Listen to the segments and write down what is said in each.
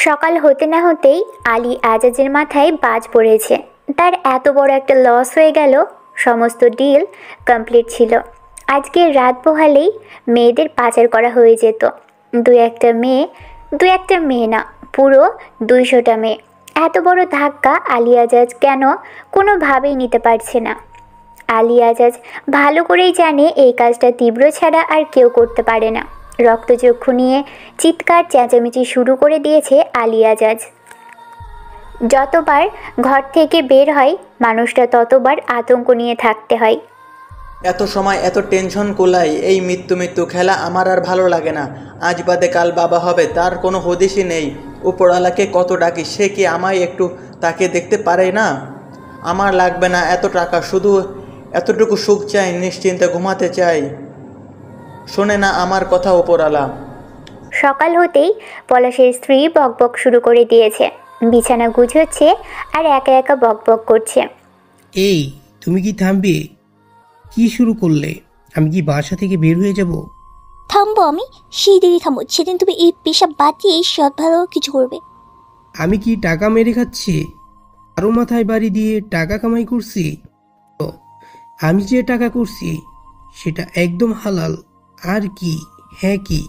সকাল হতে না হতেই আলী আজাজের মাথায় বাজ পড়েছে। তার এত বড় একটা লস হয়ে গেল। সমস্ত ডিল কমপ্লিট ছিল। আজকে রাত পোহালেই মেয়েদের পাচার করা হয়ে যেত। দু একটা মেয়ে না, পুরো 200টা মেয়ে। এত বড় ধাক্কা আলী আজাজ কেন কোনোভাবেই নিতে পারছে না। আলী আজাজ ভালো করেই জানে এই কাজটা তীব্র ছাড়া আর কেউ করতে পারে না। রক্তচক্ষু নিয়ে চিৎকার চেঁচামেচি শুরু করে দিয়েছে আলী আজাজ। যতবার ঘর থেকে বের হয় মানুষটা ততবার আতঙ্ক নিয়ে থাকতে হয়। এত সময় এত টেনশন কোলাই, এই মৃত্যু মৃত্যু খেলা আমার আর ভালো লাগে না। আজ বাদে কাল বাবা হবে, তার কোনো হদিশই নেই। উপরওয়ালাকে কত ডাকি, সে কি আমায় একটু তাকে দেখতে পারে না? আমার লাগবে না এত টাকা, শুধু এতটুকু সুখ চাই, নিশ্চিন্তে ঘুমাতে চাই। শোনে না আমার কথা উপরওয়ালা। সকাল হতেই পলাশের স্ত্রী বকবক শুরু করে দিয়েছে। বিছানা গুছোচ্ছে আর একা একা বকবক করছে। এই তুমি কি থামবে? কি শুরু করলে? আমি কি বাসা থেকে বের হয়ে যাব? থামবো আমি? সেই দিনই থামবো সেদিন তুমি এই পেশা বাদ দিয়ে সৎ ভালো কিছু করবে। আমি কি টাকা মেরে খাচ্ছি? আরো মাথায় বাড়ি দিয়ে টাকা কামাই করছি? তো আমি যে টাকা করছি সেটা একদম হালাল। আর কি? হ্যাঁ কি?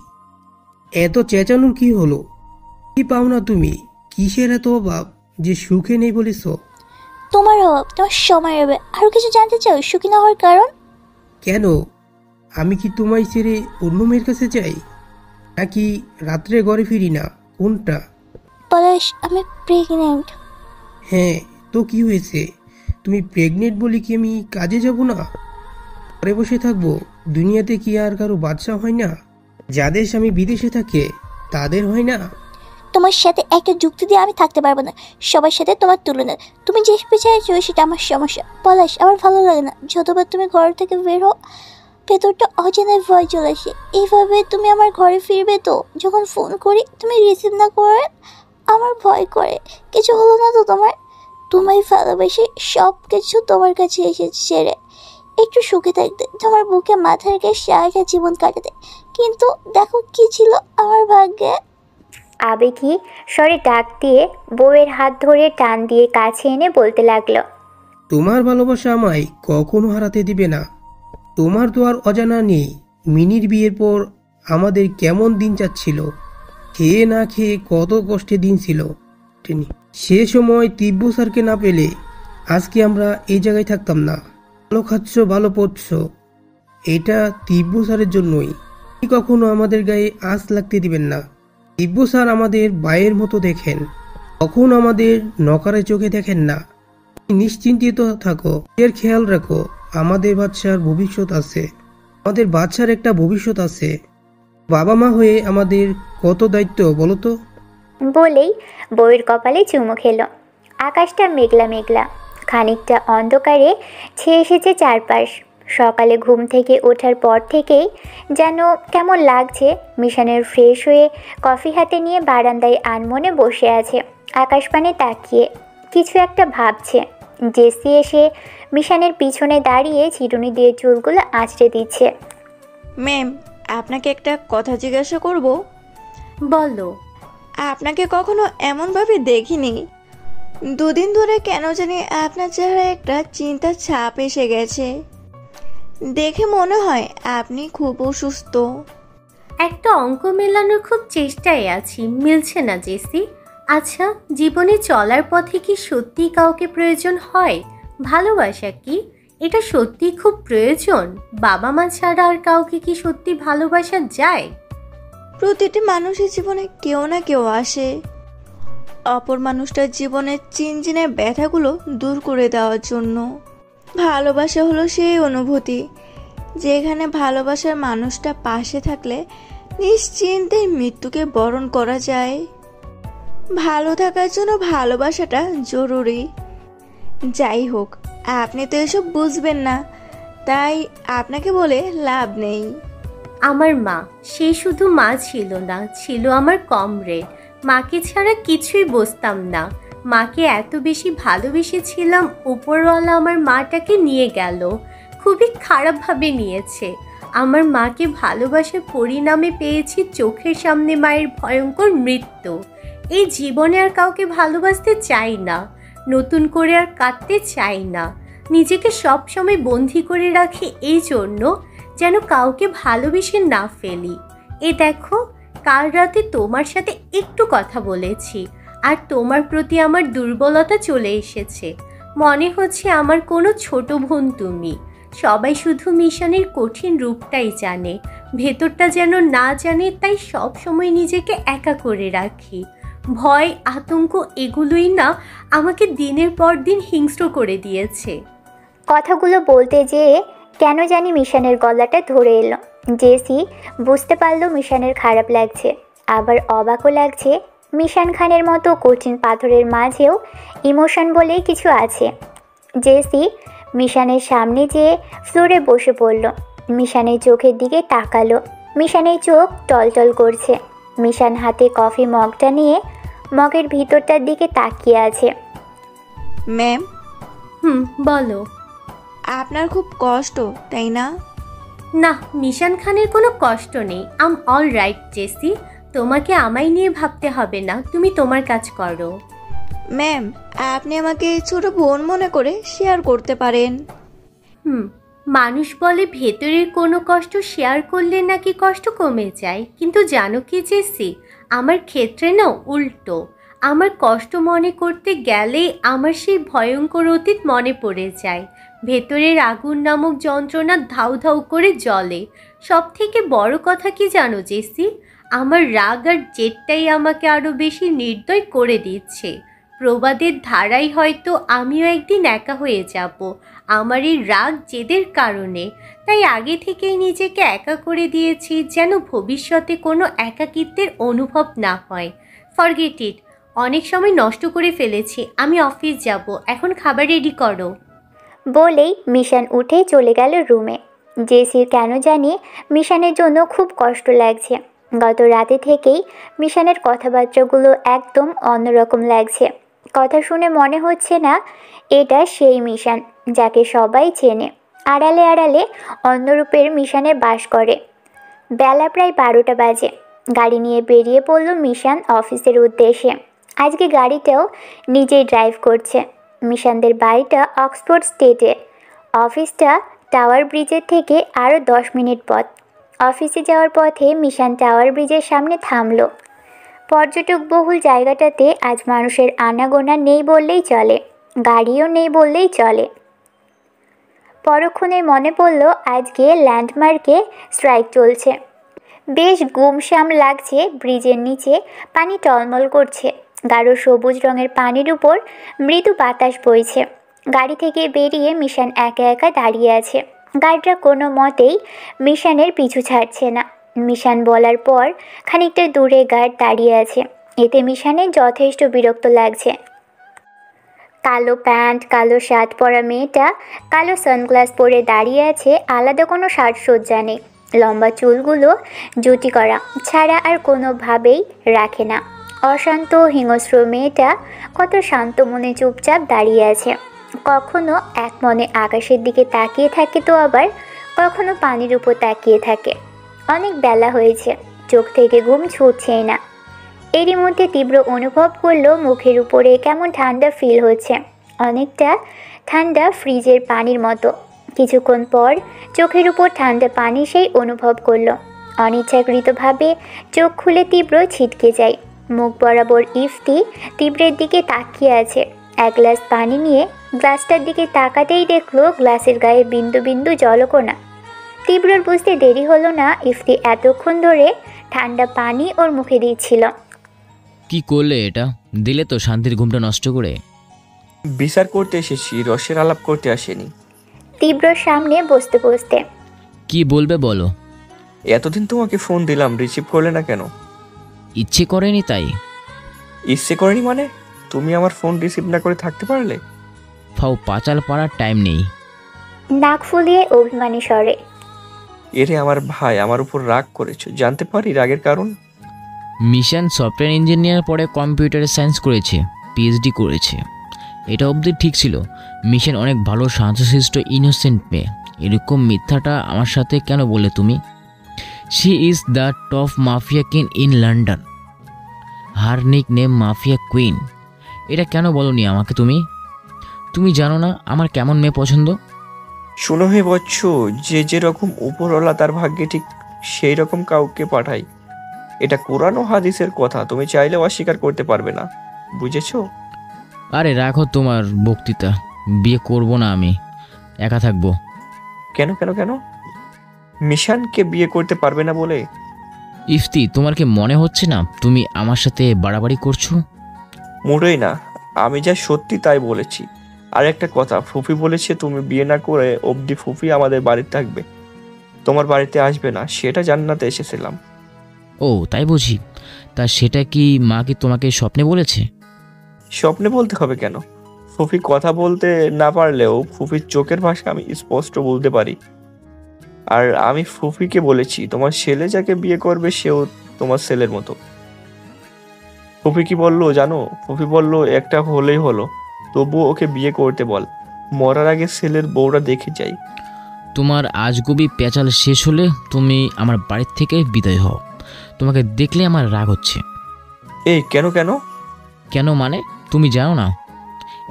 এত চেঁচানোর কি হলো? কি পাও না তুমি? কিসের এত অভাব যে সুখে নেই বলেছ? তোমার অভাব, তোমার সময় হবে। আরো কিছু জানতে চাও সুখী না হওয়ার কারণ? কেন? আমি কি তোমায় ছেড়ে অন্য মেয়ের কাছে যাই, নাকি রাত্রে ঘরে ফিরি না? কোনটা? পলাশ, আমি প্রেগনেন্ট। হ্যাঁ, তো কি হয়েছে? তুমি প্রেগনেন্ট বলি কি আমি কাজে যাব না? ঘরে বসে থাকবো? দুনিয়াতে কি আর কারো বাচ্চা হয় না? যাদের স্বামী বিদেশে থাকে তাদের হয় না? তোমার সাথে একটা যুক্তি দিয়ে আমি থাকতে পারবো না। সবার সাথে তোমার তুলনা। তুমি যে পেছাইছো সেটা আমার সমস্যা। পলাশ, আমার ভালো লাগে না যতবার তুমি ঘর থেকে বের হও ভেতরটা অজানায় ভয় চলে আসে। এইভাবে তুমি আমার ঘরে ফিরবে তো? যখন ফোন করি তুমি রিসিভ না করে আমার ভয় করে। কিছু হলো না তো তোমার? তোমায় ভালোবেসে সব কিছু তোমার কাছে এসেছে ছেড়ে একটু সুখে থাকতে, তোমার বুকে মাথা রেখে সারাটা জীবন কাটাতে। কিন্তু দেখো কি ছিল আমার ভাগ্যে। আবেগী স্বরে ডাক দিয়ে বউয়ের হাত ধরে টান দিয়ে কাছে এনে বলতে লাগলো, তোমার ভালোবাসা আমায় কখনো হারাতে দিবে না। তোমার তো আর অজানা নেই মিনির বিয়ের পর আমাদের কেমন দিন যাচ্ছিল। খেয়ে না খেয়ে কত কষ্টে দিন ছিল। সে সময় তিব্বু স্যারকে না পেলে আজকে আমরা এই জায়গায় থাকতাম না। ভালো খাচ্ছ, ভালো পড়ছ, এটা তিব্বু স্যারের জন্যই। কখনো আমাদের গায়ে আঁচ লাগতে দিবেন না। তিব্বু স্যার আমাদের ভাইয়ের মতো দেখেন, কখন আমাদের নকারে চোখে দেখেন না। নিশ্চিন্তিত থাকো, এর খেয়াল রাখো। আমাদের বাচ্চার ভবিষ্যৎ আছে, আমাদের বাচ্চার একটা ভবিষ্যৎ আছে। বাবা মা হয়ে আমাদের কত দায়িত্ব বলো তো? বলেই বউয়ের কপালে চুমু খেলো। আকাশটা মেঘলা মেঘলা, খানিকটা অন্ধকারে ছেয়ে এসেছে চারপাশ। সকালে ঘুম থেকে ওঠার পর থেকেই যেন কেমন লাগছে। মিশানের ফ্রেশ হয়ে কফি হাতে নিয়ে বারান্দায় আনমনে বসে আছে, আকাশপানে তাকিয়ে কিছু একটা ভাবছে। জেসি এসে মিশানের পিছনে দাঁড়িয়ে চিরুনি দিয়ে চুলগুলো আঁচড়ে দিচ্ছে। ম্যাম, আপনাকে একটা কথা জিজ্ঞাসা করব? বলো। আপনাকে কখনো এমনভাবে দেখিনি। দুদিন ধরে কেন জানি আপনার চেহারায় একটা চিন্তার ছাপ এসে গেছে। দেখে মনে হয় আপনি খুব অসুস্থ। একটা অঙ্ক মেলানোর খুব চেষ্টায় আছি, মিলছে না জেসি। আচ্ছা, জীবনে চলার পথে কি সত্যি কাউকে প্রয়োজন হয়? ভালোবাসা কি এটা সত্যি খুব প্রয়োজন? বাবা মা ছাড়া আর কাউকে কি সত্যি ভালোবাসা যায়? প্রতিটি মানুষের জীবনে কেউ না কেউ আসে অপর মানুষটার জীবনের চিনচিনে ব্যথাগুলো দূর করে দেওয়ার জন্য। ভালোবাসা হলো সেই অনুভূতি যেখানে ভালোবাসার মানুষটা পাশে থাকলে নিশ্চিন্তে মৃত্যুকে বরণ করা যায়। ভালো থাকার জন্য ভালোবাসাটা জরুরি। যাই হোক, আপনি তো এসব বুঝবেন না, তাই আপনাকে বলে লাভ নেই। আমার মা, সে শুধু মা ছিল না, ছিল আমার কমরেড। মাকে ছাড়া কিছুই বুঝতাম না। মাকে এত বেশি ভালোবেসেছিলাম, উপরওয়ালা আমার মাটাকে নিয়ে গেল। খুবই খারাপভাবে নিয়েছে। আমার মাকে ভালোবাসার পরিণামে পেয়েছি চোখের সামনে মায়ের ভয়ঙ্কর মৃত্যু। এই জীবনে আর কাউকে ভালোবাসতে চাই না, নতুন করে আর কাঁদতে চাই না। নিজেকে সবসময় বন্দি করে রাখি এই জন্য যেন কাউকে ভালোবেসে না ফেলি। দেখো, কাল রাতে তোমার সাথে একটু কথা বলেছি, আর তোমার প্রতি আমার দুর্বলতা চলে এসেছে। মনে হচ্ছে আমার কোনো ছোট বোন তুমি। সবাই শুধু মিশনের কঠিন রূপটাই জানে, ভেতরটা যেন না জানে, তাই সব সময় নিজেকে একা করে রাখি। ভয়, আতঙ্ক এগুলোই না আমাকে দিনের পর দিন হিংস্র করে দিয়েছে। কথাগুলো বলতে যেয়ে কেন জানি মিশনের গলাটা ধরে এলো। জেসি বুঝতে পারলো মিশনের খারাপ লাগছে, আবার অবাকও লাগছে। মিশান খানের মতো কঠিন পাথরের মাঝেও ইমোশন বলেই কিছু আছে। জেসি মিশানের সামনে যেয়ে ফ্লোরে বসে পড়ল। মিশানের চোখের দিকে তাকালো। মিশানের চোখ টলটল করছে। মিশান হাতে কফি মগটা নিয়ে মগের ভিতরটার দিকে তাকিয়ে আছে। ম্যাম, বলো। আপনার খুব কষ্ট, তাই না? না, মিশান খানের কোনো কষ্ট নেই। আম অল রাইট জেসি, তোমাকে আমায় নিয়ে ভাবতে হবে না, তুমি তোমার কাজ করো। ম্যাম, আপনি আমাকে ছোট বোন মনে করে শেয়ার করতে পারেন। মানুষ বলে ভেতরের কোনো কষ্ট শেয়ার করলে নাকি কষ্ট কমে যায়, কিন্তু জানো কি জেসি, আমার ক্ষেত্রে না উল্টো। আমার কষ্ট মনে করতে গেলে আমার সেই ভয়ঙ্কর অতীত মনে পড়ে যায়। ভেতরের আগুন নামক যন্ত্রণা ধাউ ধাউ করে জ্বলে। সব থেকে বড় কথা কি জানো জেসি, আমার রাগ আর জেদটাই আমাকে আরও বেশি নির্দয় করে দিচ্ছে। প্রবাদের ধারাই হয়তো আমিও একদিন একা হয়ে যাব আমার এই রাগ জেদের কারণে। তাই আগে থেকেই নিজেকে একা করে দিয়েছি, যেন ভবিষ্যতে কোনো একাকিত্বের অনুভব না হয়। ফরগেট ইট, অনেক সময় নষ্ট করে ফেলেছি। আমি অফিস যাব, এখন খাবার রেডি করো। বলেই মিশান উঠে চলে গেল রুমে। জেসির কেন জানি মিশানের জন্য খুব কষ্ট লাগছে। গত রাতে থেকেই মিশানের কথাবার্তাগুলো একদম অন্যরকম লাগছে। কথা শুনে মনে হচ্ছে না এটা সেই মিশান যাকে সবাই চেনে। আড়ালে আড়ালে অন্য রূপের মিশানে বাস করে। বেলা প্রায় 12টা বাজে। গাড়ি নিয়ে বেরিয়ে পড়ল মিশান অফিসের উদ্দেশ্যে। আজকে গাড়িটাও নিজেই ড্রাইভ করছে। মিশানদের বাড়িটা অক্সফোর্ড স্টেটে, অফিসটা টাওয়ার ব্রিজের থেকে আরও 10 মিনিট পথ। অফিসে যাওয়ার পথে মিশান টাওয়ার ব্রিজের সামনে থামলো। পর্যটকবহুল জায়গাটাতে আজ মানুষের আনাগোনা নেই বললেই চলে, গাড়িও নেই বললেই চলে। পরক্ষণে মনে পড়ল আজকে ল্যান্ডমার্কে স্ট্রাইক চলছে। বেশ গুমসাম লাগছে। ব্রিজের নিচে পানি টলমল করছে। গাঢ় সবুজ রঙের পানির উপর মৃদু বাতাস বইছে। গাড়ি থেকে বেরিয়ে মিশান একা একা দাঁড়িয়ে আছে। গাড়িটা কোনো মতেই মিশানের পিছু ছাড়ছে না। মিশান বলার পর খানিকটা দূরে গার্ড দাঁড়িয়ে আছে। এতে মিশানের যথেষ্ট বিরক্ত লাগছে। কালো প্যান্ট, কালো শার্ট পরা মেয়েটা কালো সানগ্লাস পরে দাঁড়িয়ে আছে। আলাদা কোনো সাজসজ্জা নেই। লম্বা চুলগুলো জুটি করা ছাড়া আর কোনোভাবেই রাখে না। অশান্ত হিংস্র মেয়েটা কত শান্ত মনে চুপচাপ দাঁড়িয়ে আছে। কখনো এক মনে আকাশের দিকে তাকিয়ে থাকে, তো আবার কখনো পানির উপর তাকিয়ে থাকে। অনেক বেলা হয়েছে, চোখ থেকে ঘুম ছুটছেই না। এরই মধ্যে তীব্র অনুভব করলো মুখের উপরে কেমন ঠান্ডা ফিল হচ্ছে, অনেকটা ঠান্ডা ফ্রিজের পানির মতো। কিছুক্ষণ পর চোখের উপর ঠান্ডা পানি সেই অনুভব করলো। অনিচ্ছাকৃতভাবে চোখ খুলে তীব্র ছিটকে যায়। মুখ বরাবর ইফতি তীব্রের দিকে তাকিয়ে আছে। এক গ্লাস পানি নিয়ে গ্লাসটার দিকে তাকাতেই দেখলো গ্লাসের গায়ে বিন্দু বিন্দু জলকণা। তীব্রর বুঝতে দেরি হলো না ইফতি এতক্ষণ ধরে ঠান্ডা পানি ওর মুখে দিচ্ছিল। কি করলে এটা? দিলে তো শান্তির ঘুমটা নষ্ট করে। বিচার করতে এসেছি, রসের আলাপ করতে আসেনি। তীব্রর সামনে বসতে বসতে কি বলবে বলো। এতদিন তোমাকে ফোন দিলাম, রিসিভ করলে না কেন? ইচ্ছে করেনি তাই। ইচ্ছে করেনি মানে? তুমি আমার ফোন রিসিভ না করে থাকতে পারলে? ফাও পাচাল পাড়ার টাইম নেই। নাক ফুলিয়ে অভিমানী স্বরে। এরে আমার ভাই, আমার উপর রাগ করেছো, জানতে পারি রাগের কারণ? মিশন সফটওয়্যার ইঞ্জিনিয়ার পরে কম্পিউটার সায়েন্স করেছে, পিএইচডি করেছে। এটা অবধি ঠিক ছিল। মিশন অনেক ভালো শান্তশিষ্ট ইনোসেন্ট মেয়ে। এরকম মিথ্যাটা আমার সাথে কেন বললে তুমি? She is the top mafia king in London. Her nick name mafia queen. এটা কেন বলনি আমাকে তুমি? তুমি জানো না আমার কেমন মেয়ে পছন্দ? শুনো হে বৎস, যে যেরকম উপরওয়ালা তার ভাগ্যে ঠিক সেই রকম কাউকে পাঠাই। এটা কোরআন ও হাদিসের কথা, তুমি চাইলেও অস্বীকার করতে পারবে না, বুঝেছো? আরে রাখো তোমার বক্তৃতা, বিয়ে করব না আমি, একা থাকবো। কেন কেন কেন? মিশানকে বিয়ে করতে পারবে না বলে? ইফতি, তোমার কি মনে হচ্ছে না তুমি আমার সাথে বাড়াবাড়ি করছো? মোটেই না, আমি যা সত্যি তাই বলেছি। আর একটা কথা, ফুফি বলেছে তুমি বিয়ে না করে অবধি ফুফি আমাদের বাড়িতে থাকবে, তোমার বাড়িতে আসবে না, সেটা জান্নাতে এসেছিলাম। ও তাই বুঝি। তা সেটা কি মা কি তোমাকে স্বপ্নে বলেছে? স্বপ্নে বলতে হবে কেন? ফুফি কথা বলতে না পারলেও ফুফির চোখের ভাষা আমি স্পষ্ট বলতে পারি। আর আমি ফুফিকে বলেছি তোমার ছেলে যাকে বিয়ে করবে সেও তোমার ছেলের মতো। ফুফি কি বললো জানো? ফুফি বললো একটা হলেই হলো, তবুও ওকে বিয়ে করতে বল, মরার আগে ছেলের বউরা দেখে যাই। তোমার আজগুবি পেঁচাল শেষ হলে তুমি আমার বাড়ির থেকে বিদায় হও। তোমাকে দেখলে আমার রাগ হচ্ছে। এই কেন কেন? কেন মানে? তুমি জানো না?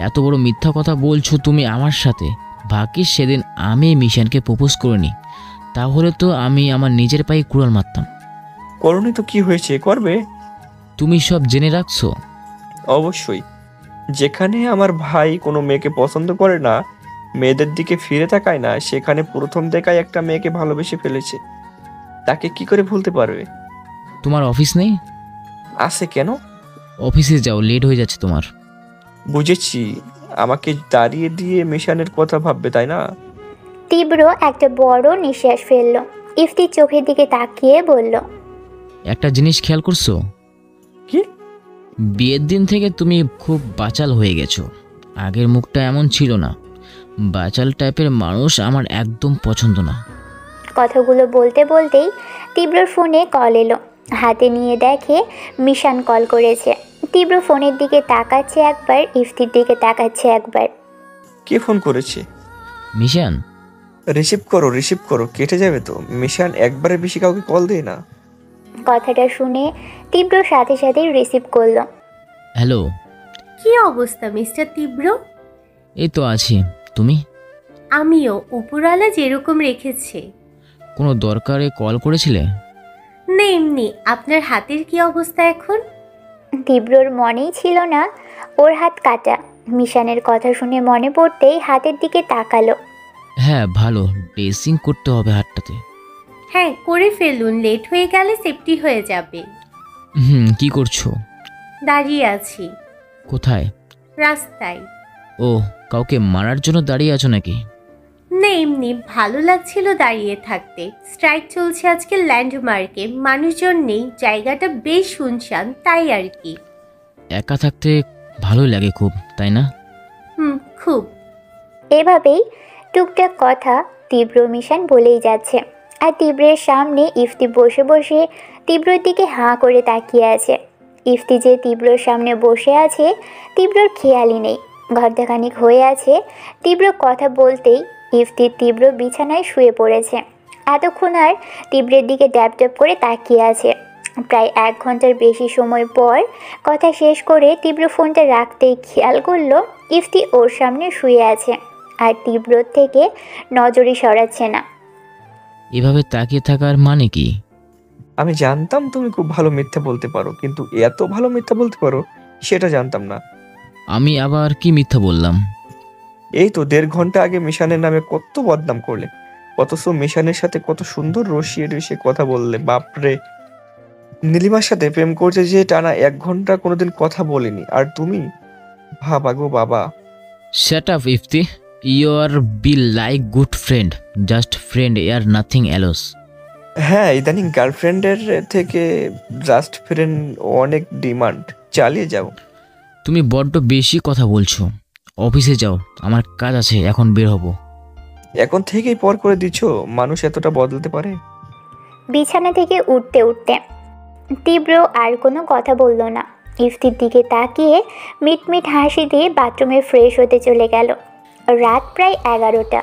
এত বড় মিথ্যা কথা বলছো তুমি আমার সাথে। ভাগ্যিস সেদিন আমি মিশনকে প্রপোজ করিনি, তাহলে তো আমি আমার নিজের পায়ে কুড়াল মারতাম। করনি তো কি হয়েছে, করবে। তুমি সব জেনে রাখছো? অবশ্যই। যেখানে আমার ভাই কোনো মেয়েকে পছন্দ করে না, মেয়েদের দিকে ফিরে তাকায় না, সেখানে প্রথম দেখায় একটা মেয়েকে ভালোবেসে ফেলেছে, তাকে কি করে ভুলতে পারবে? তোমার অফিস নেই? আছে কেন? অফিসে যাও, লেট হয়ে যাচ্ছে তোমার। বুঝেছি, আমাকে দাঁড়িয়ে দিয়ে মিশনের কথা ভাববে তাই না? তীব্র একটা বড় নিঃশ্বাস ফেলল। ইফতি চোখের দিকে তাকিয়ে বলল, একটা জিনিস খেয়াল করছো? কি? বিয়ের দিন থেকে তুমি খুব বাচাল হয়ে গেছো। আগের মুখটা এমন ছিল না। বাচাল টাইপের মানুষ আমার একদম পছন্দ না। কথাগুলো বলতে বলতেই তীব্রর ফোনে কল এলো। হাতে নিয়ে দেখে মিশান কল করেছে। তীব্র ফোনের দিকে তাকাচ্ছে একবার, ইফতির দিকে তাকাচ্ছে একবার। কে ফোন করেছে? মিশান। রিসিভ করো, রিসিভ করো, কেটে যাবে তো। মিশান একবারে বেশি কাউকে কল দেয় না। কথাটা শুনে তীব্র সাথে সাথে রিসিভ করলো। হ্যালো। কি অবস্থা মিস্টার তীব্র? এই তো আছি, তুমি? আমিও, উপরওয়ালা যেরকম রেখেছে। কোনো দরকারে কল করেছিলে? না এমনি। আপনার হাতের কি অবস্থা এখন? তীব্রর মনেই ছিল না ওর হাত কাটা। মিশানের কথা শুনে মনে পড়তেই হাতের দিকে তাকালো। হ্যাঁ ভালো, ড্রেসিং করতে হবে হাতটাতে। হ্যাঁ করে ফেলুন, লেট হয়ে গেলে সেফটি হয়ে যাবে। কি করছো? দাঁড়িয়ে আছি। কোথায়? রাস্তায়। ও, কাউকে মারার জন্য দাঁড়িয়ে আছো নাকি? না এমনি, ভালো লাগছিল দাঁড়িয়ে থাকতে। স্ট্রাইক চলছে আজকে ল্যান্ডমার্কে, মানুষজন নেই, জায়গাটা বেশ শুনশান, তাই আর কি। একা থাকতে ভালোই লাগে খুব, তাই না? খুব। এভাবেই টুকটাক কথা তীব্র মিশান বলেই যাচ্ছে। আর তীব্রের সামনে ইফতি বসে বসে তীব্রর দিকে হাঁ করে তাকিয়ে আছে। ইফতি যে তীব্রর সামনে বসে আছে তীব্রর খেয়ালই নেই। ঘণ্টাখানিক হয়ে আছে তীব্র কথা বলতেই ইফতি তীব্র বিছানায় শুয়ে পড়েছে। এতক্ষণ আর তীব্রের দিকে ড্যাব ড্যাব করে তাকিয়ে আছে। প্রায় 1 ঘন্টার বেশি সময় পর কথা শেষ করে তীব্র ফোনটা রাখতেই খেয়াল করলো ইফতি ওর সামনে শুয়ে আছে আর তীব্রর থেকে নজরই সরাচ্ছে না। এভাবে তাকিয়ে থাকার মানে কি? আমি জানতাম তুমি খুব ভালো মিথ্যা বলতে পারো, কিন্তু এত ভালো মিথ্যা বলতে পারো সেটা জানতাম না। আমি আবার কি মিথ্যা বললাম? এই তো 1.5 ঘন্টা আগে মিশানের নামে কত বদনাম করলে, অথচ মিশানের সাথে কত সুন্দর রসিয়ে রসিয়ে কথা বললে। বাপরে, নীলিমার সাথে প্রেম করছে যে টানা 1 ঘন্টা কোনোদিন কথা বলিনি, আর তুমি? বাবা গো বাবা। Shut up, Ifti. You are be like good friend. Just friend, are nothing else. হ্যাঁ, ইদানিং গার্লফ্রেন্ডের থেকে জাস্ট ফ্রেন্ড অনেক ডিমান্ড। চালিয়ে যাও। তুমি বড্ড বেশি কথা বলছো। অফিসে যাও, আমার কাজ আছে, এখন বের হব। এখন থেকেই পর করে দিচ্ছ? মানুষ এতটা বদলাতে পারে? বিছানা থেকে উঠতে উঠতে তীব্র আর কোনো কথা বলল না। ইফতির দিকে তাকিয়ে মিটমিট হাসি দিয়ে বাথরুমে ফ্রেশ হতে চলে গেল। রাত প্রায় 11টা।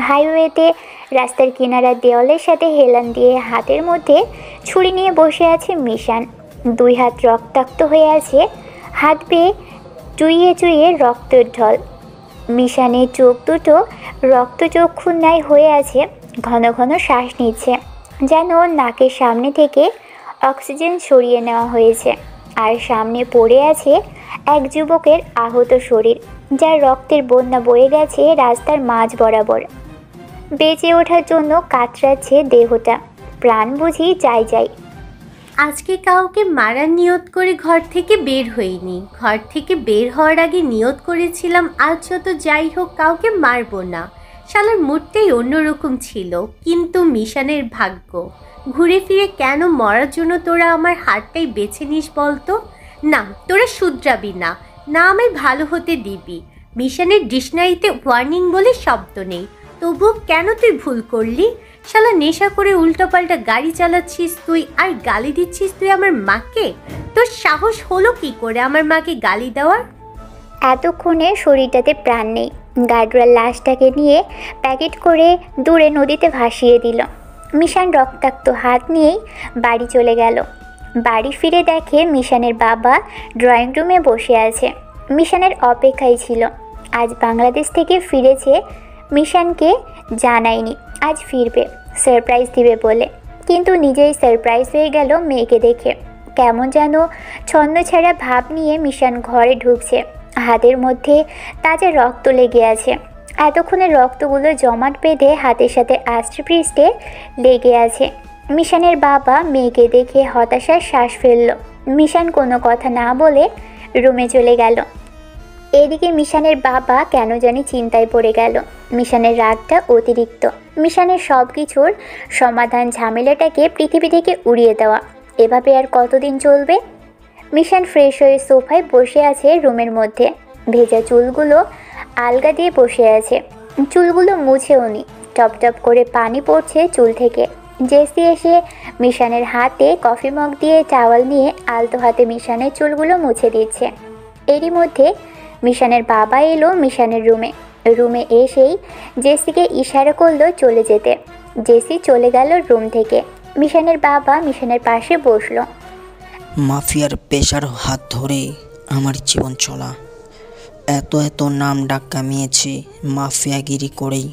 হাইওয়েতে রাস্তার কিনারা দেওয়ালের সাথে হেলান দিয়ে হাতের মধ্যে ছুরি নিয়ে বসে আছে মিশান। দুই হাত রক্তাক্ত হয়ে আছে, হাত বেয়ে চুইয়ে চুইয়ে রক্তের ঢল। মিশানের চোখ দুটো রক্তচক্ষুর ন্যায় হয়ে আছে, ঘন ঘন শ্বাস নিচ্ছে, যেন ওর নাকের সামনে থেকে অক্সিজেন সরিয়ে নেওয়া হয়েছে। আর সামনে পড়ে আছে এক যুবকের আহত শরীর, যার রক্তের বন্যা বয়ে গেছে রাস্তার মাঝ বরাবর। বেঁচে ওঠার জন্য কাতরাচ্ছে দেহটা, প্রাণ বুঝি যাই যাই। আজকে কাউকে মারার নিয়ত করে ঘর থেকে বের হইনি। ঘর থেকে বের হওয়ার আগে নিয়ত করেছিলাম আজ যত যাই হোক কাউকে মারবো না। শালার মুডটাই অন্যরকম ছিল। কিন্তু মিশানের ভাগ্য, ঘুরে ফিরে কেন মরার জন্য তোরা আমার হাতটাই বেছে নিস বলতো? না, তোরা শুধরাবি না, না আমায় ভালো হতে দিবি। মিশানের ডিকশনারিতে ওয়ার্নিং বলে শব্দ নেই, তবুও কেন তুই ভুল করলি? শালা নেশা করে উল্টোপাল্টা গাড়ি চালাচ্ছিস তুই, আর গালি দিচ্ছিস তুই আমার মাকে। তোর সাহস হলো কি করে আমার মাকে গালি দেওয়ার? এতক্ষণে শরীরটাতে প্রাণ নেই। গার্ডওয়াল লাশটাকে নিয়ে প্যাকেট করে দূরে নদীতে ভাসিয়ে দিল। মিশান রক্তাক্ত হাত নিয়েই বাড়ি চলে গেল। বাড়ি ফিরে দেখে মিশানের বাবা ড্রয়িং রুমে বসে আছে। মিশানের অপেক্ষায় ছিল। আজ বাংলাদেশ থেকে ফিরেছে, মিশানকে জানায়নি আজ ফিরবে, সারপ্রাইজ দিবে বলে। কিন্তু নিজেই সারপ্রাইজ হয়ে গেল মেয়েকে দেখে। কেমন যেন ছন্নছাড়া ভাব নিয়ে মিশান ঘরে ঢুকছে। হাতের মধ্যে তাজা রক্ত লেগে আছে। এতক্ষণে রক্তগুলো জমাট বেঁধে হাতের সাথে আষ্টে পৃষ্ঠে লেগে আছে। মিশানের বাবা মেয়েকে দেখে হতাশার শ্বাস ফেলল। মিশান কোনো কথা না বলে রুমে চলে গেল। এদিকে মিশানের বাবা কেন জানি চিন্তায় পড়ে গেল। মিশানের রাগটা অতিরিক্ত। মিশানের সব কিছুর সমাধান ঝামেলাটাকে পৃথিবী থেকে উড়িয়ে দেওয়া। এভাবে আর কতদিন চলবে? মিশান ফ্রেশ হয়ে সোফায় বসে আছে রুমের মধ্যে। ভেজা চুলগুলো আলগা দিয়ে বসে আছে। চুলগুলো মুছেও নি, টপ টপ করে পানি পড়ছে চুল থেকে। জেসি এসে মিশানের হাতে কফি মগ দিয়ে টাওয়াল নিয়ে আলতো হাতে মিশানের চুলগুলো মুছে দিচ্ছে। এরই মধ্যে মিশানের বাবা এলো মিশানের রুমে এসেই জেসিকে ইশারা করলো চলে যেতে। জেসি চলে গেল রুম থেকে। মিশানের বাবা মিশানের পাশে বসলো। মাফিয়ার পেশার হাত ধরে আমার জীবন চলা, এত এত নাম ডাক কামিয়েছি মাফিয়াগিরি করেই,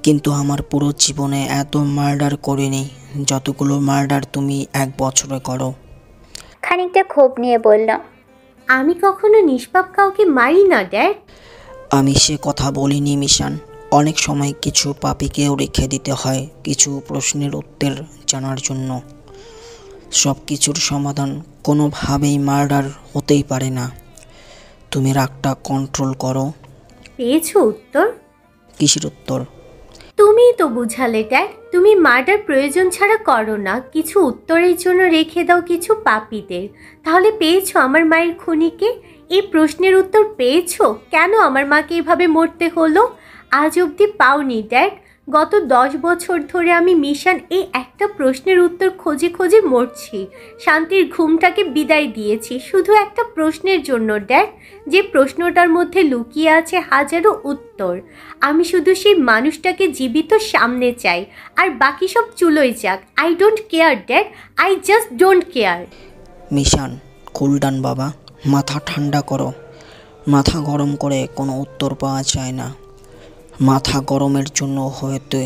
কিন্তু আমার পুরো জীবনে এত মার্ডার করিনি যতগুলো মার্ডার তুমি এক বছরে করো। খানিকটা ক্ষোভ নিয়ে বলল, আমি কখনো নিষ্পাপ কাউকে মারি না ড্যাড। আমি সে কথা বলিনি মিশান। অনেক সময় কিছু পাপীকেও রেখে দিতে হয় কিছু প্রশ্নের উত্তর জানার জন্য। সব কিছুর সমাধান কোনোভাবেই মার্ডার হতেই পারে না। তুমি রাগটা কন্ট্রোল করো। পেয়েছো উত্তর? কিসের উত্তর? তুমিই তো বুঝালে ড্যাড। তুমি মার্ডার প্রয়োজন ছাড়া করো না, কিছু উত্তরের জন্য রেখে দাও কিছু পাপীদের। তাহলে পেয়েছো আমার মায়ের খুনিকে? এই প্রশ্নের উত্তর পেয়েছো কেন আমার মাকে এভাবে মরতে হলো? আজ অবধি পাওনি ড্যাড। গত 10 বছর ধরে আমি মিশান এই একটা প্রশ্নের উত্তর খোঁজে খোঁজে মরছি। শান্তির ঘুমটাকে বিদায় দিয়েছি শুধু একটা প্রশ্নের জন্য ড্যাড, যে প্রশ্নটার মধ্যে লুকিয়ে আছে হাজারো উত্তর। আমি শুধু সেই মানুষটাকে জীবিত সামনে চাই, আর বাকি সব চুলোয় যাক। I don't care dad, I just don't care. Mishan, cool down বাবা, মাথা ঠান্ডা করো। মাথা গরম করে কোনো উত্তর পাওয়া যায় না। মাথা গরমের জন্য হয়তো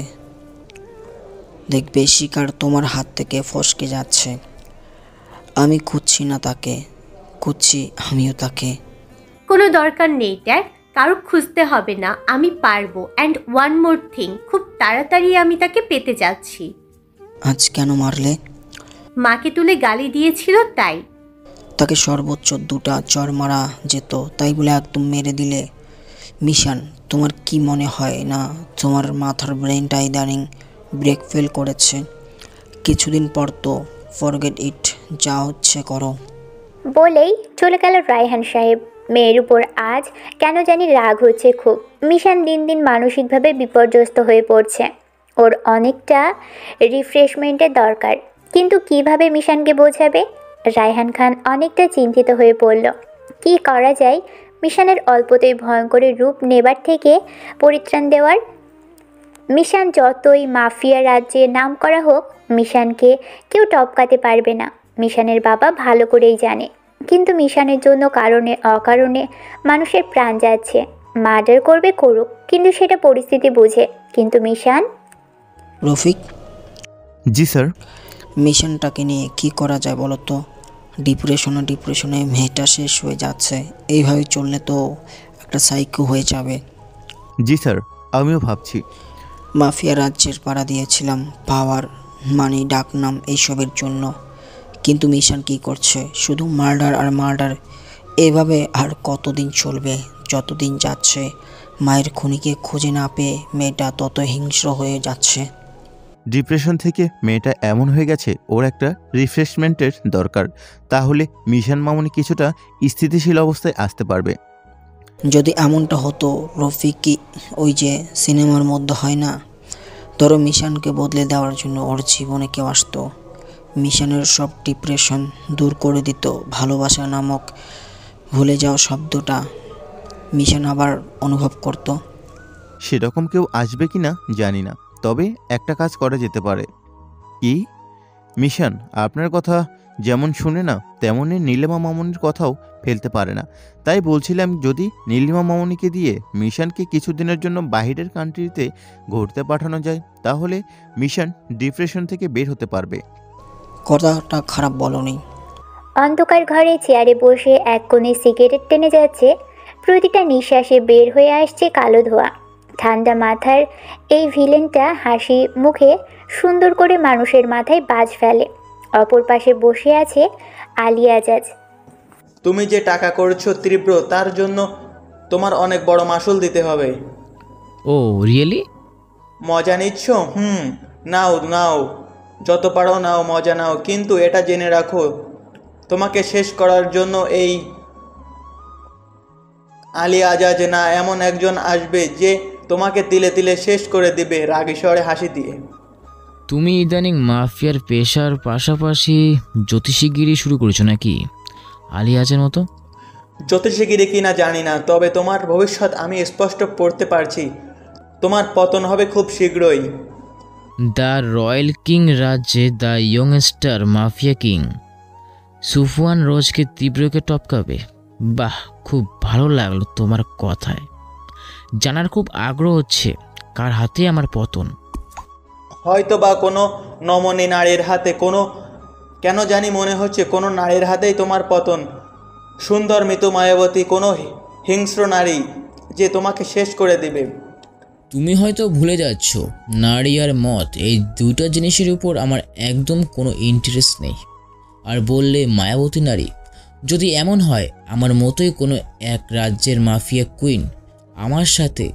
দেখবে শিকার তোমার হাত থেকে ফসকে যাচ্ছে। আমি খুঁজছি না তাকে, খুঁজছি আমিও তাকে। কোনো দরকার নেই ড্যাড, কারো খুঁজতে হবে না, আমি পারবো। অ্যান্ড ওয়ান মোর থিং, খুব তাড়াতাড়ি আমি তাকে পেতে যাচ্ছি। আজ কেন মারলে? মাকে তুলে গালি দিয়েছিল তাই। তাকে সর্বোচ্চ 2টা চড় মারা যেত, তাই বলে একদম মেরে দিলে? মিশান, তোমার কি মনে হয় না তোমার মাথার ব্রেনটা ইদানিং ব্রেক ফেল করেছে? কিছুদিন পর তো ফরগেট ইট, যা হচ্ছে করো। বলেই চলে গেল রায়হান সাহেব। মেয়ের উপর আজ কেন জানি রাগ হচ্ছে খুব। মিশান দিন দিন মানসিকভাবে বিপর্যস্ত হয়ে পড়ছে। ওর অনেকটা রিফ্রেশমেন্টের দরকার, কিন্তু কিভাবে মিশানকে বোঝাবে? রায়হান খান অনেকটা চিন্তিত হয়ে পড়ল। কি করা যায় মিশানের অল্পতেই ভয়ঙ্কর রূপ নেবার থেকে পরিত্রাণ দেওয়ার? মিশান যতই মাফিয়া রাজ্যে নাম করা হোক, মিশানকে কেউ টপকাতে পারবে না। মিশানের বাবা ভালো করেই জানে, কিন্তু মিশানের জন্য কারণে অকারণে মানুষের প্রাণ যাচ্ছে। মার্ডার করবে করুক, কিন্তু সেটা পরিস্থিতি বুঝে। কিন্তু মিশান। রফিক, জি স্যার। মিশনটাকে নিয়ে কি করা যায় বলো তো? ডিপ্রেশনে মেয়েটা শেষ হয়ে যাচ্ছে। এইভাবে চললে তো একটা সাইকো হয়ে যাবে। জি স্যার, আমিও ভাবছি। মাফিয়া রাজ্যের পাড়া দিয়েছিলাম পাওয়ার, মানি, ডাকনাম এইসবের জন্য, কিন্তু মিশন কি করছে? শুধু মার্ডার আর মার্ডার। এভাবে আর কতদিন চলবে? যতদিন যাচ্ছে মায়ের খুনিকে খুঁজে না পেয়ে মেয়েটা তত হিংস্র হয়ে যাচ্ছে। ডিপ্রেশন থেকে মেয়েটা এমন হয়ে গেছে, ওর একটা রিফ্রেশমেন্টের দরকার। তাহলে মিশন মামুনি কিছুটা স্থিতিশীল অবস্থায় আসতে পারবে। যদি এমনটা হতো রফিক, কি ওই যে সিনেমার মধ্যে হয় না, ধরো মিশনকে বদলে দেওয়ার জন্য ওর জীবনে কেউ আসতো, মিশনের সব ডিপ্রেশন দূর করে দিত। ভালোবাসা নামক ভুলে যাওয়া শব্দটা মিশন আবার অনুভব করত। সেরকম কেউ আসবে কি না জানি না, তবে একটা কাজ করা যেতে পারে। কি? মিশন আপনার কথা যেমন শুনে না, তেমনি নীলিমা মামুনির কথাও ফেলতে পারে না। তাই বলছিলাম, যদি নীলিমা মামুনিকে দিয়ে মিশনকে কিছুদিনের জন্য বাহিরের কান্ট্রিতে ঘুরতে পাঠানো যায়, তাহলে মিশন ডিপ্রেশন থেকে বের হতে পারবে। কথাটা খারাপ বলনি। অন্ধকার ঘরে চেয়ারে বসে এক কোণে সিগারেট টেনে যাচ্ছে। প্রতিটা নিঃশ্বাসে বের হয়ে আসছে কালো ধোঁয়া। ঠান্ডা মাথার এই ভিলেনটা হাসি মুখে সুন্দর করে মানুষের মাথায় বাজ ফেলে। অপর পাশে বসে আছে আলী আজাজ। তুমি যে টাকা করেছো তীব্র, তার জন্য তোমার অনেক বড় মাসুল দিতে হবে। ও রিয়েলি? মজা নিচ্ছ? নাও নাও, যত পারো নাও, মজা নাও, কিন্তু এটা জেনে রাখো, তোমাকে শেষ করার জন্য এই আলী আজাজ না, এমন একজন আসবে যে তোমাকে তিলে তিলে শেষ করে দিবে, রাগী স্বরে হাসি দিয়ে। তুমি ইদানিং মাফিয়ার পেশার পাশাপাশি জ্যোতিষীগিরি শুরু করেছো নাকি, আলিয়াজের মতো? জ্যোতিষীগিরি কিনা জানি না, তবে তোমার ভবিষ্যৎ আমি স্পষ্ট পড়তে পারছি। তোমার পতন হবে খুব শীঘ্রই। দ্য রয়্যাল কিং রাজ্যে দ্য ইয়ংস্টার মাফিয়া কিং সুফওয়ান রোজকে তীব্রকে টপকাবে। বাহ, খুব ভালো লাগলো তোমার কথায়। জানার খুব আগ্রহ হচ্ছে কার হাতে আমার পতন। হয়তো বা কোনো নমনী নারীর হাতে, কেন জানি মনে হচ্ছে কোনো নারীর হাতেই তোমার পতন। সুন্দর মৃত্যু মায়াবতী কোনো হিংস্র নারী যে তোমাকে শেষ করে দিবে। তুমি হয়তো ভুলে যাচ্ছ, নারী আর মত এই দুটো জিনিসের উপর আমার একদম কোনো ইন্টারেস্ট নেই। আর বললে মায়াবতী নারী, যদি এমন হয় আমার মতোই কোনো এক রাজ্যের মাফিয়া কুইন আমার সাথে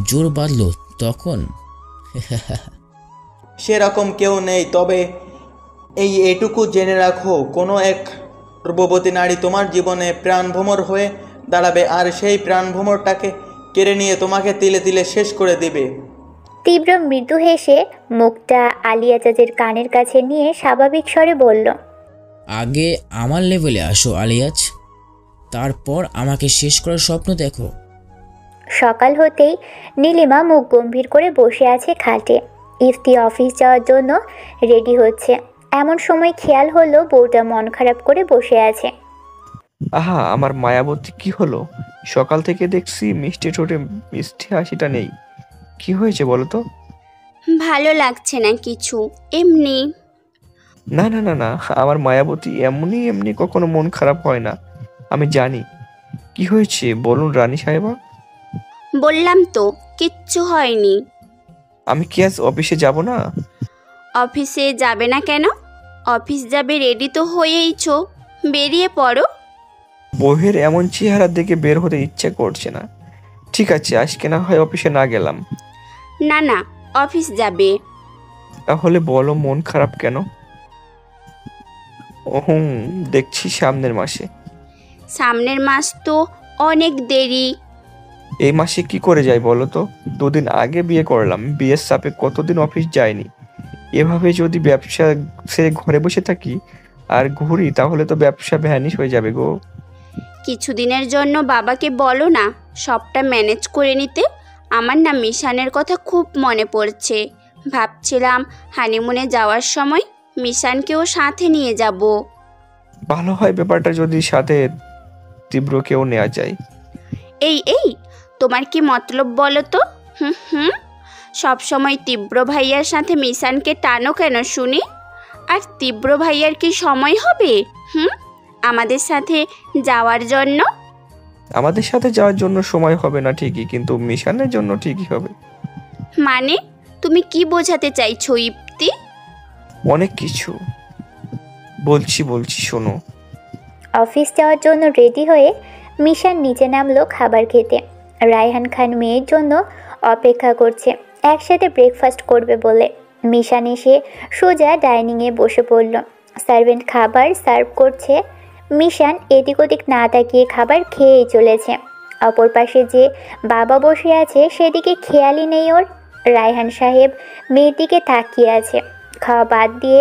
জোর বাঁধলো, তখন সেরকম কেউ নেই, তবে এটুকু জেনে রাখো, কোনো এক রূপবতী নারী তোমার জীবনে প্রাণভ্রমর হয়ে দাঁড়াবে, আর সেই প্রাণভ্রমরটাকে কেড়ে নিয়ে তোমাকে তিলে তিলে শেষ করে দিবে। তীব্র মৃদু হেসে মুখটা আলী আজাজের কানের কাছে নিয়ে স্বাভাবিক স্বরে বলল, আগে আমার লেভেলে আসো আলিয়াজ, তারপর আমাকে শেষ করার স্বপ্ন দেখো। সকাল হতেই নীলিমা মুখ গম্ভীর করে বসে আছে খাটে। ইফতি অফিস যাওয়ার জন্য রেডি হচ্ছে। এমন সময় খেয়াল হলো বউটা মন খারাপ করে বসে আছে। আহা, আমার মায়াবতী কি হলো? সকাল থেকে দেখছি মিষ্টি ঠোঁটে মিষ্টি হাসিটা নেই। কি হয়েছে বলো তো? ভালো লাগছে না কিছু, এমনি। না না না না, আমার মায়াবতী এমনি এমনি কখনো মন খারাপ হয় না, আমি জানি। কি হয়েছে বলুন রানী সাহেবা। বললাম তো কিচ্ছু হয়নি। আমি কি আজ অফিসে যাব না? অফিসে যাবে না কেন? অফিস যাবে রেডি তো হয়েইছো, বেরিয়ে পড়ো। বউয়ের এমন চেহারা দেখে বের হতে ইচ্ছে করছে না। ঠিক আছে, আজকে না হয় অফিসে না গেলাম। না না, অফিস যাবে। তাহলে বলো মন খারাপ কেন? দেখছি সামনের মাসে। সামনের মাস তো অনেক দেরি। এই মাসে কি করে যাই বলো তো? 2 দিন আগে বিয়ে করলাম, বিয়ের চাপে কতদিন অফিস যায়নি। এভাবে যদি ব্যবসা ছেড়ে ঘরে বসে থাকি আর ঘুরি, তাহলে তো ব্যবসা ভ্যানিশ হয়ে যাবে গো। কিছুদিনের জন্য বাবাকে বলো না সবটা ম্যানেজ করে নিতে। আমার না মিশানের কথা খুব মনে পড়ছে। ভাবছিলাম হানিমুনে যাওয়ার সময় মিশানকেও সাথে নিয়ে যাব। ভালো হয় ব্যাপারটা যদি সাথে তীব্রকেও নেওয়া যায়। এই তোমার কি মতলব বলো তো? হুম, সব সময় তীব্র ভাইয়ার সাথে মিশানকে টানো কেন শুনি? আর তীব্র ভাইয়ার কি সময় হবে আমাদের সাথে যাওয়ার জন্য? আমাদের সাথে যাওয়ার জন্য সময় হবে না ঠিকই, কিন্তু মিশনের জন্য ঠিকই হবে। মানে তুমি কি বোঝাতে চাইছো ইপ্তি? অনেক কিছু বলছি শোনো। অফিস যাওয়ার জন্য রেডি হয়ে মিশান নিচে নামলো খাবার খেতে। রায়হান খান মেয়ের জন্য অপেক্ষা করছে একসাথে ব্রেকফাস্ট করবে বলে। মিশান এসে সোজা ডাইনিংয়ে বসে পড়ল। সার্ভেন্ট খাবার সার্ভ করছে। মিশান এদিক ওদিক না তাকিয়ে খাবার খেয়েই চলেছে। অপর পাশে যে বাবা বসে আছে সেদিকে খেয়ালই নেই ওর। রায়হান সাহেব মেয়ের দিকে তাকিয়ে আছে। খাওয়া বাদ দিয়ে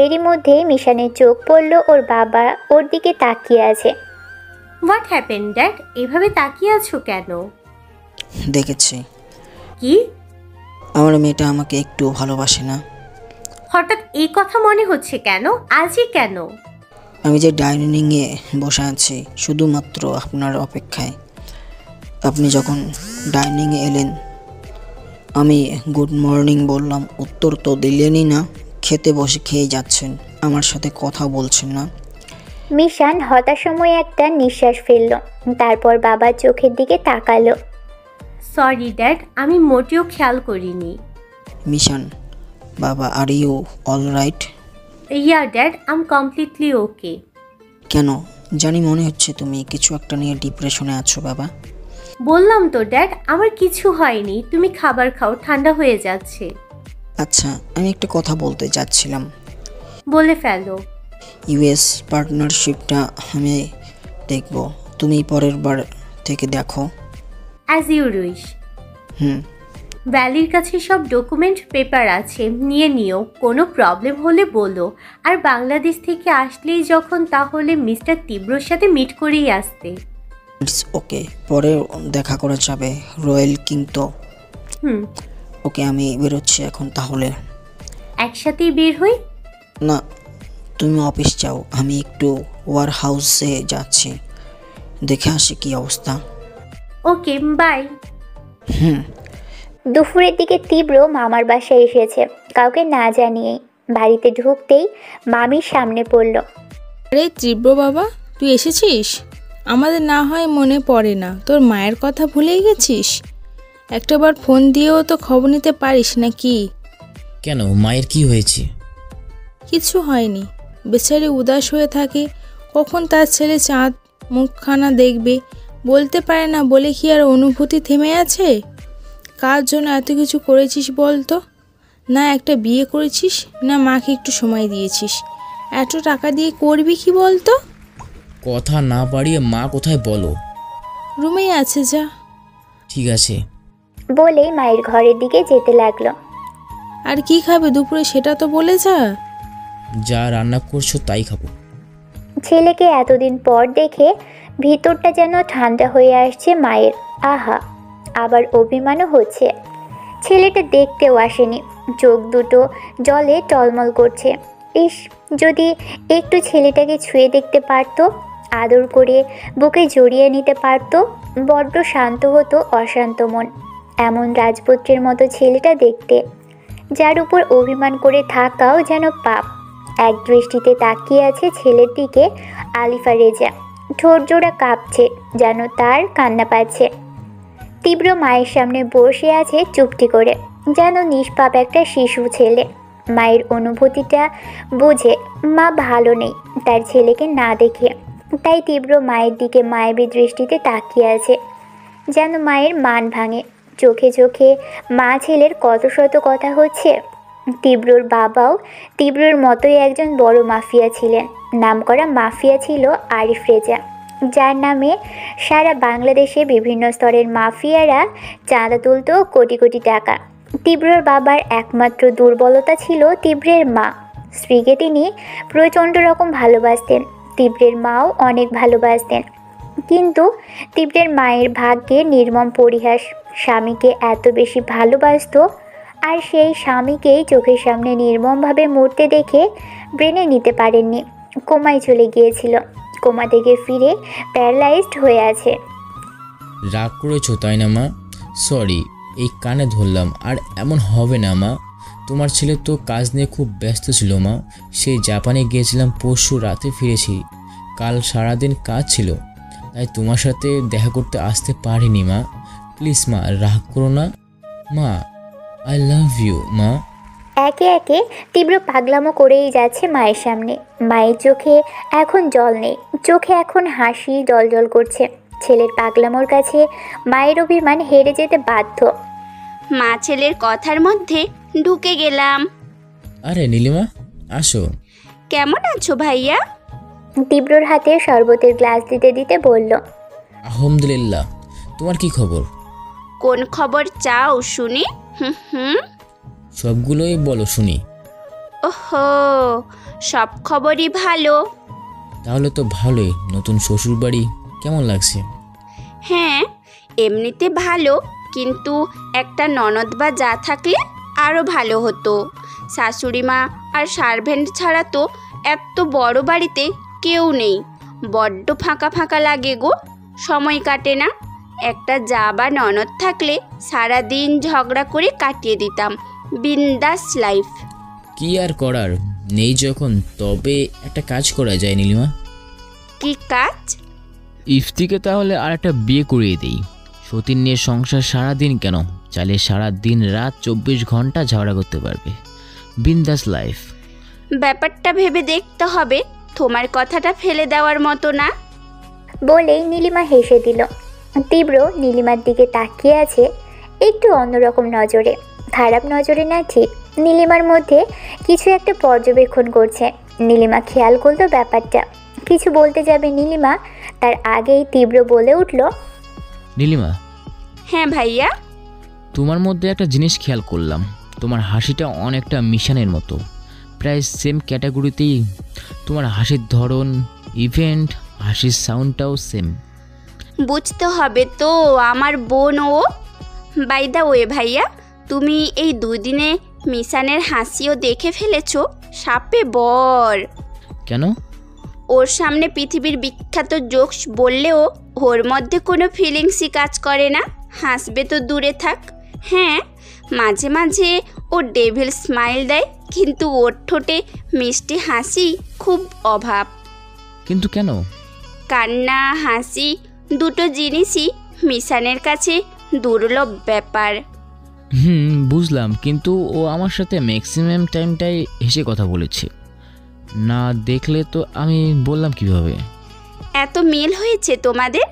এরই মধ্যেই মিশানের চোখ পড়ল ওর বাবা ওর দিকে তাকিয়ে আছে। What happen dad? এভাবে তাকিয়ে আছো কেন? দেখেছি কি? আমার মেয়েটা আমাকে একটু ভালোবাসে না। হঠাৎ এই কথা মনে হচ্ছে কেন? আজই কেন? আমি যে ডাইনিংয়ে বসে আছি শুধুমাত্র আপনার অপেক্ষায়। আপনি যখন ডাইনিংয়ে এলেন আমি গুড মর্নিং বললাম, উত্তর তো দিলেনই না। খেতে বসে খেয়ে যাচ্ছেন, আমার সাথে কথা বলছেন না। মিশান হতাশময় একটা নিঃশ্বাস ফেলল। তারপর বাবার চোখের দিকে তাকালো। সরি ড্যাড, আমি মোটেও খেয়াল করিনি। মিশান, বাবা are you all right? Yeah dad, I am completely okay. কেন জানি মনে হচ্ছে তুমি কিছু একটা নিয়ে ডিপ্রেশনে আছো বাবা। বললাম তো ড্যাড, আমার কিছু হয়নি। তুমি খাবার খাও, ঠান্ডা হয়ে যাচ্ছে। আচ্ছা, আমি একটা কথা বলতে যাচ্ছিলাম। বলে ফেলো। ইউএস পার্টনারশিপটা আমি দেখব, তুমি পরের বার থেকে দেখো। As you wish. ভ্যালির কাছে সব ডকুমেন্ট পেপার আছে, নিয়ে নিও। কোনো প্রবলেম হলে বলো। আর বাংলাদেশ থেকে আসলেই যখন, তাহলে মিস্টার তীব্রর সাথে মিট করেই আসতে। ইটস ওকে, পরে দেখা করা যাবে। রয়্যাল কিং তো। ওকে, আমি বেরোচ্ছি এখন তাহলে। একসাথেই বের হই? না, তুমি অফিস যাও, আমি একটু ওয়ার হাউসে যাচ্ছি, দেখে আসি কি অবস্থা। ওকে, বাই। দুপুরের দিকে তীব্র মামার বাসায় এসেছে কাউকে না জানিয়েই। বাড়িতে ঢুকতেই মামির সামনে পড়ল। আরে তীব্র বাবা, তুই এসেছিস? আমাদের না হয় মনে পড়ে না, তোর মায়ের কথা ভুলেই গেছিস? একটাবার ফোন দিয়েও তো খবর নিতে পারিস নাকি? কেন, মায়ের কি হয়েছে? কিছু হয়নি, বেচারি উদাস হয়ে থাকে। কখন তার ছেলে চাঁদ মুখখানা দেখবে বলতে পারে না বলে কি আর অনুভূতি থেমে আছে? কার জন্য এত কিছু করেছিস বল তো? না একটা বিয়ে করেছিস, না মাকে একটু সময় দিয়েছিস। এত টাকা দিয়ে করবি কি বল তো? কথা না বাড়িয়ে মা কোথায় বলো? রুমেই আছে, যা। ঠিক আছে বলেই মায়ের ঘরের দিকে যেতে লাগলো। আর কি খাবে দুপুরে সেটা তো বলে যা। যা রান্না করছো তাই খাবো। ছেলেকে এতদিন পর দেখে ভিতরটা যেন ঠান্ডা হয়ে আসছে মায়ের। আহা, আবার অভিমানও হচ্ছে। ছেলেটা দেখতেও আসেনি, চোখ দুটো জলে টলমল করছে। ইস, যদি একটু ছেলেটাকে ছুঁয়ে দেখতে পারতো, আদর করে বুকে জড়িয়ে নিতে পারতো, বড্ড শান্ত হতো অশান্ত মন। এমন রাজপুত্রের মতো ছেলেটা দেখতে, যার উপর অভিমান করে থাকাও যেন পাপ। এক দৃষ্টিতে তাকিয়ে আছে ছেলের দিকে আলিফা রেজা। ঠোঁট জোড়া কাঁপছে, যেন তার কান্না পাচ্ছে। তীব্র মায়ের সামনে বসে আছে চুপটি করে, যেন নিষ্পাপ একটা শিশু ছেলে। মায়ের অনুভূতিটা বুঝে মা ভালো নেই তার ছেলেকে না দেখে, তাই তীব্র মায়ের দিকে মায়াবী দৃষ্টিতে তাকিয়ে আছে, যেন মায়ের মান ভাঙে। চোখে চোখে মা ছেলের কত শত কথা হচ্ছে। তীব্রর বাবাও তীব্রর মতোই একজন বড় মাফিয়া ছিলেন। নামকরা মাফিয়া ছিল আরিফ রেজা, যার নামে সারা বাংলাদেশে বিভিন্ন স্তরের মাফিয়ারা চাঁদা তুলত কোটি কোটি টাকা। তীব্রর বাবার একমাত্র দুর্বলতা ছিল তীব্রের মা। স্ত্রীকে তিনি প্রচণ্ড রকম ভালোবাসতেন, তীব্রের মাও অনেক ভালোবাসতেন। কিন্তু তীব্রের মায়ের ভাগ্যে নির্মম পরিহাস, স্বামীকে এত বেশি ভালোবাসত আর সেই স্বামীকেই চোখের সামনে নির্মমভাবে মরতে দেখে ব্রেনে নিতে পারেননি। কোমায় চলে গিয়েছিল। কোমা থেকে ফিরে প্যারালাইজড হয়ে আছে। রাগ করেছো তাই না মা? সরি, এই কানে ধরলাম। আর এমন হবে না মা। তোমার ছেলে তো কাজ নিয়ে খুব ব্যস্ত ছিল মা। সেই জাপানে গিয়েছিলাম, পরশু রাতে ফিরেছি। কাল সারাদিন কাজ ছিল, তাই তোমার সাথে দেখা করতে আসতে পারিনি মা। প্লিজ মা, রাগ করো না মা। আই লাভ ইউ মা। একে একে তীব্র পাগলামো করেই যাচ্ছে মায়ের সামনে। মায়ের চোখে এখন জল নেই, চোখে এখন হাসি জল করছে। ছেলের পাগলামোর কাছে মায়ের অভিমান হেরে যেতে বাধ্য। মা ছেলের কথার মধ্যে ঢুকে গেলাম। আরে নীলিমা, আসো। কেমন আছো ভাইয়া? তীব্রর হাতে শরবতের গ্লাস দিতে দিতে বলল, আলহামদুলিল্লাহ। তোমার কি খবর? কোন খবর চাও শুনি? হুম। সবগুলোই বলো শুনি। ওহো, সব খবরই ভালো। তাহলে তো ভালোই। নতুন শ্বশুর বাড়ি কেমন লাগছে? হ্যাঁ, এমনিতে ভালো, কিন্তু একটা ননদ বা যা থাকলে আরও ভালো হতো। শাশুড়ি মা আর সার্ভেন্ট ছাড়া তো এত বড় বাড়িতে কেউ নেই। বড্ড ফাঁকা ফাঁকা লাগে গো, সময় কাটে না। একটা যা বা ননদ থাকলে সারাদিন ঝগড়া করে কাটিয়ে দিতাম। বিন্দাস লাইফ। কি আর করার, নেই যখন। তবে একটা কাজ করা যায় নীলিমা। কি কাজ? ইফতিকে তাহলে আর একটা বিয়ে করিয়ে দেই। সতীন নিয়ে সংসার সারাদিন কেন, চাইলে সারা দিন রাত 24 ঘন্টা ঝগড়া করতে পারবে। বিন্দাস লাইফ। ব্যাপারটা ভেবে দেখতে হবে, তোমার কথাটা ফেলে দেওয়ার মতো না। বলেই নীলিমা হেসে দিল। তীব্র নীলিমার দিকে তাকিয়ে আছে একটু অন্যরকম নজরে। খারাপ নজরে না ঠিক, নীলিমার মধ্যে কিছু একটা পর্যবেক্ষণ করছে। নীলিমা খেয়াল করলো ব্যাপারটা। কিছু বলতে যাবে নীলিমা, তার আগেই তীব্র বলে উঠল, নীলিমা। হ্যাঁ ভাইয়া। তোমার মধ্যে একটা জিনিস খেয়াল করলাম। তোমার হাসিটা অনেকটা মিশানের মতো, প্রায় সেম ক্যাটাগরিতেই। তোমার হাসির ধরন, ইভেন্ট, হাসির সাউন্ডটাও সেম। বুঝতে হবে তো, আমার বোন ও। বাই দা ওয়ে ভাইয়া, তুমি এই দুদিনে মিশানের হাসিও দেখে ফেলেছো? সাপে বর। কেন? ওর সামনে পৃথিবীর বিখ্যাত জোকস বললেও ওর মধ্যে কোনো ফিলিংসই কাজ করে না। হাসবে তো দূরে থাক। হ্যাঁ, মাঝে মাঝে ও ডেভিল স্মাইল দেয়, কিন্তু ওর ঠোঁটে মিষ্টি হাসি খুব অভাব। কিন্তু কেন? কান্না হাসি দুটো জিনিসই মিশানের কাছে দুর্লভ ব্যাপার। বুঝলাম, কিন্তু ও আমার সাথে ম্যাক্সিমাম টাইমটাই হেসে কথা বলেছে। না দেখলে তো আমি বললাম কিভাবে? এত মিল হয়েছে তোমাদের?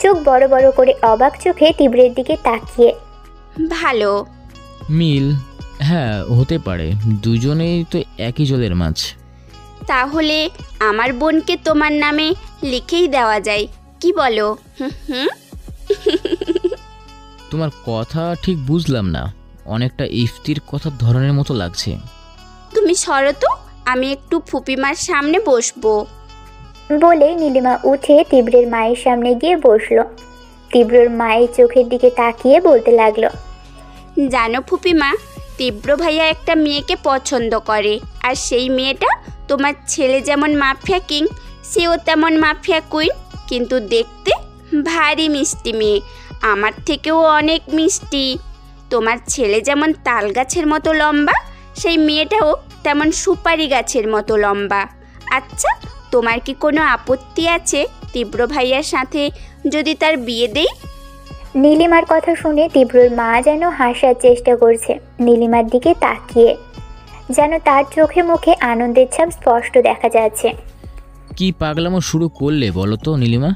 চোখ বড় বড় করে অবাক চোখে তীব্রের দিকে তাকিয়ে। ভালো মিল? হ্যাঁ, হতে পারে। দুজনেই তো একই জলের মাছ। তাহলে আমার বোনকে তোমার নামে লিখেই দেওয়া যায়, কি বলো? হুম। তোমার কথা ঠিক বুঝলাম না। অনেকটা ইফতির কথার ধরনের মতো লাগছে। তুমি সরো তো, আমি একটু ফুপিমার সামনে বসবো। বলে নীলিমা উঠে তীব্রের মায়ের সামনে গিয়ে বসলো। তীব্রর মায়ের চোখের দিকে তাকিয়ে বলতে লাগলো, জানো ফুপিমা, তীব্র ভাইয়া একটা মেয়েকে পছন্দ করে, আর সেই মেয়েটা তোমার ছেলে যেমন মাফিয়া কিং, সেও তেমন মাফিয়া কুইন, কিন্তু দেখতে ভারী মিষ্টি মেয়ে, আমার থেকেও অনেক মিষ্টি। তোমার ছেলে যেমন তাল গাছের মতো লম্বা, সেই মেয়েটাও তেমন সুপারি গাছের মতো লম্বা। আচ্ছা, তোমার কি কোনো আপত্তি আছে তীব্র ভাইয়ার সাথে যদি তার বিয়ে দেই? নীলিমার কথা শুনে তীব্রর মা যেন হাসার চেষ্টা করছে নীলিমার দিকে তাকিয়ে, যেন তার চোখে মুখে আনন্দের ছাপ স্পষ্ট দেখা যাচ্ছে। কি পাগলামো শুরু করলে বলো তো নীলিমা?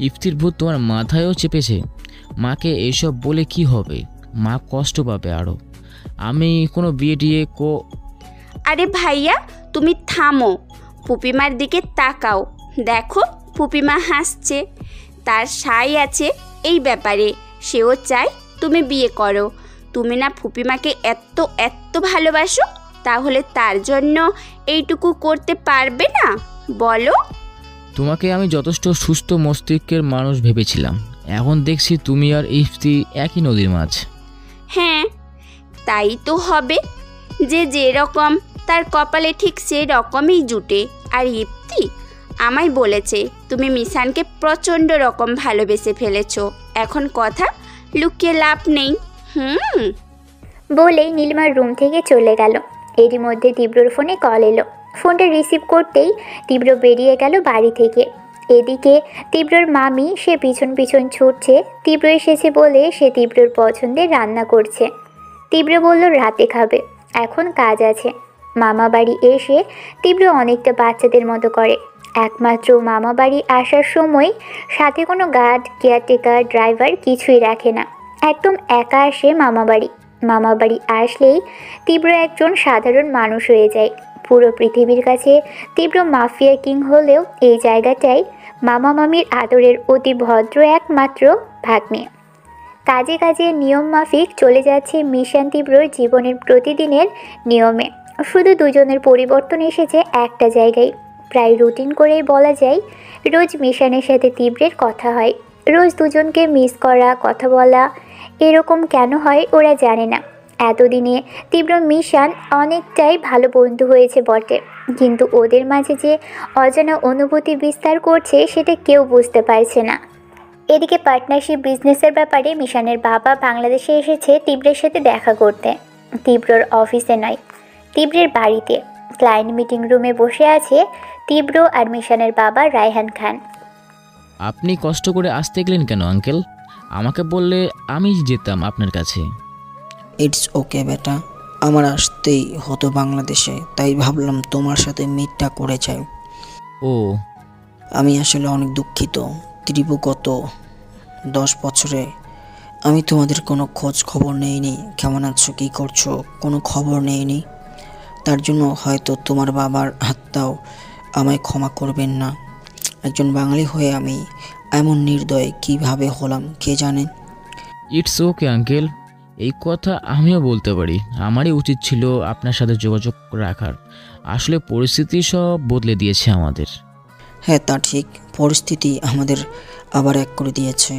ইফতির ভূত তোমার মাথায়ও চেপেছে। মাকে এইসব বলে কি হবে? মা কষ্ট পাবে আরও। আমি কোনো বিয়ে টিয়ে আরে ভাইয়া, তুমি থামো। ফুপিমার দিকে তাকাও, দেখো ফুপিমা হাসছে। তার সাই আছে এই ব্যাপারে, সেও চায় তুমি বিয়ে করো। তুমি না ফুপিমাকে এত এত ভালোবাসো, তাহলে তার জন্য এইটুকু করতে পারবে না বলো? তোমাকে আমি যথেষ্ট সুস্থ মস্তিষ্কের মানুষ ভেবেছিলাম। এখন দেখছি তুমি আর ইফতি একই নদীর মাছ। হ্যাঁ, তাই তো হবে, যে যেরকম তার কপালে ঠিক সে রকমই জুটে। আর ইপ্তি আমায় বলেছে তুমি মিশানকে প্রচণ্ড রকম ভালোবেসে ফেলেছো, এখন কথা লুকিয়ে লাভ নেই। বলেই নীলিমার রুম থেকে চলে গেল। এরই মধ্যে তীব্রর ফোনে কল এলো। ফোনটা রিসিভ করতেই তীব্র বেরিয়ে গেল বাড়ি থেকে। এদিকে তীব্রর মামি সে পিছন পিছন ছুটছে। তীব্র এসেছে বলে সে তীব্রর পছন্দের রান্না করছে। তীব্র বলল রাতে খাবে, এখন কাজ আছে। মামা বাড়ি এসে তীব্র অনেকটা বাচ্চাদের মতো করে। একমাত্র মামা বাড়ি আসার সময় সাথে কোনো গার্ড, কেয়ারটেকার, ড্রাইভার কিছুই রাখে না। একদম একা আসে মামা বাড়ি। মামা বাড়ি আসলেই তীব্র একজন সাধারণ মানুষ হয়ে যায়। পুরো পৃথিবীর কাছে তীব্র মাফিয়া কিং হলেও এই জায়গাটাই মামা মামির আদরের অতি ভদ্র একমাত্র ভাগ্নে। কাজে কাজে নিয়ম মাফিক চলে যাচ্ছে মিশান তীব্রর জীবনের প্রতিদিনের নিয়মে। শুধু দুজনের পরিবর্তন এসেছে একটা জায়গায়। প্রায় রুটিন করেই বলা যায় রোজ মিশানের সাথে তীব্রের কথা হয়। রোজ দুজনকে মিস করা, কথা বলা, এরকম কেন হয় ওরা জানে না। এতদিনে তীব্র মিশান অনেকটাই ভালো বন্ধু হয়েছে বটে, কিন্তু ওদের মাঝে যে অজানা অনুভূতি বিস্তার করছে সেটা কেউ বুঝতে পারছে না। এদিকে পার্টনারশিপ বিজনেসের ব্যাপারে মিশানের বাবা বাংলাদেশে এসেছে তীব্রের সাথে দেখা করতে। তীব্রর অফিসে নয়, তীব্রের বাড়িতে ক্লায়েন্ট মিটিং রুমে বসে আছে তীব্র আর মিশানের বাবা রায়হান খান। আপনি কষ্ট করে আসতে গেলেন কেন আঙ্কেল? আমাকে বললে আমি যেতাম আপনার কাছে। ইটস ওকে বেটা, আমার আসতেই হতো বাংলাদেশে, তাই ভাবলাম তোমার সাথে মিটটা করে যাই। ও, আমি আসলে অনেক দুঃখিত ত্রিভু, গত 10 বছরে আমি তোমাদের কোনো খোঁজ খবর নেইনি। কেমন আছো, কী করছো, কোনো খবর নেইনি। তার জন্য হয়তো তোমার বাবার আত্মাও আমায় ক্ষমা করবেন না। একজন বাঙালি হয়ে আমি এমন নির্দয় কিভাবে হলাম কে জানে। ইটস ওকে আঙ্কেল, এই কথা আমিও বলতে পারি। আমারই উচিত ছিল আপনার সাথে যোগাযোগ রাখার। আসলে পরিস্থিতি সব বদলে দিয়েছে আমাদের। হ্যাঁ তা ঠিক, পরিস্থিতি আমাদের আবার এক করে দিয়েছে।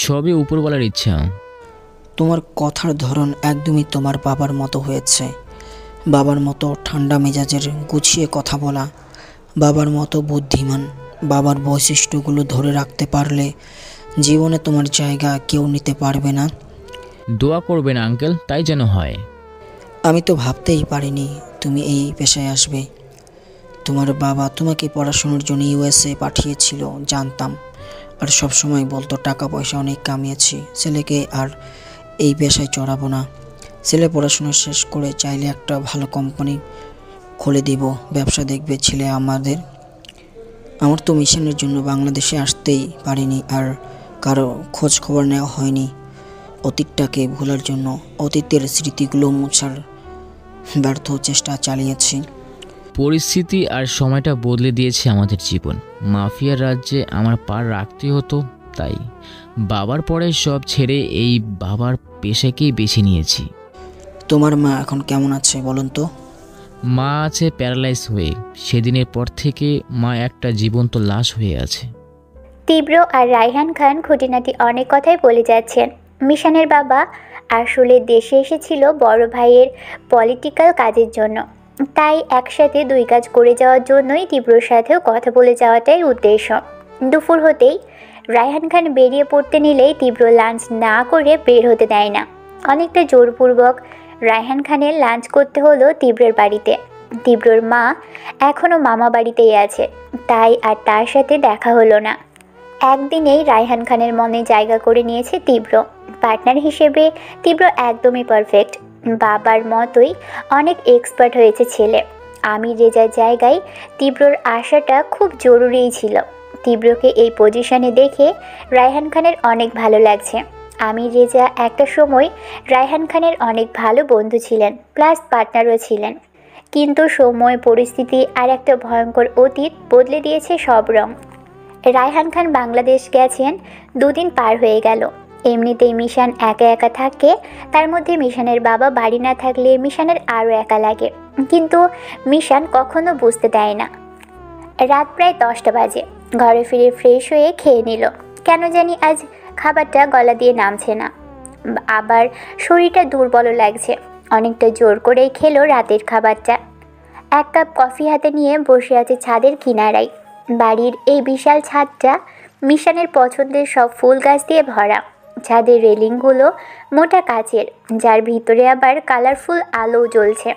সবই উপরওয়ালার ইচ্ছা। তোমার কথার ধরন একদমই তোমার বাবার মতো হয়েছে। বাবার মতো ঠান্ডা মেজাজের, গুছিয়ে কথা বলা, বাবার মতো বুদ্ধিমান। বাবার বৈশিষ্ট্যগুলো ধরে রাখতে পারলে জীবনে তোমার জায়গা কেউ নিতে পারবে না। দোয়া করবেন আঙ্কেল, তাই যেন হয়। আমি তো ভাবতেই পারিনি তুমি এই পেশায় আসবে। তোমার বাবা তোমাকে পড়াশোনার জন্য ইউএসএ পাঠিয়েছিল জানতাম, আর সব সময় বলতো টাকা পয়সা অনেক কামিয়েছি, ছেলেকে আর এই পেশায় চড়াবো না। ছেলে পড়াশোনা শেষ করে চাইলে একটা ভালো কোম্পানি খুলে দিব, ব্যবসা দেখবে ছেলে আমাদের। আমার তো মিশনের জন্য বাংলাদেশে আসতেই পারিনি, আর কারো খোঁজ খবর নেওয়া হয়নি। অতীতটাকে ভোলার জন্য অতীতের স্মৃতিগুলো মোছার ব্যর্থ চেষ্টা চালিয়েছি। পরিস্থিতি আর সময়টা বদলে দিয়েছে আমাদের জীবন। মাফিয়ার রাজ্যে আমার পা রাখতে হতো, তাই বাবার পরে সব ছেড়ে এই বাবার পেশাকেই বেছে নিয়েছি। তোমার মা এখন কেমন আছে বলুন তো? মা আছে প্যারালাইজ হয়ে। সেদিনের পর থেকে মা একটা জীবন্ত লাশ হয়ে আছে। তীব্র আর রায়হান খান খুঁটিনাটি অনেক কথাই বলে যাচ্ছেন। মিশানের বাবা আসলে দেশে এসেছিল বড় ভাইয়ের পলিটিক্যাল কাজের জন্য, তাই একসাথে দুই কাজ করে যাওয়ার জন্যই তীব্রর সাথেও কথা বলে যাওয়াটাই উদ্দেশ্য। দুপুর হতেই রায়হান খান বেরিয়ে পড়তে নিলেই তীব্র লাঞ্চ না করে বের হতে দেয় না। অনেকটা জোরপূর্বক রায়হান খানের লাঞ্চ করতে হলো তীব্রের বাড়িতে। তীব্রর মা এখনও মামা বাড়িতেই আছে, তাই আর তার সাথে দেখা হলো না। একদিনেই রায়হান খানের মনে জায়গা করে নিয়েছে তীব্র। পার্টনার হিসেবে তীব্র একদমই পারফেক্ট। বাবার মতোই অনেক এক্সপার্ট হয়েছে ছেলে। আমির রেজার জায়গায় তীব্রর আসাটা খুব জরুরিই ছিল। তীব্রকে এই পজিশনে দেখে রায়হান খানের অনেক ভালো লাগছে। আমির রেজা একটা সময় রায়হান খানের অনেক ভালো বন্ধু ছিলেন, প্লাস পার্টনারও ছিলেন। কিন্তু সময়, পরিস্থিতি আর একটা ভয়ঙ্কর অতীত বদলে দিয়েছে সব রং। রায়হান খান বাংলাদেশ গেছেন 2 দিন পার হয়ে গেল। এমনিতেই মিশান একা একা থাকে, তার মধ্যে মিশানের বাবা বাড়ি না থাকলে মিশানের আরও একা লাগে, কিন্তু মিশান কখনো বুঝতে দেয় না। রাত প্রায় 10টা বাজে। ঘরে ফিরে ফ্রেশ হয়ে খেয়ে নিল। কেন জানি আজ খাবারটা গলা দিয়ে নামছে না। আবার শরীরটা দুর্বলও লাগছে। অনেকটা জোর করেই খেলো রাতের খাবারটা। এক কাপ কফি হাতে নিয়ে বসে আছে ছাদের কিনারায়। বাড়ির এই বিশাল ছাদটা মিশানের পছন্দের সব ফুল গাছ দিয়ে ভরা। ছাদের রেলিংগুলো মোটা কাচের, যার ভিতরে আবার কালারফুল আলো জ্বলছে।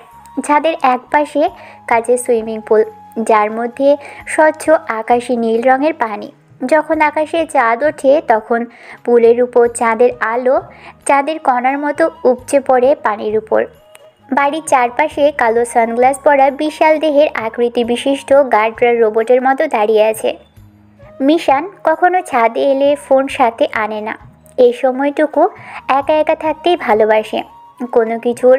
ছাদের একপাশে কাচের সুইমিং পুল, যার মধ্যে স্বচ্ছ আকাশি নীল রঙের পানি। যখন আকাশে চাঁদ ওঠে তখন পুলের উপর চাঁদের আলো চাঁদের কণার মতো উপচে পড়ে পানির উপর। বাড়ির চারপাশে কালো সানগ্লাস পরা বিশাল দেহের আকৃতি বিশিষ্ট গার্ডরা রোবটের মতো দাঁড়িয়ে আছে। মিশান কখনো ছাদে এলে ফোন সাথে আনে না। এই সময়টুকু একা একা থাকতেই ভালোবাসে। কোনো কিছুর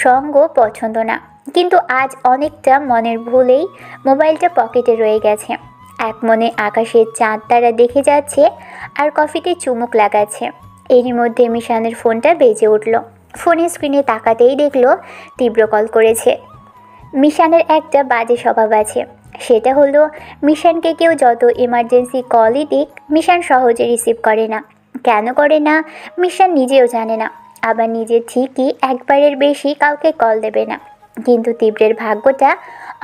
সঙ্গ পছন্দ না। কিন্তু আজ অনেকটা মনের ভুলেই মোবাইলটা পকেটে রয়ে গেছে। এক মনে আকাশের চাঁদ তারা দেখে যাচ্ছে আর কফিতে চুমুক লাগাচ্ছে। এরই মধ্যে মিশানের ফোনটা বেজে উঠল। ফোনের স্ক্রিনে তাকাতেই দেখলো তীব্র কল করেছে। মিশানের একটা বাজে স্বভাব আছে, সেটা হলো মিশানকে কেউ যত ইমার্জেন্সি কলই দিক মিশান সহজে রিসিভ করে না। কেন করে না মিশান নিজেও জানে না। আবার নিজে ঠিকই একবারের বেশি কাউকে কল দেবে না। কিন্তু তীব্রের ভাগ্যটা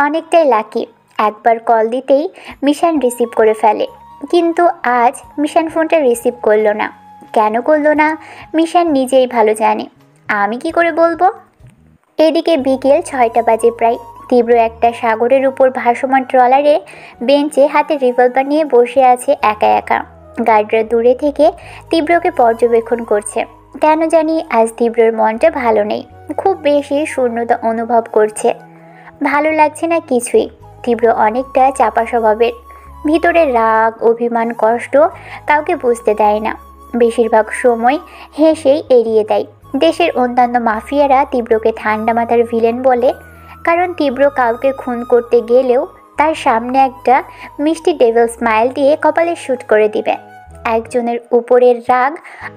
অনেকটাই লাকি। একবার কল দিতেই মিশান রিসিভ করে ফেলে। কিন্তু আজ মিশান ফোনটা রিসিভ করলো না। কেন করলো না মিশান নিজেই ভালো জানে। আমি কি করে বলবো? এদিকে বিকেল 6টা বাজে প্রায়। তীব্র একটা সাগরের উপর ভাসমান ট্রলারে বেঞ্চে হাতে রিভলভার নিয়ে বসে আছে একা একা। গার্ডরা দূরে থেকে তীব্রকে পর্যবেক্ষণ করছে। কেন জানি আজ তীব্রর মনটা ভালো নেই। খুব বেশি শূন্যতা অনুভব করছে। ভালো লাগছে না কিছুই। তীব্র অনেকটা চাপা স্বভাবের। ভিতরে রাগ, অভিমান, কষ্ট কাউকে বুঝতে দেয় না। বেশিরভাগ সময় হেসেই এড়িয়ে দেয়। দেশের অন্যান্য মাফিয়ারা তীব্রকে ঠান্ডা মাথার ভিলেন বলে, কারণ তীব্র কাউকে খুন করতে গেলেও তার সামনে একটা মিষ্টি ডেভিল স্মাইল দিয়ে কপালে শ্যুট করে দিবে। একজনের উপরের রাগ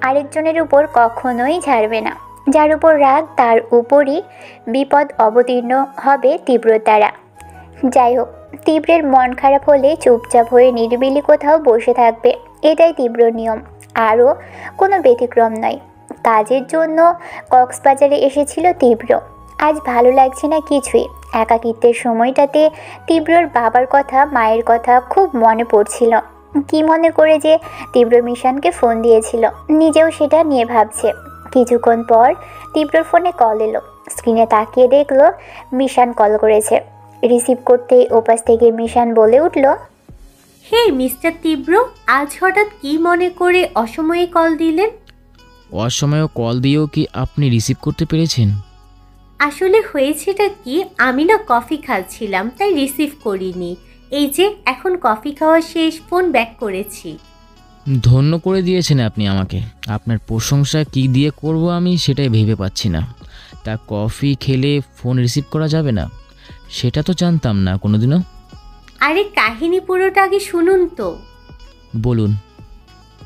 আরেকজনের উপর কখনোই ঝাড়বে না। যার উপর রাগ তার উপরই বিপদ অবতীর্ণ হবে তীব্রর দ্বারা। যাই হোক, তীব্রের মন খারাপ হলে চুপচাপ হয়ে নিরিবিলি কোথাও বসে থাকবে, এটাই তীব্র নিয়ম। আরও কোনো ব্যতিক্রম নয়। কাজের জন্য কক্সবাজারে এসেছিল তীব্র। আজ ভালো লাগছে না কিছুই। একাকিত্বের সময়টাতে তীব্রর বাবার কথা, মায়ের কথা খুব মনে পড়ছিল। কি মনে করে যে তীব্র মিশানকে ফোন দিয়েছিল, নিজেও সেটা নিয়ে ভাবছে। কিছুক্ষণ পর তীব্রর ফোনে কল এলো। স্ক্রিনে তাকিয়ে দেখলো মিশান কল করেছে। রিসিভ করতেই ওপাশ থেকে মিশান বলে উঠল, হে মিস্টার তীব্র, আজ হঠাৎ কি মনে করে অসময়ে কল দিলেন? অসময়েও কল দিয়েও কি আপনি রিসিভ করতে পেরেছেন? আসলে হয়েছেটা কি, আমি না কফি খাচ্ছিলাম তাই রিসিভ করিনি। এই যে এখন কফি খাওয়া শেষ, ফোন ব্যাক করেছি। ধন্য করে দিয়েছেন আপনি আমাকে। আপনার প্রশংসা কি দিয়ে করব আমি সেটাই ভেবে পাচ্ছি না। তা কফি খেলে ফোন রিসিভ করা যাবে না সেটা তো জানতাম না কোনোদিনও। আরে কাহিনী পুরোটা আগে শুনুন তো। বলুন।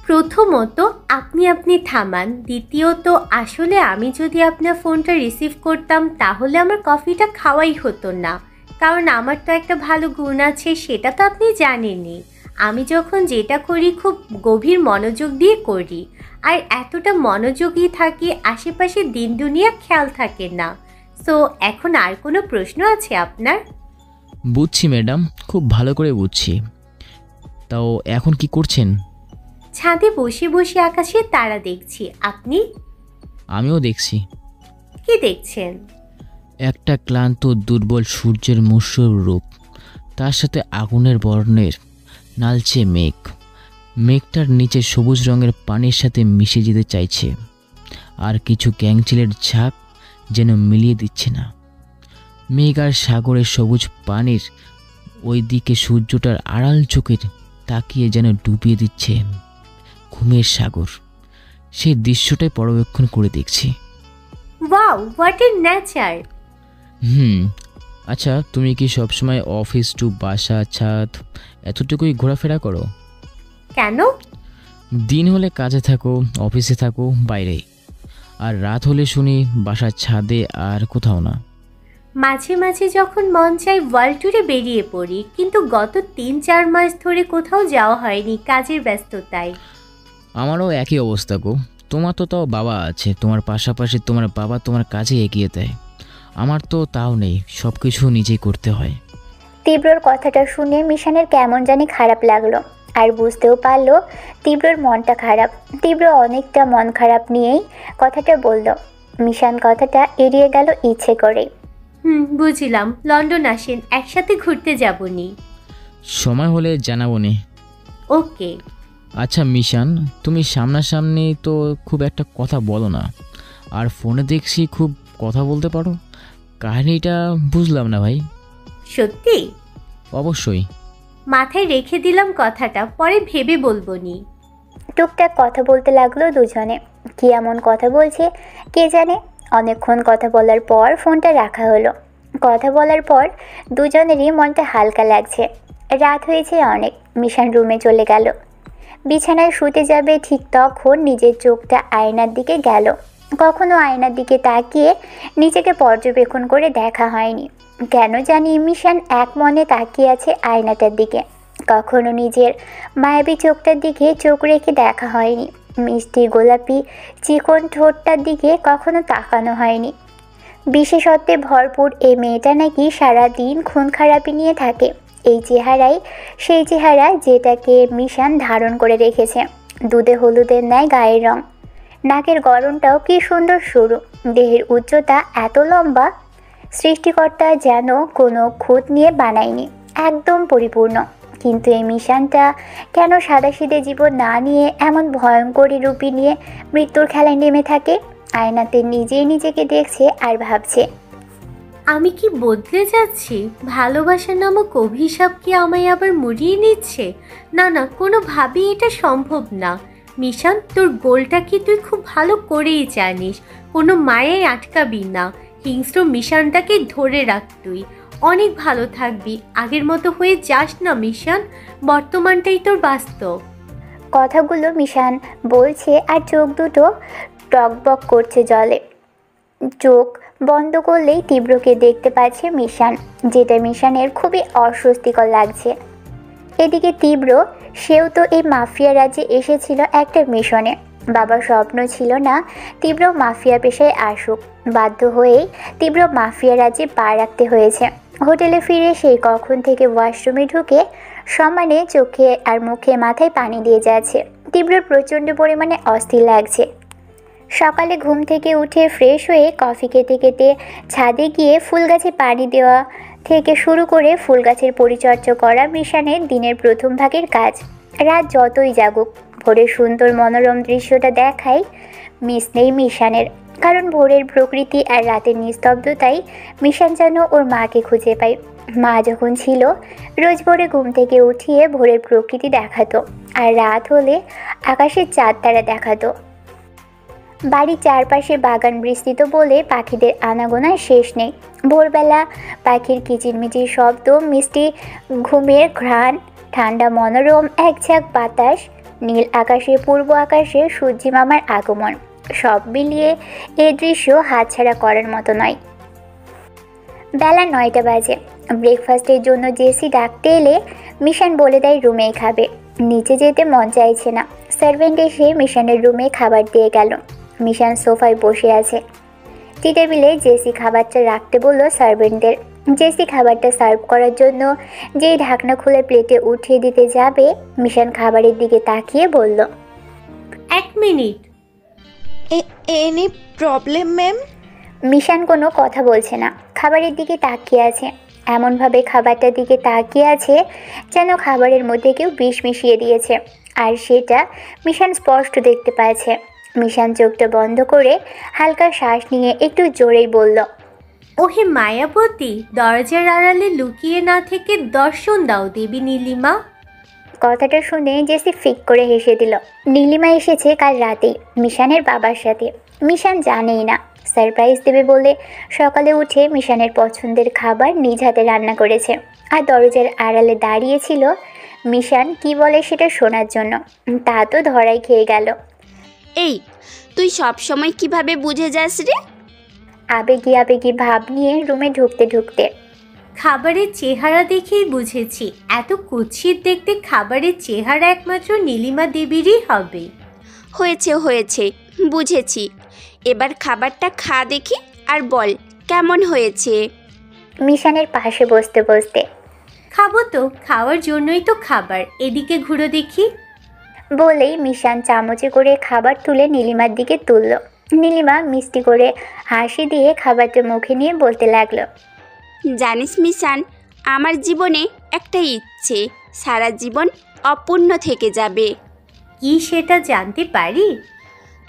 প্রথমত আপনি থামান। দ্বিতীয়ত আসলে আমি যদি আপনার ফোনটা রিসিভ করতাম তাহলে আমার কফিটা খাওয়াই হতো না। কারণ আমার তো একটা ভালো গুণ আছে, সেটা তো আপনি জানেনই। আমি যখন যেটা করি খুব গভীর মনোযোগ দিয়ে করি। আর এতটা মনোযোগী থাকি আশেপাশে দিন দুনিয়া খেয়াল থাকে না। সো এখন আর কোনো প্রশ্ন আছে আপনার? বুঝছি ম্যাডাম, খুব ভালো করে বুঝছি। তাও এখন কি করছেন? ছাদে বসে বসে আকাশে তারা দেখছি। আপনি? আমিও দেখছি। কি দেখছেন? একটা ক্লান্ত দুর্বল সূর্যের মসৃণ রূপ, তার সাথে আগুনের বর্ণের নালচে মেঘ। মেঘটার নিচে সবুজ রঙের পানির সাথে মিশে যেতে চাইছে, আর কিছু গ্যাংচিলের ঝাঁক যেন মিলিয়ে দিচ্ছে না। মেঘ আর সাগরের সবুজ পানির ওই দিকে সূর্যটার আড়াল চোখের তাকিয়ে যেন ডুবিয়ে দিচ্ছে ঘুমের সাগর। সেই দৃশ্যটাই পর্যবেক্ষণ করে দেখছি। Wow, what a nature! আচ্ছা, তুমি কি সবসময় অফিস টু বাসা, ছাদ এতটুকুই ঘোরাফেরা করো? কেন? দিন হলে কাজে থাকো, অফিসে থাকো, বাইরেই। আর রাত হলে শুনি বাসার ছাদে আর কোথাও না। মাঝে মাঝে যখন মন চায় ওয়ার্ল্ড ট্যুরে বেরিয়ে পড়ি, কিন্তু গত 3-4 মাস ধরে কোথাও যাওয়া হয়নি কাজের ব্যস্ততায়। আমারও একই অবস্থা গো। তোমার তো তাও বাবা আছে, তোমার পাশাপাশি তোমার বাবা তোমার কাজে এগিয়ে দেয়। আমার তো তাও নেই, সব কিছু নিজেই করতে হয়। তীব্রর কথাটা শুনে মিশানের কেমন জানি খারাপ লাগলো, আর বুঝতেও পারলো তীব্রর মনটা খারাপ। তীব্র অনেকটা মন খারাপ নিয়েই কথাটা বলল। মিশান কথাটা এড়িয়ে গেল ইচ্ছে করে। বুঝলাম, লন্ডন আসেন, একসাথে ঘুরতে যাবনি। সময় হলে জানাবো নে। ওকে। আচ্ছা মিশান, তুমি সামনাসামনি তো খুব একটা কথা বলো না, আর ফোনে দেখছি খুব কথা বলতে পারো। কাহিনীটা বুঝলাম না ভাই। সত্যি? অবশ্যই। মাথায় রেখে দিলাম কথাটা, পরে ভেবে বলবো নি। টুকটাক কথা বলতে লাগলো দুজনে। কি এমন কথা বলছে কে জানে। অনেকক্ষণ কথা বলার পর ফোনটা রাখা হলো। কথা বলার পর দুজনেরই মনটা হালকা লাগছে। রাত হয়েছে অনেক। মিশান রুমে চলে গেল। বিছানায় শুতে যাবে ঠিক তখন নিজের চোখটা আয়নার দিকে গেল। কখনো আয়নার দিকে তাকিয়ে নিজেকে পর্যবেক্ষণ করে দেখা হয়নি। কেন জানি মিশান এক মনে তাকিয়ে আছে আয়নাটার দিকে। কখনো নিজের মায়াবী চোখটার দিকে চোখ রেখে দেখা হয়নি। মিষ্টি গোলাপি চিকন ঠোঁটটার দিকে কখনো তাকানো হয়নি। বিশেষত্বে ভরপুর এই মেয়েটা নাকি সারাদিন খুন খারাপি নিয়ে থাকে। এই চেহারাই সেই চেহারা যেটাকে মিশান ধারণ করে রেখেছে। দুধে হলুদের ন্যায় গায়ের রং, নাকের গড়নটাও কি সুন্দর সরু, দেহের উচ্চতা এত লম্বা। সৃষ্টিকর্তা যেন কোনো খুঁত নিয়ে বানায়নি, একদম পরিপূর্ণ। কিন্তু এই মিশানটা কেন সাদাসিধে জীবন না নিয়ে এমন ভয়ঙ্করী রূপী নিয়ে মৃত্যুর খেলায় নেমে থাকে? আয়নাতে নিজেই নিজেকে দেখছে আর ভাবছে, আমি কি বদলে যাচ্ছি? ভালোবাসা নামক অভিশাপ কি আমায় আবার মুড়িয়ে নিচ্ছে? না না, কোনোভাবেই এটা সম্ভব না। মিশান, তোর গোলটা কি তুই খুব ভালো করেই জানিস। কোনো মায়ায় আটকাবি না। হিংস্র মিশানটাকে ধরে রাখ, তুই অনেক ভালো থাকবি। আগের মতো হয়ে যাস না মিশান, বর্তমানটাই তোর বাস্তব। কথাগুলো মিশান বলছে আর চোখ দুটো টকবক করছে জলে। চোখ বন্ধ করলেই তীব্রকে দেখতে পাচ্ছে মিশান, যেটা মিশানের খুবই অস্বস্তিকর লাগছে। এদিকে তীব্র, সেও তো এই মাফিয়া রাজ্যে এসেছিল একটা মিশনে। বাবার স্বপ্ন ছিল না তীব্র মাফিয়া পেশায় আসুক। বাধ্য হয়েই তীব্র মাফিয়া রাজ্যে পা রাখতে হয়েছে। হোটেলে ফিরে সেই কখন থেকে ওয়াশরুমে ঢুকে সমানে চোখে আর মুখে মাথায় পানি দিয়ে যাচ্ছে। তীব্রর প্রচণ্ড পরিমাণে অস্থির লাগছে। সকালে ঘুম থেকে উঠে ফ্রেশ হয়ে কফি খেতে খেতে ছাদে গিয়ে ফুল গাছে পানি দেওয়া থেকে শুরু করে ফুল গাছের পরিচর্যা করা মিশানের দিনের প্রথম ভাগের কাজ। রাত যতই জাগুক, ভোরের সুন্দর মনোরম দৃশ্যটা দেখাই মিস নেই মিশানের। কারণ ভোরের প্রকৃতি আর রাতের নিস্তব্ধতাই মিশান যেন ওর মাকে খুঁজে পায়। মা যখন ছিল রোজ ভোরে ঘুম থেকে উঠিয়ে ভোরের প্রকৃতি দেখাতো, আর রাত হলে আকাশের চাঁদ তারা দেখাতো। বাড়ির চারপাশে বাগান বিস্তৃত বলে পাখিদের আনাগোনার শেষ নেই। ভোরবেলা পাখির কিচিরমিচির শব্দ, মিষ্টি ঘুমের ঘ্রাণ, ঠান্ডা মনোরম এক ঝাঁক বাতাস, নীল আকাশে পূর্ব আকাশে সূর্যি মামার আগমন, সব মিলিয়ে এই দৃশ্য হাতছাড়া করার মতো নয়। বেলা 9টা বাজে। ব্রেকফাস্টের জন্য জেসি ডাকতে এলে মিশান বলে দেয় রুমেই খাবে। নিচে যেতে মন চাইছে না। সার্ভেন্ট এসে মিশানের রুমে খাবার দিয়ে গেল। মিশান সোফায় বসে আছে। টি টেবিলে জেসি খাবারটা রাখতে বলল সার্ভেন্টদের। জেসি খাবারটা সার্ভ করার জন্য যেই ঢাকনা খুলে প্লেটে উঠিয়ে দিতে যাবে, মিশান খাবারের দিকে তাকিয়ে বলল, 1 minute. Any problem ma'am? Mishan কোনো কথা বলছে না, খাবারের দিকে তাকিয়ে আছে। এমনভাবে খাবারটার দিকে তাকিয়ে আছে যেন খাবারের মধ্যে কেউ বিষ মিশিয়ে দিয়েছে, আর সেটা মিশান স্পষ্ট দেখতে পাচ্ছে। মিশান চোখটা বন্ধ করে হালকা শ্বাস নিয়ে একটু জোরেই বলল, ওহে মায়াবতী, দরজার আড়ালে লুকিয়ে না থেকে দর্শন দাও দেবী নীলিমা। কথাটা শুনে জেসি ফিক করে হেসে দিল। নীলিমা এসেছে কাল রাতেই মিশানের বাবার সাথে। মিশান জানেই না, সারপ্রাইজ দেবে বলে সকালে উঠে মিশানের পছন্দের খাবার নিজ হাতে রান্না করেছে, আর দরজার আড়ালে দাঁড়িয়েছিল মিশান কি বলে সেটা শোনার জন্য। তা তো ধরাই খেয়ে গেল। এই, তুই সব সময় কিভাবে বুঝে যাস রে? আবেগী আবেগী ভাব নিয়ে রুমে ঢুকতে ঢুকতে, খাবারের চেহারা দেখেই বুঝেছি, এত কুৎসিত দেখতে খাবারের চেহারা একমাত্র নীলিমা দেবীরই হবে। হয়েছে হয়েছে, বুঝেছি। এবার খাবারটা খা দেখি আর বল কেমন হয়েছে। মিশানের পাশে বসতে বসতে খাবো তো, খাওয়ার জন্যই তো খাবার। এদিকে ঘুরো দেখি। বলেই মিশান চামচে করে খাবার তুলে নীলিমার দিকে তুলল। নীলিমা মিষ্টি করে হাসি দিয়ে খাবারটা মুখে নিয়ে বলতে লাগলো, জানিস মিশান, আমার জীবনে একটা ইচ্ছে সারা জীবন অপূর্ণ থেকে যাবে। কি সেটা জানতে পারি?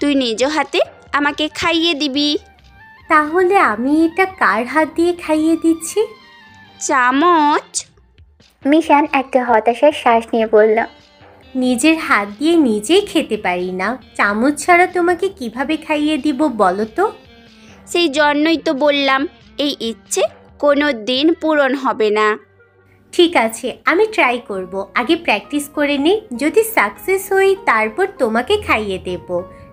তুই নিজ হাতে আমাকে খাইয়ে দিবি। তাহলে আমি এটা কার হাত দিয়ে খাইয়ে দিচ্ছি? চামচ। মিশান একটা হতাশার শ্বাস নিয়ে বলল, নিজের হাত দিয়ে নিজেই খেতে পারি না, চামচ ছাড়া তোমাকে কিভাবে খাইয়ে দিব বলো তো? সেই জন্যই তো বললাম এই ইচ্ছে কোনো দিন পূরণ হবে না। ঠিক আছে, আমি ট্রাই করব। আগে প্র্যাকটিস করে নিই, যদি সাকসেস হই তারপর তোমাকে খাইয়ে দেব।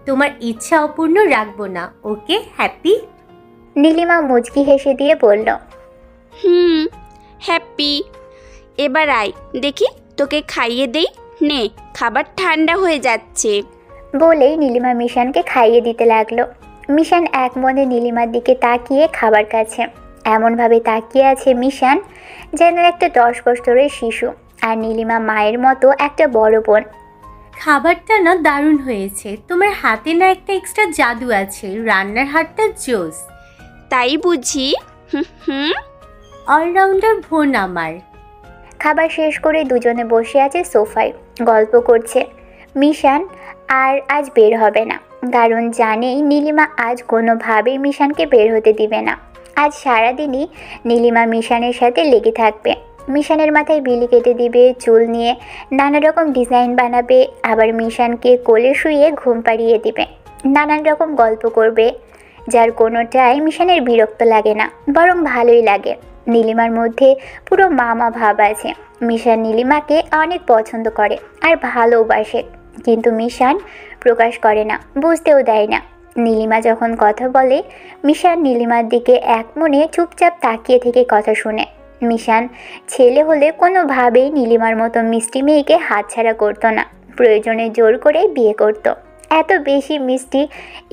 তোমার ইচ্ছা অপূর্ণ রাখবো না। ওকে, হ্যাপি? নীলিমা মুচকি হেসে দিয়ে বলল, হ্যাপি। এবার আয় দেখি তোকে খাইয়ে দেই। নে, খাবার ঠান্ডা হয়ে যাচ্ছে। বলেই নীলিমা মিশানকে খাইয়ে দিতে লাগলো। মিশান এক মনে নীলিমার দিকে তাকিয়ে খাবার খাচ্ছে। এমনভাবে তাকিয়ে আছে মিশান যেন একটা 10 বছরের শিশু, আর নীলিমা মায়ের মতো একটা বড় বোন। খাবারটা না দারুণ হয়েছে। তোমার হাতে না একটা এক্সট্রা জাদু আছে, রান্নার হাতটা জোস। তাই বুঝি? অলরাউন্ডার বোন আমার। খাবার শেষ করে দুজনে বসে আছে সোফায়, গল্প করছে। মিশান আর আজ বের হবে না, কারণ জানেই নীলিমা আজ কোনোভাবেই মিশানকে বের হতে দিবে না। আজ সারাদিনই নীলিমা মিশানের সাথে লেগে থাকবে। মিশানের মাথায় বিলি কেটে দিবে, চুল নিয়ে নানা রকম ডিজাইন বানাবে, আবার মিশানকে কোলে শুয়ে ঘুম পাড়িয়ে দিবে। নানান রকম গল্প করবে, যার কোনোটাই মিশানের বিরক্ত লাগে না, বরং ভালোই লাগে। নীলিমার মধ্যে পুরো মামা ভাব আছে। মিশান নীলিমাকে অনেক পছন্দ করে আর ভালোবাসে, কিন্তু মিশান প্রকাশ করে না, বুঝতেও দেয় না। নীলিমা যখন কথা বলে মিশান নীলিমার দিকে এক মনে চুপচাপ তাকিয়ে থেকে কথা শুনে। মিশান ছেলে হলে কোনোভাবেই নীলিমার মতো মিষ্টি মেয়েকে হাতছাড়া করতো না, প্রয়োজনে জোর করে বিয়ে করত। এত বেশি মিষ্টি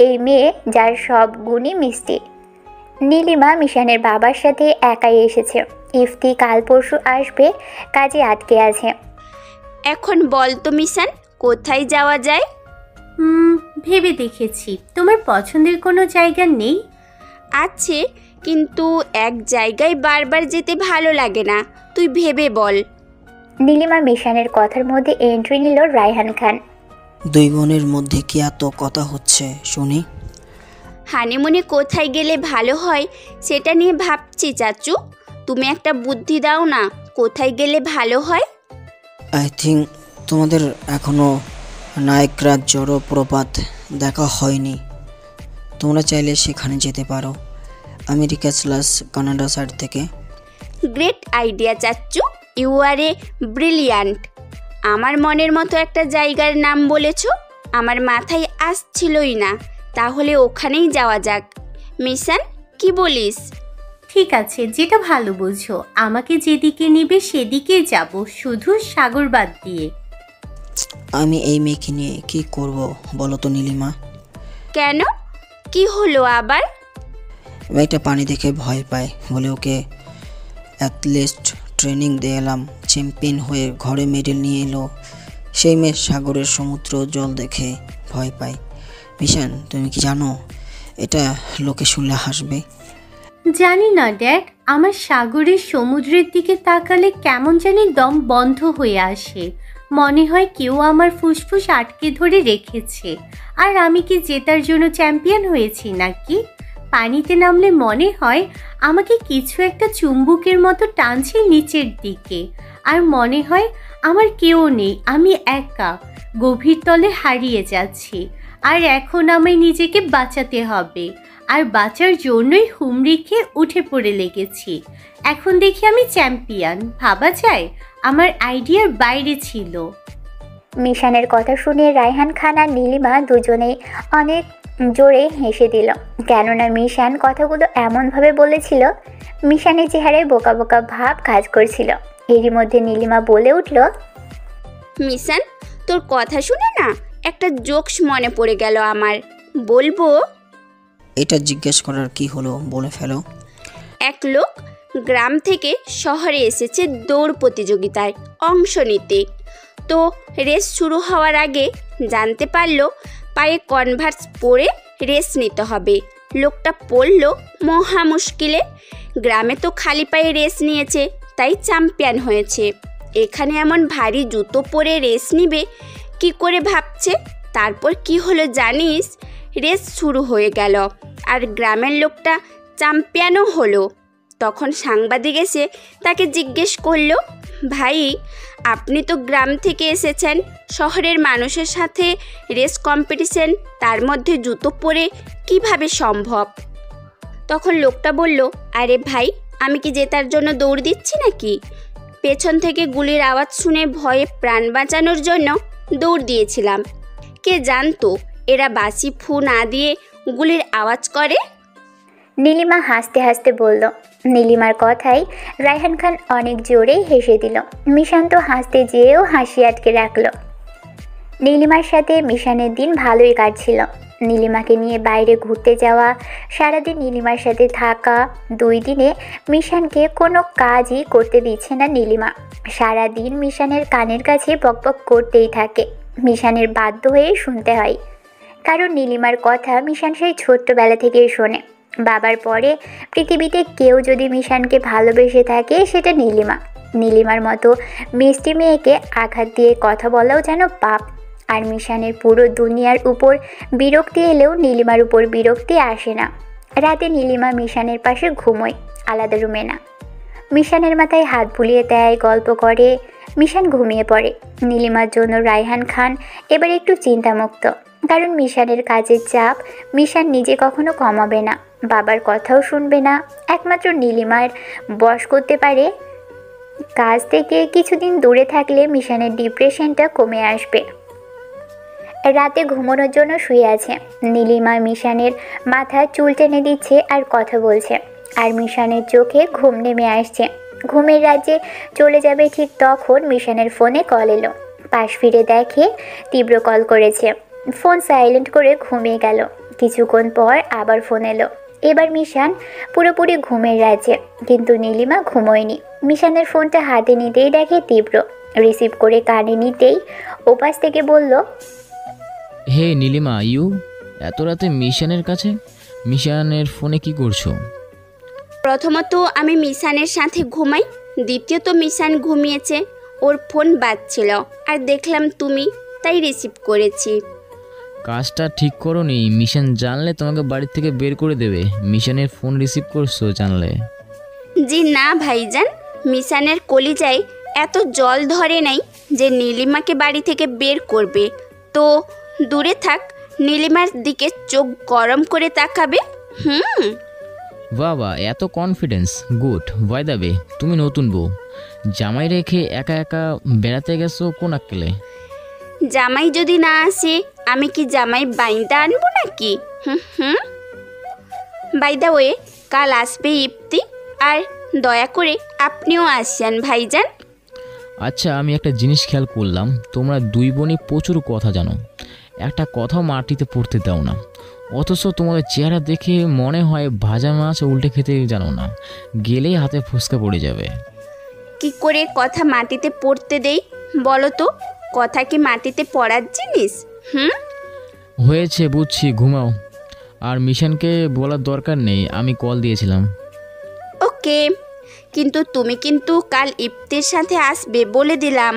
এই মেয়ে, যার সব গুণই মিষ্টি। নীলিমা মিশানের বাবার সাথে একাই এসেছে। ইফতি কাল পরশু আসবে, কাজে আটকে আছে। এখন বল তো মিশান, কোথায় যাওয়া যায়? ভেবে দেখেছি। তোমার পছন্দের কোনো জায়গা নেই? আছে, কিন্তু এক জায়গায় বারবার যেতে ভালো লাগে না। তুই ভেবে বল। নীলিমা মিশানের কথার মধ্যে এন্ট্রি নিল রায়হান খান। দুই বোনের মধ্যে কি এত কথা হচ্ছে শুনি? হানিমুনে কোথায় গেলে ভালো হয় সেটা নিয়ে ভাবছি চাচু। তুমি একটা বুদ্ধি দাও না, কোথায় গেলে ভালো হয়? আই থিঙ্ক তোমাদের এখনও নায়করাজ জলপ্রপাত দেখা হয়নি। তোমরা চাইলে সেখানে যেতে পারো, আমেরিকা / কানাডা সাইড থেকে। গ্রেট আইডিয়া চাচু, ইউ আর এ ব্রিলিয়ান্ট। আমার মনের মতো একটা জায়গার নাম বলেছ, আমার মাথায় আসছিলই না। তাহলে ওখানেই যাওয়া যাক। মিশান, কি বলিস? ঠিক আছে, যেটা ভালো বুঝো। আমাকে যেদিকে নিবে সেদিকেই যাব, শুধু সাগর বাদ দিয়ে। আমি এই মেয়েকে নিয়ে কি করব বলো তো নীলিমা? কেন, কি হলো আবার? মেয়েটা পানি দেখে ভয় পায় বলে ওকে অ্যাথলেট ট্রেনিং দিয়ে এলাম, চ্যাম্পিয়ন হয়ে ঘরে মেডেল নিয়ে এলো। সেই মেয়ে সাগরের সমুদ্র জল দেখে ভয় পায়। মিশান, তুমি কি জানো এটা লোকে শুনলে হাসবে? জানি না ড্যাড, আমার সাগরের সমুদ্রের দিকে তাকালে কেমন জানি দম বন্ধ হয়ে আসে। মনে হয় কেউ আমার ফুসফুস আটকে ধরে রেখেছে। আর আমি কি জেতার জন্য চ্যাম্পিয়ন হয়েছি নাকি? পানিতে নামলে মনে হয় আমাকে কিছু একটা চুম্বকের মতো টানছে নিচের দিকে, আর মনে হয় আমার কেউ নেই, আমি একা গভীর তলে হারিয়ে যাচ্ছি। আর এখন আমায় নিজেকে বাঁচাতে হবে, আর বাঁচার জন্যই হুমড়ি খেয়ে উঠে পড়ে লেগেছি। এখন দেখি আমি চ্যাম্পিয়ন। ভাবা যায়, আমার আইডিয়ার বাইরে ছিল। মিশানের কথা শুনে রায়হান খান আর নীলিমা দুজনেই অনেক জোরে হেসে দিল, কেননা মিশান কথাগুলো এমনভাবে বলেছিল মিশানের চেহারায় বোকা বোকা ভাব কাজ করছিল। এরই মধ্যে নীলিমা বলে উঠল, মিশান, তোর কথা শুনে না একটা জোকস মনে পড়ে গেল আমার। বলবো? এটা জিজ্ঞেস করার কি হলো, বলে ফেলো। এক লোক গ্রাম থেকে শহরে এসেছে দৌড় প্রতিযোগিতায় অংশ নিতে। তো রেস শুরু হওয়ার আগে জানতে পারলো পায়ে কনভার্স পরে রেস নিতে হবে। লোকটা পড়ল মহা মুশকিলে। গ্রামে তো খালি পায়ে রেস নিয়েছে, তাই চ্যাম্পিয়ন হয়েছে। এখানে এমন ভারী জুতো পরে রেস নিবে কি করে ভাবছে। তারপর কি হলো জানিস? রেস শুরু হয়ে গেল আর গ্রামের লোকটা চ্যাম্পিয়নও হলো। তখন সাংবাদিক এসে তাকে জিজ্ঞেস করলো, ভাই আপনি তো গ্রাম থেকে এসেছেন, শহরের মানুষের সাথে রেস কম্পিটিশন, তার মধ্যে জুতো পরে কিভাবে সম্ভব? তখন লোকটা বলল, আরে ভাই আমি কি জেতার জন্য দৌড় দিচ্ছি নাকি? পেছন থেকে গুলির আওয়াজ শুনে ভয়ে প্রাণ বাঁচানোর জন্য দৌড় দিয়েছিলাম। কে জানতো এরা বাসি ফু না দিয়ে গুলির আওয়াজ করে। নীলিমা হাসতে হাসতে বলল। নীলিমার কথাই রায়হান খান অনেক জোরেই হেসে দিল। মিশান তো হাসতে যেয়েও হাসি আটকে রাখল। নীলিমার সাথে মিশানের দিন ভালোই কাটছিল। নীলিমাকে নিয়ে বাইরে ঘুরতে যাওয়া, সারাদিন নীলিমার সাথে থাকা। 2 দিনে মিশানকে কোনো কাজই করতে দিচ্ছে না নীলিমা। সারাদিন মিশানের কানের কাছে বকবক করতেই থাকে। মিশানের বাধ্য হয়ে শুনতে হয়, কারণ নীলিমার কথা মিশান সেই ছোট্টবেলা থেকেই শোনে। বাবার পরে পৃথিবীতে কেউ যদি মিশানকে ভালোবেসে থাকে সেটা নীলিমা। নীলিমার মতো মিষ্টি মেয়েকে আঘাত দিয়ে কথা বলাও যেন পাপ। আর মিশানের পুরো দুনিয়ার উপর বিরক্তি এলেও নীলিমার উপর বিরক্তি আসে না। রাতে নীলিমা মিশানের পাশে ঘুমোয়, আলাদা রুমে না। মিশানের মাথায় হাত বুলিয়ে দেয়, গল্প করে। মিশান ঘুমিয়ে পড়ে। নীলিমার জন্য রায়হান খান এবার একটু চিন্তামুক্ত, কারণ মিশানের কাজের চাপ মিশান নিজে কখনো কমাবে না, বাবার কথাও শুনবে না। একমাত্র নীলিমার বশ করতে পারে। কাজ থেকে কিছুদিন দূরে থাকলে মিশানের ডিপ্রেশনটা কমে আসবে। রাতে ঘুমানোর জন্য শুয়ে আছে। নীলিমা মিশানের মাথায় চুল টেনে দিচ্ছে আর কথা বলছে। আর মিশানের চোখে ঘুম নেমে আসছে। ঘুমের রাজ্যে চলে যাবে ঠিক তখন মিশানের ফোনে কল এলো। পাশ ফিরে দেখে তীব্র কল করেছে। ফোন সাইলেন্ট করে ঘুমিয়ে গেল। কিছুক্ষণ পর আবার ফোন এলো। এবার মিশান পুরোপুরি ঘুমের রাজ্যে, কিন্তু নীলিমা ঘুমোয়নি। মিশানের ফোনটা হাতে নিতেই দেখে তীব্র। রিসিভ করে কানে নিতেই ওপাশ থেকে বলল, হে নীলিমা, ইউ এত রাতে মিশানের কাছে? মিশানের ফোনে কি করছো? প্রথমত আমি মিশানের সাথে ঘুমাই, দ্বিতীয়ত মিশান ঘুমিয়েছে, ওর ফোন বাজছিল আর দেখলাম তুমি, তাই রিসিভ করেছি। কাজটা ঠিক করোনি। মিশান জানলে তোমাকে বাড়ি থেকে বের করে দেবে। মিশানের ফোন রিসিভ করছো জানলে। জি না ভাইজান, মিশানের কলিজায় এত জল ধরে নাই যে নীলিমাকে বাড়ি থেকে বের করবে। তো দূরে থাক, নীলিমার দিকে চোখ গরম করে তাকাবে। বাবা, এত confidence, good. By the way, তুমি নতুন বউ, জামাই রেখে একা একা বেড়াতে গেছো কোন আক্কেলে? জামাই যদি না আসে আমি কি জামাই বাইন্দা আনবো নাকি? বাই দ্য ওয়ে, কাল আসবে ইফতি, আর দয়া করে আপনিও আসছেন ভাইজান। আচ্ছা, আমি একটা জিনিস খেয়াল করলাম, তোমরা 2 বোনই প্রচুর কথা জানো, একটা কথাও মাটিতে পড়তে দাও না। অথচ তোমাদের চেহারা দেখে মনে হয় ভাজা মাছ উল্টে খেতে জানো না, গেলেই হাতে ফুসকা পড়ে যাবে। কি করে কথা মাটিতে পড়তে দেই বলো তো? কথা কি মাটিতে পড়ার জিনিস? হয়েছে, বুঝছি, ঘুমাও। আর মিশনকে বলার দরকার নেই, আমি কল দিয়েছিলাম। ওকে, কিন্তু তুমি কিন্তু কাল ইফতির সাথে আসবে বলে দিলাম।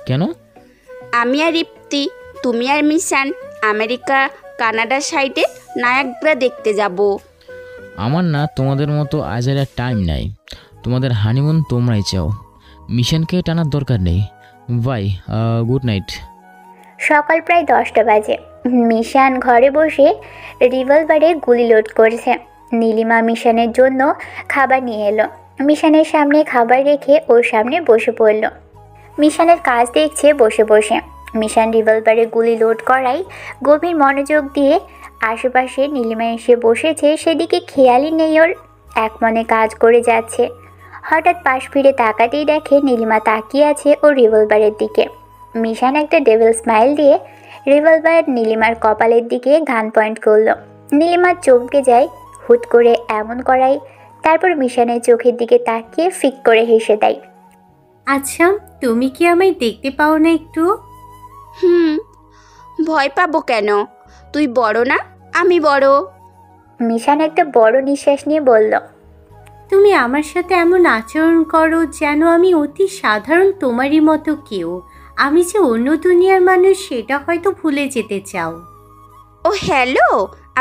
কেন? আমি আর ইফতি, তুমি আর মিশান আমেরিকা কানাডা সাইডে নায়াগ্রা দেখতে যাব। আমার না তোমাদের মতো আজের আর টাইম নাই। তোমাদের হানিমুন তোমরাই চাও, মিশনকে টানার দরকার নেই। Bye, good night. সকাল প্রায় 10টা বাজে। মিশান ঘরে বসে রিভলভারে গুলি লোড করছে। নীলিমা মিশানের জন্য খাবার নিয়ে এলো। মিশানের সামনে খাবার রেখে ওর সামনে বসে পড়ল। মিশানের কাজ দেখছে বসে বসে। মিশান রিভলভারে গুলি লোড করাই গভীর মনোযোগ দিয়ে আশেপাশে নীলিমা এসে বসেছে সেদিকে খেয়ালই নেই ওর, এক মনে কাজ করে যাচ্ছে। হঠাৎ পাশ ফিরে তাকাতেই দেখে নীলিমা তাকিয়ে আছে ওর রিভলভারের দিকে। মিশান একটা ডেভিল স্মাইল দিয়ে রিভলভার নীলিমার কপালের দিকে গান পয়েন্ট করলো। নীলিমা চমকে যায় হুট করে এমন করাই। তারপর মিশানের চোখের দিকে তাকিয়ে ফিক করে হেসে দেয়। আচ্ছা, তুমি কি আমায় দেখতে পাও না একটু? ভয় পাবো কেন? তুই বড় না, আমি বড়। মিশান একটা বড় নিঃশ্বাস নিয়ে বলল, তুমি আমার সাথে এমন আচরণ করো যেন আমি অতি সাধারণ তোমারই মতো কেউ। আমি যে অন্য দুনিয়ার মানুষ সেটা হয়তো ভুলে যেতে চাও। ও হ্যালো,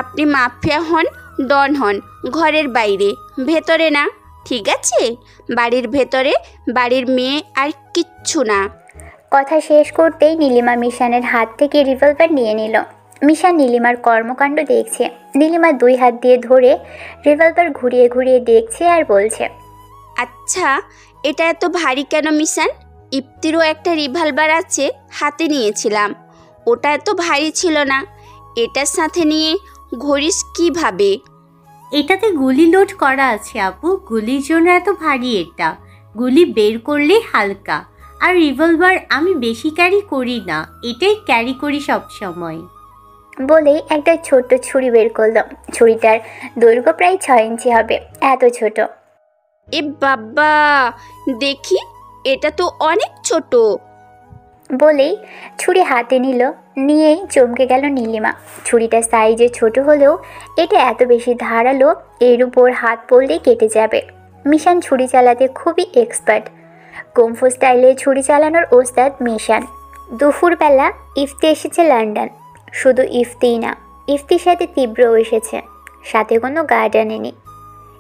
আপনি মাফিয়া হন, ডন হন, ঘরের বাইরে, ভেতরে না, ঠিক আছে? বাড়ির ভেতরে বাড়ির মেয়ে আর কিচ্ছু না। কথা শেষ করতেই নীলিমা মিশানের হাত থেকে রিভলভার নিয়ে নিল। মিশান নীলিমার কর্মকাণ্ড দেখছে। নীলিমা 2 হাত দিয়ে ধরে রিভলভার ঘুরিয়ে ঘুরিয়ে দেখছে আর বলছে, আচ্ছা, এটা এত ভারী কেন মিশান? ইফতিরও একটা রিভলভার আছে, হাতে নিয়েছিলাম, ওটা এত ভারী ছিল না। এটার সাথে নিয়ে ঘুরিস কিভাবে? এটাতে গুলি লোড করা আছে আপু, গুলির জন্য এত ভারী এটা। গুলি বের করলে হালকা। আর রিভলভার আমি বেশি ক্যারি করি না, এটাই ক্যারি করি সব সময়। বলেই একটা ছোট্ট ছুরি বের করলো। ছুরিটার দৈর্ঘ্য প্রায় 6 ইঞ্চি হবে, এত ছোট। এ বাবা, দেখি, এটা তো অনেক ছোট। বলেই ছুরি হাতে নিল। নিয়েই চমকে গেল নীলিমা। ছুরিটার সাইজে ছোট হলেও এটা এত বেশি ধারালো, এর উপর হাত পড়লেই কেটে যাবে। মিশান ছুরি চালাতে খুবই এক্সপার্ট। কুম্ফু স্টাইলে ছুরি চালানোর ওস্তাদ মিশান। দুপুরবেলা ইফতি এসেছে লন্ডন। শুধু ইফতিই না, ইফতির সাথে তীব্রও এসেছে। সাথে কোনো গার্ড আনেনি,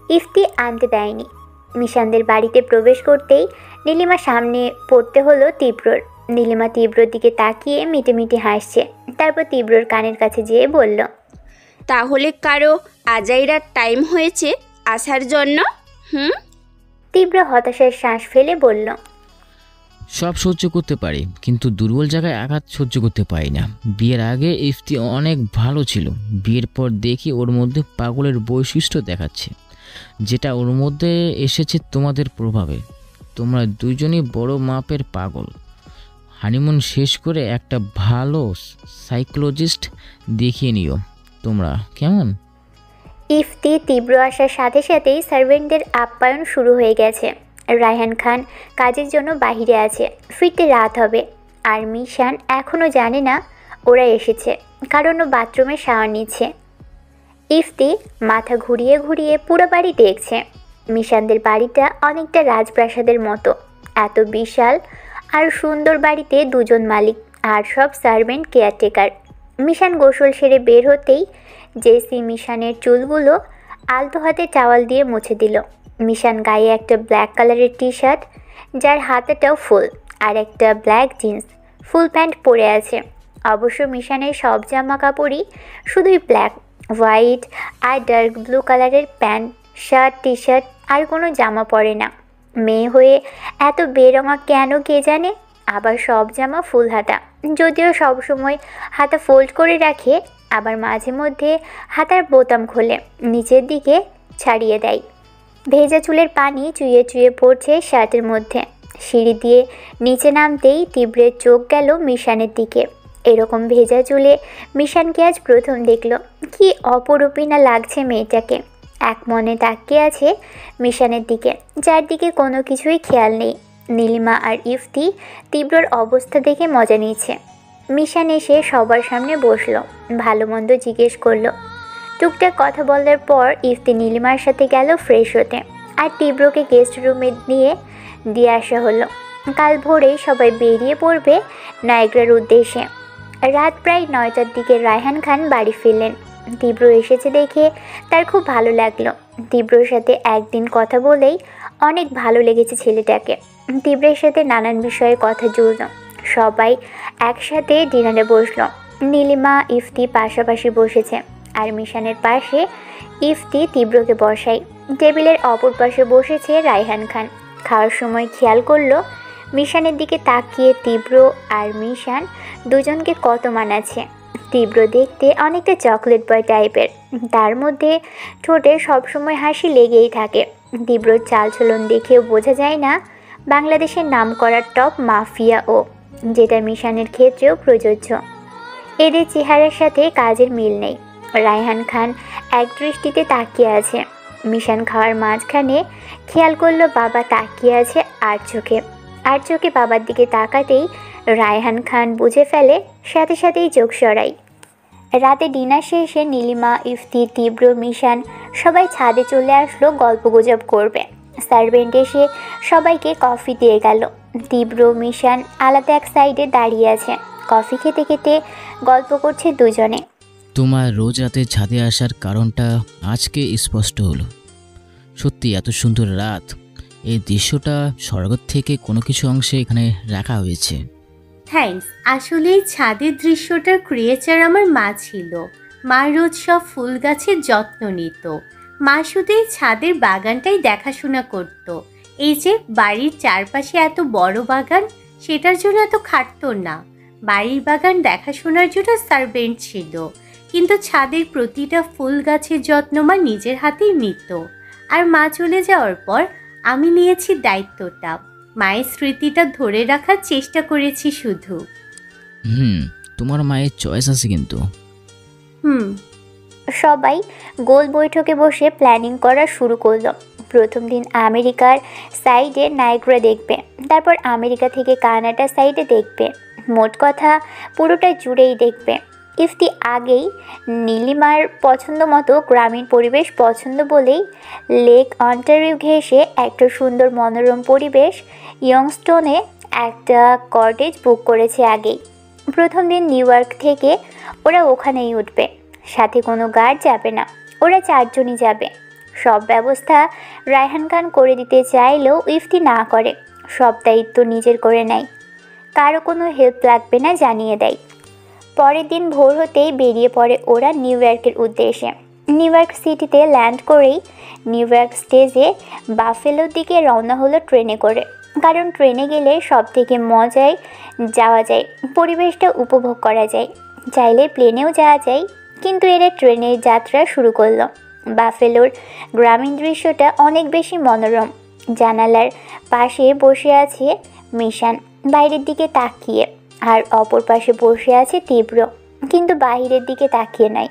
ইফতি আনতে দেয়নি। মিশানদের বাড়িতে প্রবেশ করতেই নীলিমা সামনে পড়তে হলো তীব্রর। নীলিমা তীব্রর দিকে তাকিয়ে মিটে মিটে হাসছে। তারপর তীব্রর কানের কাছে যেয়ে বলল, তাহলে কারো আজাইরার টাইম হয়েছে আসার জন্য? তীব্র হতাশার শ্বাস ফেলে বলল, সব সহ্য করতে পারি, কিন্তু দুর্বল জায়গায় আঘাত সহ্য করতে পারি না। বিয়ের আগে ইফতি অনেক ভালো ছিল, বিয়ের পর দেখি ওর মধ্যে পাগলের বৈশিষ্ট্য দেখাচ্ছে, যেটা ওর মধ্যে এসেছে তোমাদের প্রভাবে। তোমরা দুজনই বড় মাপের পাগল। হানিমুন শেষ করে একটা ভালো সাইকোলজিস্ট দেখিয়ে নিও তোমরা, কেমন? ইফতি তীব্র আসার সাথে সাথেই সার্ভেন্টদের আপ্যায়ন শুরু হয়ে গেছে। রায়হান খান কাজের জন্য বাইরে আছে, ফিরতে রাত হবে। আর মিশান এখনও জানে না ওরা এসেছে, কারণ ও বাথরুমে শাওয়ার নিচ্ছে। ইফতি মাথা ঘুরিয়ে ঘুরিয়ে পুরো বাড়ি দেখছে। মিশানদের বাড়িটা অনেকটা রাজপ্রাসাদের মতো, এত বিশাল আর সুন্দর বাড়িতে 2 জন মালিক আর সব সার্ভেন্ট কেয়ারটেকার। মিশান গোসল সেরে বের হতেই জেসি মিশানের চুলগুলো আলতো হাতে টাওয়াল দিয়ে মুছে দিল। মিশান গায়ে একটা ব্ল্যাক কালারের টি শার্ট, যার হাতাটাও ফুল, আর একটা ব্ল্যাক জিন্স ফুল প্যান্ট পরে আছে। অবশ্য মিশানের সব জামা কাপড়ই শুধুই ব্ল্যাক, হোয়াইট আর ডার্ক ব্লু কালারের প্যান্ট, শার্ট, টি শার্ট, আর কোনো জামা পরে না। মেয়ে হয়ে এত বেরঙা কেন কে জানে। আবার সব জামা ফুল হাতা, যদিও সবসময় হাতা ফোল্ড করে রাখে, আবার মাঝে মধ্যে হাতার বোতাম খোলে নিচের দিকে ছাড়িয়ে দেয়। ভেজা চুলের পানি চুইয়ে চুইয়ে পড়ছে শার্টের মধ্যে। সিঁড়ি দিয়ে নিচে নামতেই তীব্রের চোখ গেল মিশানের দিকে। এরকম ভেজা চুলে মিশানকে আজ প্রথম দেখল। কি অপরূপী না লাগছে মেয়েটাকে। এক মনে তাকিয়ে আছে মিশানের দিকে, যার দিকে কোনো কিছুই খেয়াল নেই। নীলিমা আর ইফতি তীব্রর অবস্থা দেখে মজা নিচ্ছে। মিশান এসে সবার সামনে বসলো, ভালো মন্দ জিজ্ঞেস করলো। টুকটাক কথা বলার পর ইফতি নীলিমার সাথে গেল ফ্রেশ হতে, আর তীব্রকে গেস্ট রুমে নিয়ে দিয়ে আসা হলো। কাল ভোরেই সবাই বেরিয়ে পড়বে নায়গ্রার উদ্দেশ্যে। রাত প্রায় 9টার দিকে রায়হান খান বাড়ি ফিরলেন। তীব্র এসেছে দেখে তার খুব ভালো লাগলো। তীব্রর সাথে একদিন কথা বলেই অনেক ভালো লেগেছে ছেলেটাকে। তীব্রের সাথে নানান বিষয়ে কথা জুড়ল। সবাই একসাথে ডিনারে বসলো। নীলিমা ইফতি পাশাপাশি বসেছে, আর মিশানের পাশে ইফতি তীব্রকে বসায়। টেবিলের অপর পাশে বসেছে রায়হান খান। খাওয়ার সময় খেয়াল করলো মিশানের দিকে তাকিয়ে তীব্র আর মিশান দুজনকে কত মানাচ্ছে। তীব্র দেখতে অনেকটা চকলেট বয় টাইপের, তার মধ্যে ঠোঁটে সবসময় হাসি লেগেই থাকে। তীব্রর চালচলন দেখেও বোঝা যায় না বাংলাদেশের নামকরা টপ মাফিয়া ও, যেটা মিশানের ক্ষেত্রেও প্রযোজ্য। এদের চেহারার সাথে কাজের মিল নেই। রায়হান খান এক দৃষ্টিতে তাকিয়ে আছে। মিশান খাওয়ার মাঝখানে খেয়াল করলো বাবা তাকিয়ে আছে আর চোখে বাবার দিকে তাকাতেই রায়হান খান বুঝে ফেলে, সাথে সাথেই চোখ সরাই। রাতে ডিনার শেষে নীলিমা, ইফতি, তীব্র, মিশান সবাই ছাদে চলে আসলো গল্পগুজব করবে। সার্ভেন্ট এসে সবাইকে কফি দিয়ে গেল। তীব্র, মিশান আলাদা এক সাইডে দাঁড়িয়ে আছে, কফি খেতে খেতে গল্প করছে দুজনে। তোমার রোজ রাতে ছাদে আসার কারণটা আজকে স্পষ্ট হলো। সত্যি এত সুন্দর রাত, এই দৃশ্যটা স্বর্গ থেকে কোনো কিছু অংশে এখানে রাখা হয়েছে। থ্যাঙ্কস। আসলে এই ছাদের দৃশ্যটার ক্রিয়েচার আমার মা ছিল। মা রোজ সব ফুল গাছের যত্ন নিত। মা শুধু এই ছাদের বাগানটাই দেখাশোনা করত। এই যে বাড়ির চারপাশে এত বড় বাগান, সেটার জন্য এত খাটতো না। বাড়ির বাগান দেখাশোনার জন্য সার্ভেন্ট ছিল, কিন্তু ছাদের প্রতিটা ফুল গাছের যত্ন মা নিজের হাতেই নিত। আর মা চলে যাওয়ার পর আমি নিয়েছি দায়িত্বটা। মায়ের স্মৃতিটা ধরে রাখার চেষ্টা করেছি শুধু। তোমার মায়ের চয়েস আছে কিন্তু। সবাই গোল বৈঠকে বসে প্ল্যানিং করা শুরু করলো। প্রথম দিন আমেরিকার সাইডে নাইগ্রা দেখবে, তারপর আমেরিকা থেকে কানাডা সাইডে দেখবে। মোট কথা পুরোটা জুড়েই দেখবে। ইফতি আগেই নীলিমার পছন্দ মতো গ্রামীণ পরিবেশ পছন্দ বলেই লেক অন্টারিও ঘেঁষে একটা সুন্দর মনোরম পরিবেশ ইয়ংস্টনে একটা কটেজ বুক করেছে আগেই। প্রথম দিন নিউ ইয়র্ক থেকে ওরা ওখানেই উঠবে, সাথে কোনো গার্ড যাবে না, ওরা 4 জনই যাবে। সব ব্যবস্থা রায়হান খান করে দিতে চাইলেও ইফতি না করে, সব দায়িত্ব নিজের করে নেয়, কারো কোনো হেল্প লাগবে না জানিয়ে দেয়। পরের দিন ভোর হতেই বেরিয়ে পড়ে ওরা নিউ ইয়র্কের উদ্দেশ্যে। নিউ ইয়র্ক সিটিতে ল্যান্ড করেই নিউ ইয়র্ক স্টেজে বাফেলোর দিকে রওনা হলো ট্রেনে করে, কারণ ট্রেনে গেলে সব থেকে মজায় যাওয়া যায়, পরিবেশটা উপভোগ করা যায়। চাইলে প্লেনেও যাওয়া যায়, কিন্তু এরা ট্রেনের যাত্রা শুরু করলো। বাফেলোর গ্রামীণ দৃশ্যটা অনেক বেশি মনোরম। জানালার পাশে বসে আছে মিশান বাইরের দিকে তাকিয়ে, আর অপর পাশে বসে আছে তীব্র, কিন্তু বাইরের দিকে তাকিয়ে নাই,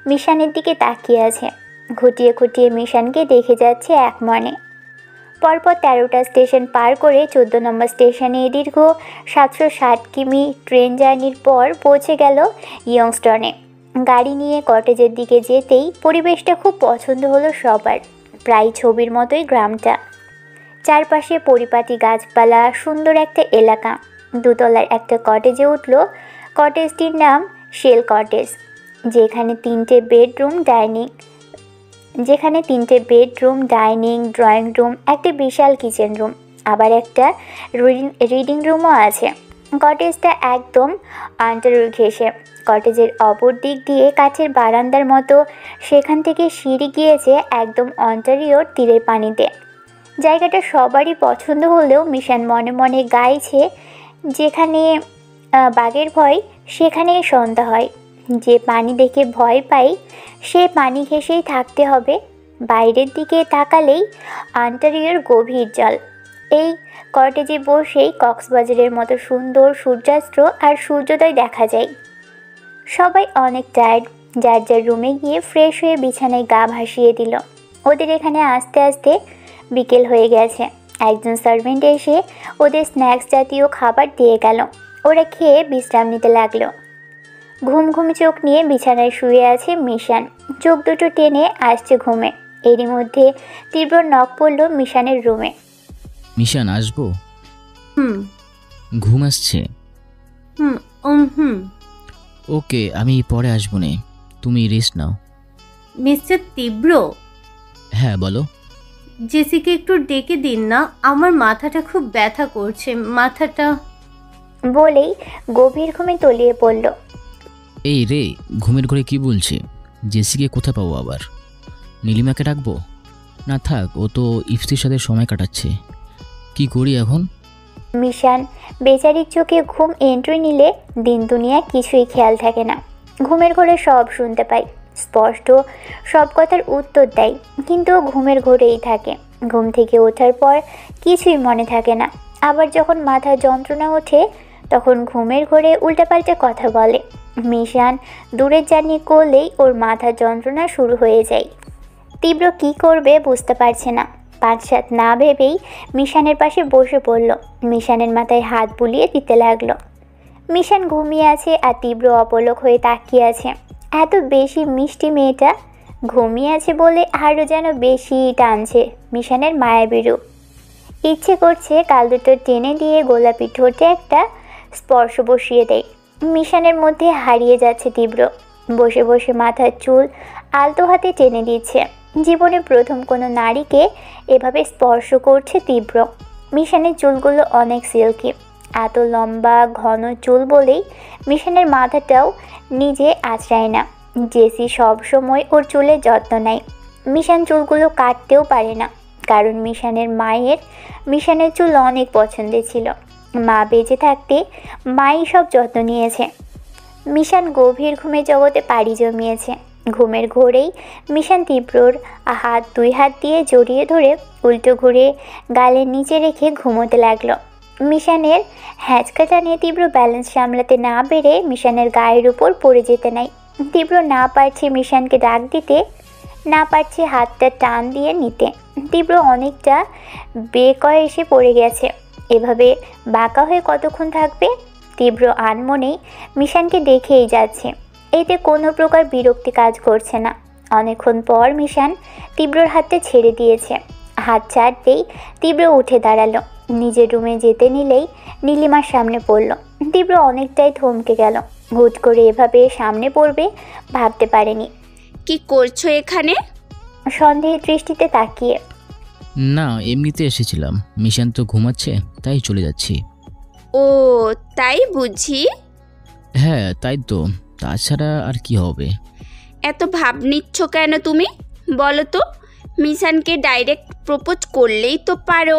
মিশানের দিকে তাকিয়ে আছে। খুঁটিয়ে খুঁটিয়ে মিশানকে দেখে যাচ্ছে এক মনে। পরপর 13টা স্টেশন পার করে 14 নম্বর স্টেশনে দীর্ঘ 760 কিমি ট্রেন জার্নির পর পৌঁছে গেল ইয়ংস্টনে। গাড়ি নিয়ে কটেজের দিকে যেতেই পরিবেশটা খুব পছন্দ হলো সবার। প্রায় ছবির মতোই গ্রামটা, চারপাশে পরিপাটি গাছপালা, সুন্দর একটা এলাকা। 2 তলার একটা কটেজে উঠল। কটেজটির নাম শেল কটেজ, যেখানে 3টে বেডরুম, ডাইনিং, ড্রয়িং রুম, একটা বিশাল কিচেন রুম, আবার একটা রিডিং রুমও আছে। কটেজটা একদম আন্টারিও ঘেঁষে। কটেজের অপর দিক দিয়ে কাঠের বারান্দার মতো, সেখান থেকে সিঁড়ি গিয়েছে একদম অন্টারিওর তীরের পানিতে। জায়গাটা সবারই পছন্দ হলেও মিশান মনে মনে গাইছে, যেখানে বাঘের ভয় সেখানেই সন্ধ্যা হয়। যে পানি দেখে ভয় পাই সে পানি ঘেঁষেই থাকতে হবে। বাইরের দিকে তাকালেই অন্টারিওর গভীর জল। এই কটেজে বসেই কক্সবাজারের মতো সুন্দর সূর্যাস্ত আর সূর্যোদয় দেখা যায়। সবাই অনেক টায়ার্ড, যার যার রুমে গিয়ে ফ্রেশ হয়ে বিছানায় গা ভাসিয়ে দিল। ওদের এখানে আস্তে আস্তে বিকেল হয়ে গেছে। একজন সার্ভেন্ট এসে ওদের স্ন্যাক্স জাতীয় খাবার দিয়ে গেল। ওরা খেয়ে বিশ্রাম নিতে লাগলো। ঘুম ঘুম চোখ নিয়ে বিছানায় শুয়ে আছে মিশান, চোখ দুটো টেনে আসছে ঘুমে। এরই মধ্যে তীব্র নক পড়ল মিশানের রুমে। মিশান, আসবো? ঘুম আসছে? ওকে, আমি পরে আসবো নে, তুমি রেস্ট নাও। মিস্টার তীব্র। হ্যাঁ বলো। জেসিকে একটু ডেকে দিন না, আমার মাথাটা খুব ব্যথা করছে, মাথাটা। বলেই গভীর ঘুমে তলিয়ে পড়ল। এই রে, ঘুমের ঘরে কি বলছে? জেসিকে কোথায় পাবো আবার? নীলিমাকে ডাকবো? না থাক, ও তো ইফতির সাথে সময় কাটাচ্ছে। কি করি এখন? মিশান বেচারির চোখে ঘুম এন্ট্রি নিলে দিন দুনিয়া কিছুই খেয়াল থাকে না। ঘুমের ঘরে সব শুনতে পাই, স্পষ্ট সব কথার উত্তর দেয়, কিন্তু ঘুমের ঘরেই থাকে। ঘুম থেকে ওঠার পর কিছুই মনে থাকে না। আবার যখন মাথার যন্ত্রণা ওঠে তখন ঘুমের ঘোরে উল্টাপাল্টা কথা বলে। মিশান দূরের জার্নি করলেই ওর মাথা যন্ত্রণা শুরু হয়ে যায়। তীব্র কি করবে বুঝতে পারছে না। 5-7 না ভেবেই মিশানের পাশে বসে পড়ল। মিশানের মাথায় হাত বুলিয়ে দিতে লাগলো। মিশান ঘুমিয়ে আছে আর তীব্র অপলক হয়ে তাকিয়ে আছে। এত বেশি মিষ্টি মেয়েটা ঘুমিয়ে আছে বলে আরও যেন বেশি টানছে মিশানের মায়াবী রূপ। ইচ্ছে করছে কাল দুটো টেনে দিয়ে গোলাপি ঠোঁটে একটা স্পর্শ বসিয়ে দেয়। মিশানের মধ্যে হারিয়ে যাচ্ছে তীব্র। বসে বসে মাথার চুল আলতো হাতে টেনে দিচ্ছে। জীবনে প্রথম কোনো নারীকে এভাবে স্পর্শ করছে তীব্র। মিশানের চুলগুলো অনেক সিল্কি। এত লম্বা ঘন চুল বলেই মিশানের মাথাটাও নিজে আঁচড়ায় না। জেসি সব সময় ওর চুলের যত্ন নেয়। মিশান চুলগুলো কাটতেও পারে না, কারণ মিশানের মায়ের মিশানের চুল অনেক পছন্দের ছিল। মা বেঁচে থাকতে মাই সব যত্ন নিয়েছে। মিশান গভীর ঘুমের জগতে পাড়ি জমিয়েছে। ঘুমের ঘোরেই মিশান তীব্রর দুই হাত দিয়ে জড়িয়ে ধরে উল্টো ঘুরে গালের নিচে রেখে ঘুমোতে লাগলো। মিশানের হ্যাঁচকা টানে তীব্র ব্যালেন্স সামলাতে না পেরে মিশানের গায়ের উপর পড়ে যেতে নাই। তীব্র না পারছে মিশানকে ডাক দিতে, না পারছে হাতটা টান দিয়ে নিতে। তীব্র অনেকটা বেকয়ে এসে পড়ে গেছে। এভাবে বাঁকা হয়ে কতক্ষণ থাকবে? তীব্র আনমনেই মিশানকে দেখেই যাচ্ছে। এতে কোনো প্রকার বিরক্তি কাজ করছে না। অনেকক্ষণ পর মিশান তীব্রর হাতটা ছেড়ে দিয়েছে। হাত ছাড়তেই তীব্র উঠে দাঁড়ালো। নিজের রুমে যেতে নিলেই নীলিমার সামনে পড়ল। তীব্র অনেকটাই থমকে গেল। হুট করে এভাবে সামনে পড়বে ভাবতে পারেনি। কি করছো এখানে? সন্দেহের দৃষ্টিতে তাকিয়ে। না, এমনিতে এসেছিলাম। মিশান তো ঘুমাচ্ছে, তাই চলে যাচ্ছি। ও তাই বুঝি? হ্যাঁ তাই তো, তাছাড়া আর কি হবে। এত ভাব নিচ্ছ কেন তুমি? বলো তো, মিশানকে ডাইরেক্ট প্রপোজ করলেই তো পারো।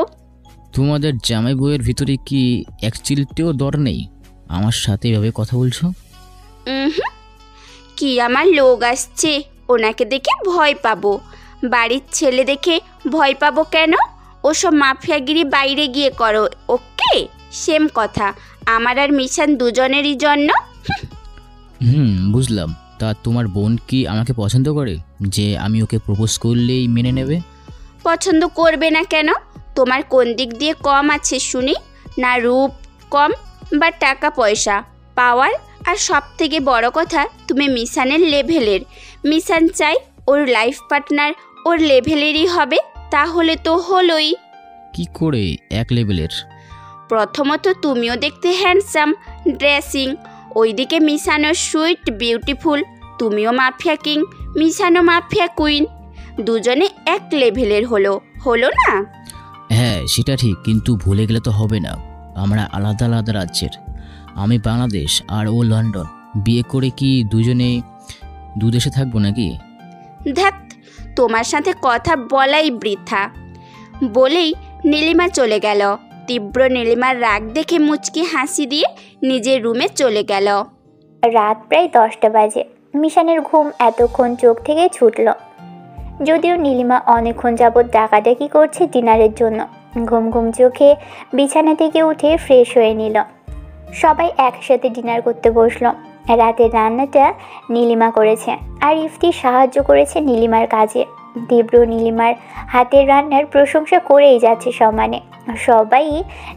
তোমাদের জামাই বউয়ের ভিতরে কি এক চিলতেও দর নেই? আমার সাথে এভাবে কথা বলছো? কি আমার লোক আসছে, ওনাকে দেখে ভয় পাবো? বাড়ির ছেলে দেখে ভয় পাবো কেন? ওসব মাফিয়াগিরি বাইরে গিয়ে করো, ওকে? সেম কথা আমার আর মিশান দুজনেরই জন্য। বুঝলাম। তা তোমার বোন কি আমাকে পছন্দ করে যে আমি ওকে প্রপোজ করলেই মেনে নেবে? পছন্দ করবে না কেন? তোমার কোন দিক দিয়ে কম আছে শুনি? না রূপ কম, বা টাকা পয়সা, পাওয়ার, আর সব থেকে বড় কথা তুমি মিশানের লেভেলের। মিশান চাই ওর লাইফ পার্টনার ওর লেভেলেরই হবে। তাহলে তো হলোই। কি করে এক লেভেলের? প্রথমত তুমিও দেখতে হ্যান্ডসাম, ড্রেসিং। ওইদিকে মিশানো সুইট বিউটিফুল। তুমিও মাফিয়া কিং, মিশানো মাফিয়া কুইন। দুজনে এক লেভেলের হলো না? হ্যাঁ সেটা ঠিক, কিন্তু ভুলে গেলে তো হবে না আমরা আলাদা আলাদা রাজ্যের। আমি বাংলাদেশ আর ও লন্ডন। বিয়ে করে কি দুজনে দু দেশে থাকবো নাকি? ধ্যাত, তোমার সাথে কথা বলাই বৃথা। বলেই নীলিমা চলে গেল। তীব্র নীলিমার রাগ দেখে মুচকি হাসি দিয়ে নিজের রুমে চলে গেল। রাত প্রায় 10টা বাজে। মিশানের ঘুম এতক্ষণ চোখ থেকে ছুটল। যদিও নীলিমা অনেকক্ষণ যাবৎ ডাকাডাকি করছে ডিনারের জন্য। ঘুম ঘুম চোখে বিছানা থেকে উঠে ফ্রেশ হয়ে নিল। সবাই একসাথে ডিনার করতে বসলো। রাতের রান্নাটা নীলিমা করেছে, আর ইফতি সাহায্য করেছে নীলিমার কাজে। তীব্র নীলিমার হাতের রান্নার প্রশংসা করেই যাচ্ছে সমানে। সবাই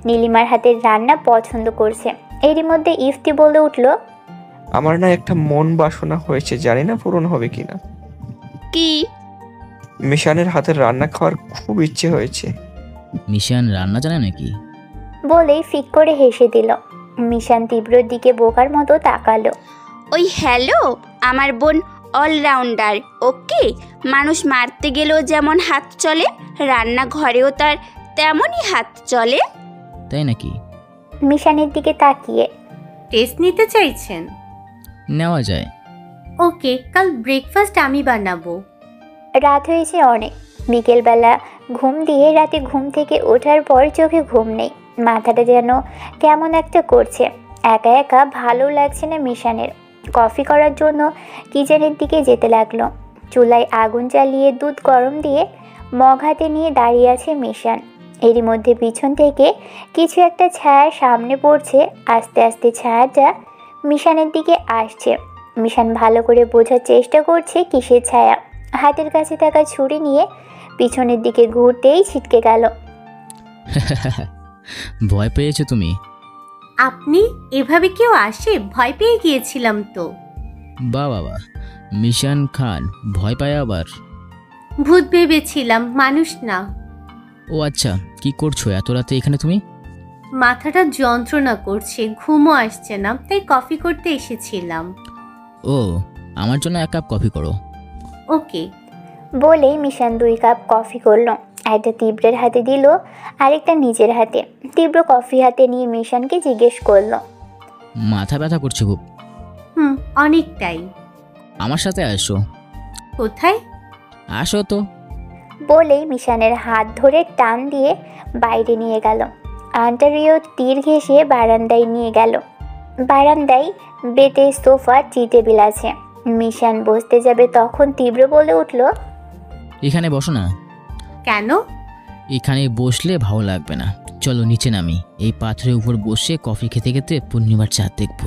নীলিমার হাতের রান্না পছন্দ করছে। এরই মধ্যে ইফতি বলে উঠল, আমার না একটা মন বাসনা হয়েছে, জানি না পূরণ হবে কিনা। কি? মিশানের হাতের রান্না খাওয়ার খুব ইচ্ছে হয়েছে। মিশান রান্না জানে নাকি? বলেই ফিক করে হেসে দিল। মিশান তীব্রর দিকে বোকার মতো তাকালো। ওই হ্যালো, আমার বোন অলরাউন্ডার, ওকে? মানুষ মারতে গেলেও যেমন হাত চলে, রান্নাঘরেও তার তেমনই হাত চলে। তাই নাকি? মিশানের দিকে তাকিয়ে, টেস্ট নিতে চাইছেন? নেওয়া যায়। ওকে, কাল ব্রেকফাস্ট আমি বানাবো। রাত হয়েছে অনেক। বিকেলবেলা ঘুম দিয়ে রাতে ঘুম থেকে ওঠার পর চোখে ঘুম নেই। মাথাটা যেন কেমন একটা করছে। একা একা ভালো লাগছে না মিশানের। কফি করার জন্য কিচেনের দিকে যেতে লাগলো। চুলায় আগুন জ্বালিয়ে দুধ গরম দিয়ে মগ হাতে নিয়ে দাঁড়িয়ে আছে মিশান। এরই মধ্যে পিছন থেকে কিছু একটা ছায়া সামনে পড়ছে। আস্তে আস্তে ছায়াটা মিশানের দিকে আসছে। মিশান ভালো করে বোঝার চেষ্টা করছে কিসের ছায়া। হাতের কাছে থাকা ছুরি নিয়ে পিছনের দিকে ঘুরতেই ছিটকে গেল। ভয় পেয়েছো তুমি? আপনি এভাবে কেউ আসে? ভয় পেয়ে গিয়েছিলাম তো। বাবা, মিশান খান ভয় পায় আবার? ভূত ভেবেছিলাম, মানুষ না। ও আচ্ছা, কি করছো এত রাতে এখানে তুমি? মাথাটা যন্ত্রণা করছে, ঘুমও আসছে না, তাই কফি করতে এসেছিলাম। ও, আমার জন্য 1 কাপ কফি করো। ওকে। বলেই মিশান 2 কাপ কফি করলো। একটা তীব্রের হাতে দিল, আরেকটা নিজের হাতে। তীব্র কফি হাতে নিয়ে মিশানকে জিজ্ঞেস করলো, মাথা ব্যথা করছে খুব? অনেকটাই। আমার সাথে আসো। কোথায়? আসো তো। বলেই মিশানের হাত ধরে টান দিয়ে বাইরে নিয়ে গেল। আন্টারিও তীর ঘেঁষে বারান্দায় নিয়ে গেল। বারান্দায় বেটে সোফা, টি টেবিল আছে। মিশান বসতে যাবে তখন তীব্র বলে উঠল, এখানে বসো না। কেন? এখানে বসলে ভালো লাগবে না, চলো নিচে নামি। এই পাথরের উপর বসে কফি খেতে খেতে পূর্ণিমার চাঁদ দেখব।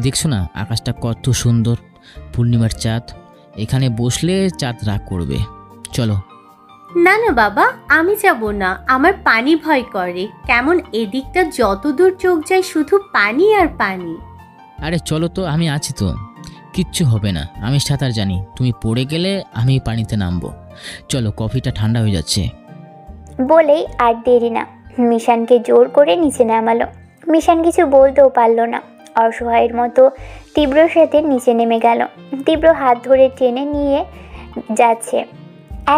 দেখছো না আকাশটা কত সুন্দর, পূর্ণিমার চাঁদ। এখানে বসলে চাঁদ রাগ করবে, চলো। না না বাবা, আমি যাব না, আমার পানি ভয় করে। কেমন এদিকটা যতদূর চোখ যায় শুধু পানি আর পানি। আরে চলো তো, আমি আছি তো, কিচ্ছু হবে না। আমি সাঁতার জানি, তুমি পড়ে গেলে আমি পানিতে নামবো। চলো, কফিটা ঠান্ডা হয়ে যাচ্ছে। বলেই আর দেরি না, মিশানকে জোর করে নিচে নামালো। মিশান কিছু বলতেও পারল না, অসহায়ের মতো তীব্রর সাথে নিচে নেমে গেল। তীব্র হাত ধরে টেনে নিয়ে যাচ্ছে।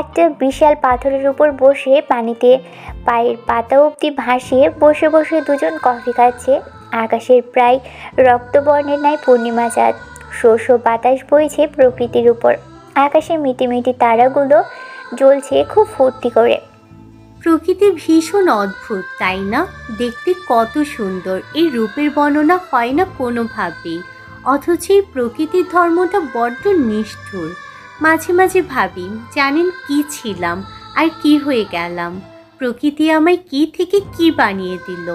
একটা বিশাল পাথরের উপর বসে পানিতে পায়ের পাতা অবধি ভাসিয়ে বসে বসে দুজন কফি খাচ্ছে। আকাশের প্রায় রক্তবর্ণের ন্যায় পূর্ণিমা চাঁদ। শস্য বাতাস বইছে প্রকৃতির উপর। আকাশে মিটিমিটি তারাগুলো জ্বলছে খুব ফুর্তি করে। প্রকৃতি ভীষণ অদ্ভুত, তাই না? দেখতে কত সুন্দর। এই রূপের বর্ণনা হয় না কোনোভাবেই, অথচ এই প্রকৃতির ধর্মটা বড্ড নিষ্ঠুর। মাঝে মাঝে ভাবি, জানেন কি ছিলাম আর কি হয়ে গেলাম? প্রকৃতি আমায় কি থেকে কি বানিয়ে দিল?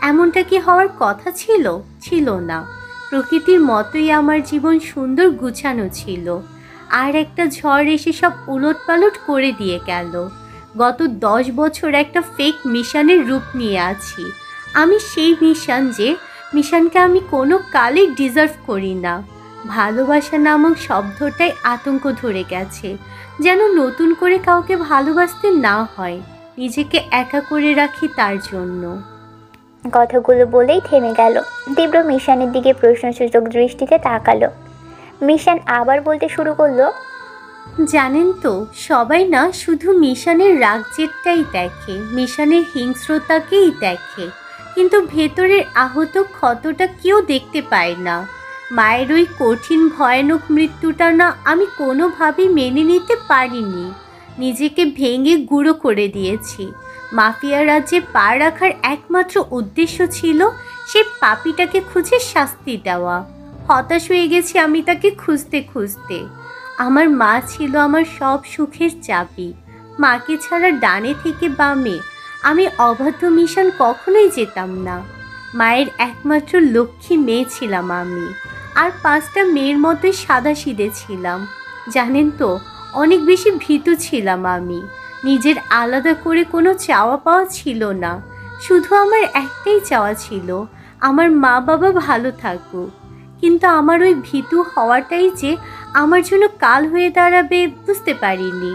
এমনটা কি হওয়ার কথা ছিল? ছিল না। প্রকৃতির মতোই আমার জীবন সুন্দর গুছানো ছিল, আর একটা ঝড় এসে সব উলটপালট করে দিয়ে গেল। গত 10 বছর একটা ফেক মিশনের রূপ নিয়ে আছি। আমি সেই মিশন, যে মিশনকে আমি কোনো কালে ডিজার্ভ করি না। ভালোবাসা নামক শব্দটাই আতঙ্ক ধরে গেছে, যেন নতুন করে কাউকে ভালোবাসতে না হয়, নিজেকে একা করে রাখি তার জন্য। কথাগুলো বলেই থেমে গেল। তীব্র মিশানের দিকে প্রশ্নসূচক দৃষ্টিতে তাকালো। মিশান আবার বলতে শুরু করলো, জানেন তো, সবাই না শুধু মিশনের রাগ জেদটাই দেখে, মিশনের হিংস্রতাকেই দেখে, কিন্তু ভেতরের আহত ক্ষতটা কেউ দেখতে পায় না। মায়ের ওই কঠিন ভয়ানক মৃত্যুটা না আমি কোনোভাবেই মেনে নিতে পারিনি। নিজেকে ভেঙে গুঁড়ো করে দিয়েছি। মাফিয়া রাজ্যে পা রাখার একমাত্র উদ্দেশ্য ছিল সেই পাপীটাকে খুঁজে শাস্তি দেওয়া। হতাশ হয়ে গেছি আমি তাকে খুঁজতে খুঁজতে। আমার মা ছিল আমার সব সুখের চাবি। মাকে ছাড়া ডানে থেকে বামে আমি অবাধ্য মিশন কখনোই যেতাম না। মায়ের একমাত্র লক্ষ্মী মেয়ে ছিলাম আমি, আর 5টা মেয়ের মতোই সাদাসিধে ছিলাম। জানেন তো, অনেক বেশি ভীতু ছিলাম আমি। নিজের আলাদা করে কোনো চাওয়া পাওয়া ছিল না, শুধু আমার একটাই চাওয়া ছিল, আমার মা বাবা ভালো থাকুক। কিন্তু আমার ওই ভীতু হওয়াটাই যে আমার জন্য কাল হয়ে দাঁড়াবে বুঝতে পারিনি।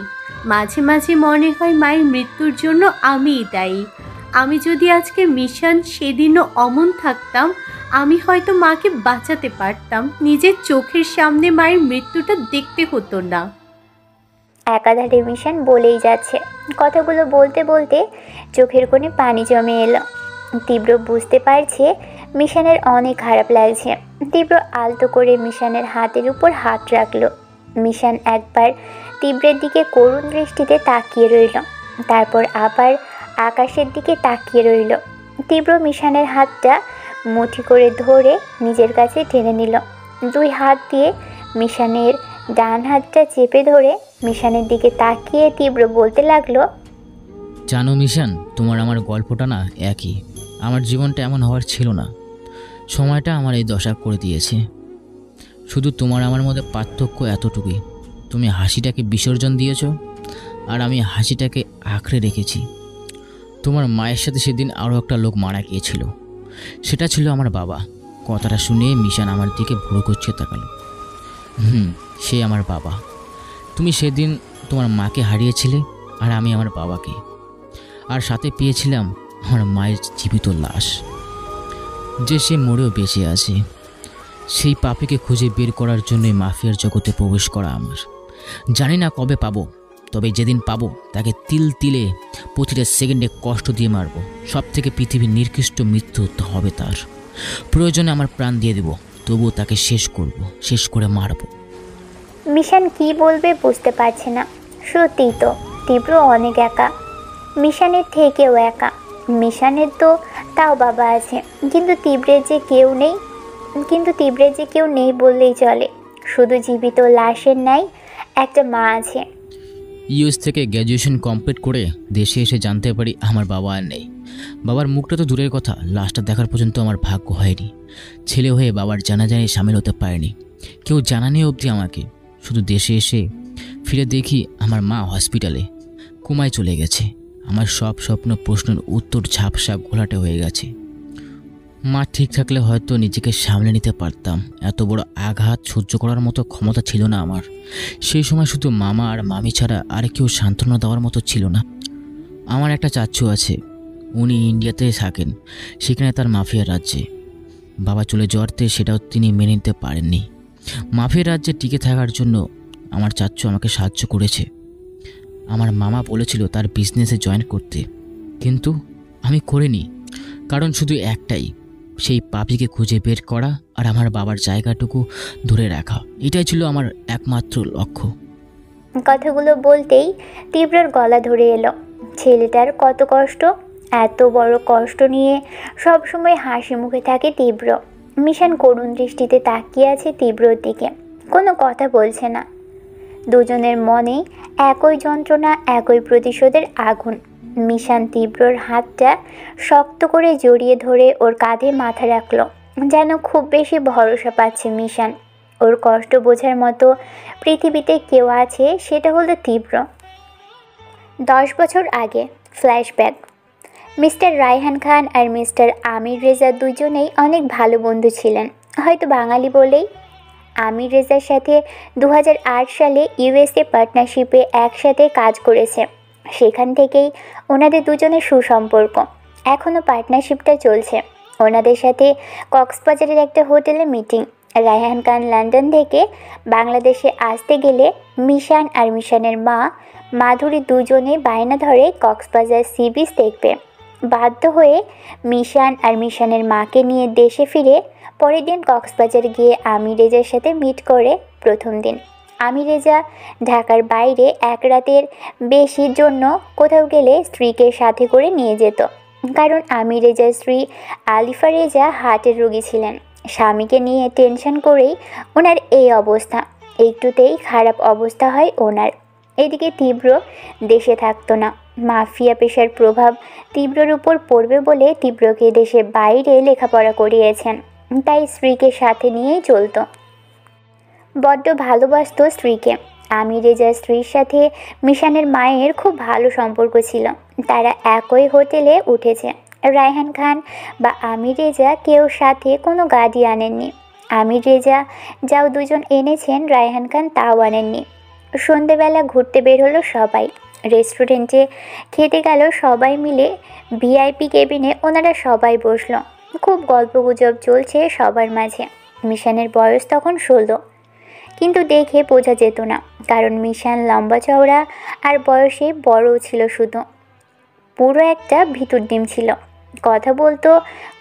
মাঝে মাঝে মনে হয় মায়ের মৃত্যুর জন্য আমিই দায়ী। আমি যদি আজকে মিশন সেদিনও অমন থাকতাম, আমি হয়তো মাকে বাঁচাতে পারতাম। নিজের চোখের সামনে মায়ের মৃত্যুটা দেখতে হতো না। একাধারে মিশন বলেই যাচ্ছে। কথাগুলো বলতে বলতে চোখের কোণে পানি জমে এলো। তীব্র বুঝতে পারছে মিশনের অনেক খারাপ লাগছে। তীব্র আলতো করে মিশনের হাতের উপর হাত রাখলো। মিশন একবার তীব্রের দিকে করুণ দৃষ্টিতে তাকিয়ে রইল, তারপর আবার আকাশের দিকে তাকিয়ে রইল। তীব্র মিশনের হাতটা মুঠি করে ধরে নিজের কাছে টেনে নিল। 2 হাত দিয়ে মিশনের ডান হাতটা চেপে ধরে মিশনের দিকে তাকিয়ে তীব্র বলতে লাগলো, জানো মিশান, তোমার আমার গল্পটা না একই। আমার জীবনটা এমন হওয়ার ছিল না। সময়টা আমার এই দশা করে দিয়েছে। শুধু তোমার আমার মধ্যে পার্থক্য এতটুকুই, তুমি হাসিটাকে বিসর্জন দিয়েছো আর আমি হাসিটাকে আঁকড়ে রেখেছি। তোমার মায়ের সাথে সেদিন আরও একটা লোক মারা গিয়েছিল, সেটা ছিল আমার বাবা। কথাটা শুনে মিশান আমার দিকে ভুরু কুঁচকে তাকালো। সে আমার বাবা। তুমি সেদিন তোমার মাকে হারিয়েছিলে আর আমি আমার বাবাকে, আর সাথে পেয়েছিলাম আমার মায়ের জীবিত লাশ, যে সে মরেও বেঁচে আছে। সেই পাপীকে খুঁজে বের করার জন্যই মাফিয়ার জগতে প্রবেশ করা আমার। জানি না কবে পাবো, তবে যেদিন পাবো তাকে তিল তিলে প্রতিটা সেকেন্ডে কষ্ট দিয়ে মারবো। সব থেকে পৃথিবীর নিকৃষ্ট মৃত্যু হবে তার। প্রয়োজনে আমার প্রাণ দিয়ে দেব, তবুও তাকে শেষ করে মারবো। মিশান কি বলবে বুঝতে পারছে না। সত্যিই তো, তীব্র অনেক একা, মিশানের থেকেও একা। মিশানের তো তাও বাবা আছে, কিন্তু তীব্রের যে কেউ নেই বললেই চলে। শুধু জীবিত লাশের ন্যায় একটা মা আছে। ইউএস থেকে গ্র্যাজুয়েশন কমপ্লিট করে দেশে এসে জানতে পারি আমার বাবা আর নেই। বাবার মুখটা তো দূরের কথা, লাশটা দেখার পর্যন্ত আমার ভাগ্য হয়নি। ছেলে হয়ে বাবার জানাজানি সামিল হতে পারেনি, কেউ জানানি অবধি আমাকে। শুধু দেশে এসে ফিরে দেখি আমার মা হসপিটালে কোমায় চলে গেছে। আমার সব স্বপ্ন প্রশ্নের উত্তর ঝাপসা ঘোলাটে হয়ে গেছে। মা ঠিক থাকলে হয়তো নিজেকে সামলে নিতে পারতাম। এত বড় আঘাত সহ্য করার মতো ক্ষমতা ছিল না আমার। সেই সময় শুধু মামা আর মামি ছাড়া আর কেউ সান্ত্বনা দেওয়ার মতো ছিল না। আমার একটা চাচ্চু আছে, উনি ইন্ডিয়াতে থাকেন, সেখানে তার মাফিয়া রাজ্যে। বাবা চলে যাওয়াতে সেটাও তিনি মেনে নিতে পারেননি। মাফিয়া রাজ্যে টিকে থাকার জন্য আমার চাচ্চু আমাকে সাহায্য করেছে। আমার মামা বলেছিল তার বিজনেসে জয়েন করতে, কিন্তু আমি করিনি। কারণ শুধু একটাই, সেই পাপীকে খুঁজে বের করা আর আমার বাবার জায়গাটুকু ধরে রাখা। এটাই ছিল আমার একমাত্র লক্ষ্য। কথাগুলো বলতেই তীব্রর গলা ধরে এলো। ছেলেটার কত কষ্ট, এত বড় কষ্ট নিয়ে সব সময় হাসি মুখে থাকে তীব্র। মিশান করুণ দৃষ্টিতে তাকিয়ে আছে তীব্রর দিকে, কোনো কথা বলছে না। দুজনের মনে একই যন্ত্রণা, একই প্রতিশোধের আগুন। মিশান তীব্রর হাতটা শক্ত করে জড়িয়ে ধরে ওর কাঁধে মাথা রাখলো, যেন খুব বেশি ভরসা পাচ্ছে মিশান। ওর কষ্ট বোঝার মতো পৃথিবীতে কেউ আছে, সেটা হলো তীব্র। 10 বছর আগে ফ্ল্যাশব্যাক। মিস্টার রায়হান খান আর মিস্টার আমির রেজা দুজনেই অনেক ভালো বন্ধু ছিলেন, হয়তো বাঙালি বলেই। আমির রেজার সাথে 2008 সালে ইউএসএ পার্টনারশিপে একসাথে কাজ করেছে। সেখান থেকেই ওনাদের দুজনের সুসম্পর্ক। এখনও পার্টনারশিপটা চলছে। ওনাদের সাথে কক্সবাজারের একটা হোটেলে মিটিং। রায়হান খান লন্ডন থেকে বাংলাদেশে আসতে গেলে মিশান আর মিশানের মা মাধুরী দুজনে বায়না ধরে কক্সবাজার সি বিচ দেখবে। বাধ্য হয়ে মিশান আর মিশানের মাকে নিয়ে দেশে ফিরে পরের দিন কক্সবাজার গিয়ে আমির রেজার সাথে মিট করে। প্রথম দিন আমির রেজা ঢাকার বাইরে এক রাতের বেশির জন্য কোথাও গেলে স্ত্রীকে সাথে করে নিয়ে যেত, কারণ আমির রেজার স্ত্রী আলিফা রেজা হার্টের রোগী ছিলেন। স্বামীকে নিয়ে টেনশন করেই ওনার এই অবস্থা। একটুতেই খারাপ অবস্থা হয় ওনার। এদিকে তীব্র দেশে থাকতো না। মাফিয়া পেশার প্রভাব তীব্রর উপর পড়বে বলে তীব্রকে দেশে বাইরে লেখাপড়া করিয়েছেন, তাই স্ত্রীকে সাথে নিয়েই চলতো। বড্ড ভালোবাসত স্ত্রীকে। আমির রেজার স্ত্রীর সাথে মিশানের মায়ের খুব ভালো সম্পর্ক ছিল। তারা একই হোটেলে উঠেছে। রায়হান খান বা আমির রেজা কেউ সাথে কোনো গাড়ি আনেননি। আমির রেজা যাও দুজন এনেছেন, রায়হান খান তাও আনেননি। সন্ধেবেলা ঘুরতে বের হলো সবাই। রেস্টুরেন্টে খেতে গেল সবাই মিলে। ভিআইপি কেবিনে ওনারা সবাই বসলো। খুব গল্পগুজব চলছে সবার মাঝে। মিশানের বয়স তখন 16, কিন্তু দেখে বোঝা যেত না, কারণ মিশান লম্বা চওড়া আর বয়সে বড়ও ছিল। শুধু পুরো একটা ভিতর ডিম ছিল। কথা বলতো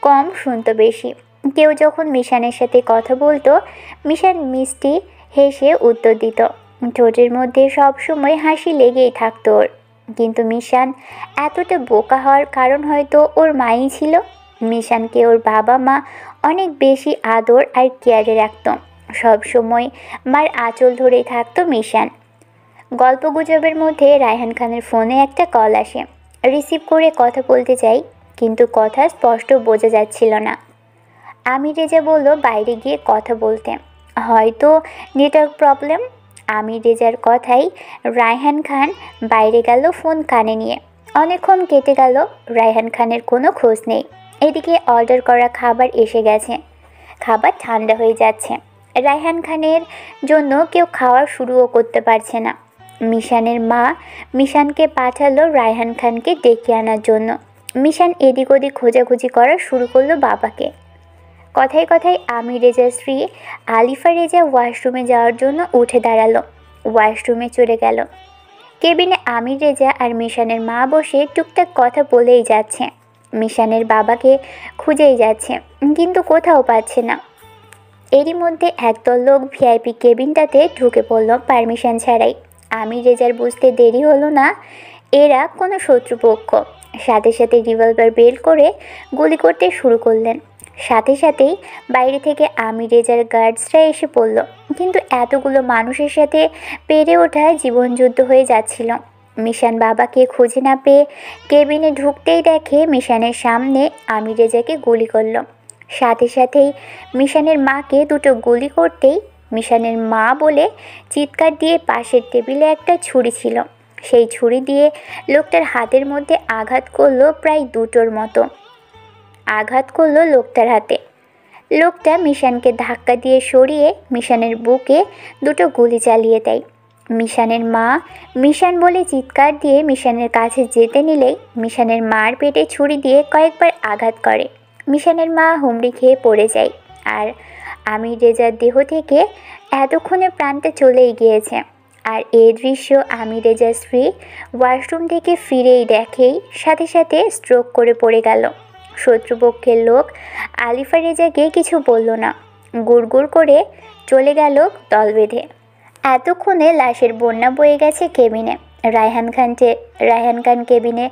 কম, শুনতো বেশি। কেউ যখন মিশানের সাথে কথা বলতো, মিশান মিষ্টি হেসে উত্তর দিত। ঠোঁটের মধ্যে সব সময় হাসি লেগেই থাকতো ওর। কিন্তু মিশান এতটা বোকা হওয়ার কারণ হয়তো ওর মাই ছিল। মিশানকে ওর বাবা মা অনেক বেশি আদর আর কেয়ারে রাখত। সব সময় মার আঁচল ধরেই থাকতো মিশান। গল্পগুজবের মধ্যে রায়হান খানের ফোনে একটা কল আসে। রিসিভ করে কথা বলতে চাই, কিন্তু কথা স্পষ্ট বোঝা যাচ্ছিল না। আমি রেজা বলল বাইরে গিয়ে কথা বলতে, হয়তো নেটওয়ার্ক প্রবলেম। আমি রেজার কথাই রায়হান খান বাইরে গেল ফোন কানে নিয়ে। অনেকক্ষণ কেটে গেল, রায়হান খানের কোনো খোঁজ নেই। এদিকে অর্ডার করা খাবার এসে গেছে, খাবার ঠান্ডা হয়ে যাচ্ছে। রায়হান খানের জন্য কেউ খাওয়া শুরুও করতে পারছে না। মিশানের মা মিশানকে পাঠালো রায়হান খানকে ডেকে আনার জন্য। মিশান এদিক ওদিক খোঁজাখুঁজি করা শুরু করলো বাবাকে। কথায় কথায় আমি রেজার স্ত্রী আলিফা রেজা ওয়াশরুমে যাওয়ার জন্য উঠে দাঁড়ালো, ওয়াশরুমে চলে গেল। কেবিনে আমির রেজা আর মিশানের মা বসে টুকটাক কথা বলেই যাচ্ছে। মিশানের বাবাকে খুঁজেই যাচ্ছে, কিন্তু কোথাও পাচ্ছে না। এরই মধ্যে একদল লোক ভিআইপি কেবিনটাতে ঢুকে পড়ল পারমিশন ছাড়াই। আমির রেজার বুঝতে দেরি হলো না, এরা কোনো শত্রুপক্ষ। সাথে সাথে রিভলভার বের করে গুলি করতে শুরু করলেন। সাথে সাথেই বাইরে থেকে আমির রেজার গার্ডসরা এসে পড়ল, কিন্তু এতগুলো মানুষের সাথে পেরে ওঠা জীবনযুদ্ধ হয়ে যাচ্ছিল। মিশান বাবাকে খুঁজে না পেয়ে কেবিনে ঢুকতেই দেখে মিশানের সামনে আমির রেজাকে গুলি করল। সাথে সাথেই মিশানের মাকে দুটো গুলি করতেই মিশানের মা বলে চিৎকার দিয়ে পাশের টেবিলে একটা ছুরি ছিল, সেই ছুরি দিয়ে লোকটার হাতের মধ্যে আঘাত করলো, প্রায় দুটোর মতো আঘাত করলো লোকটার হাতে। লোকটা মিশানকে ধাক্কা দিয়ে সরিয়ে মিশানের বুকে দুটো গুলি চালিয়ে দেয়। মিশানের মা মিশান বলে চিৎকার দিয়ে মিশানের কাছে যেতে নিলেই মিশানের মার পেটে ছুরি দিয়ে কয়েকবার আঘাত করে। মিশানের মা হুমড়ি খেয়ে পড়ে যায়, আর আমির রেজার দেহ থেকে এতক্ষণে প্রাণটা চলেই গিয়েছে। আর এই দৃশ্য আমির রেজার স্ত্রী ওয়াশরুম থেকে ফিরেই দেখেই সাথে সাথে স্ট্রোক করে পড়ে গেল। শত্রুপক্ষের লোক আলিফা রেজাকে কিছু বলল না, গুড়গুড় করে চলে গেল দল বেঁধে। এতক্ষণে লাশের বন্যা বয়ে গেছে কেবিনে। রায়হান খান কেবিনে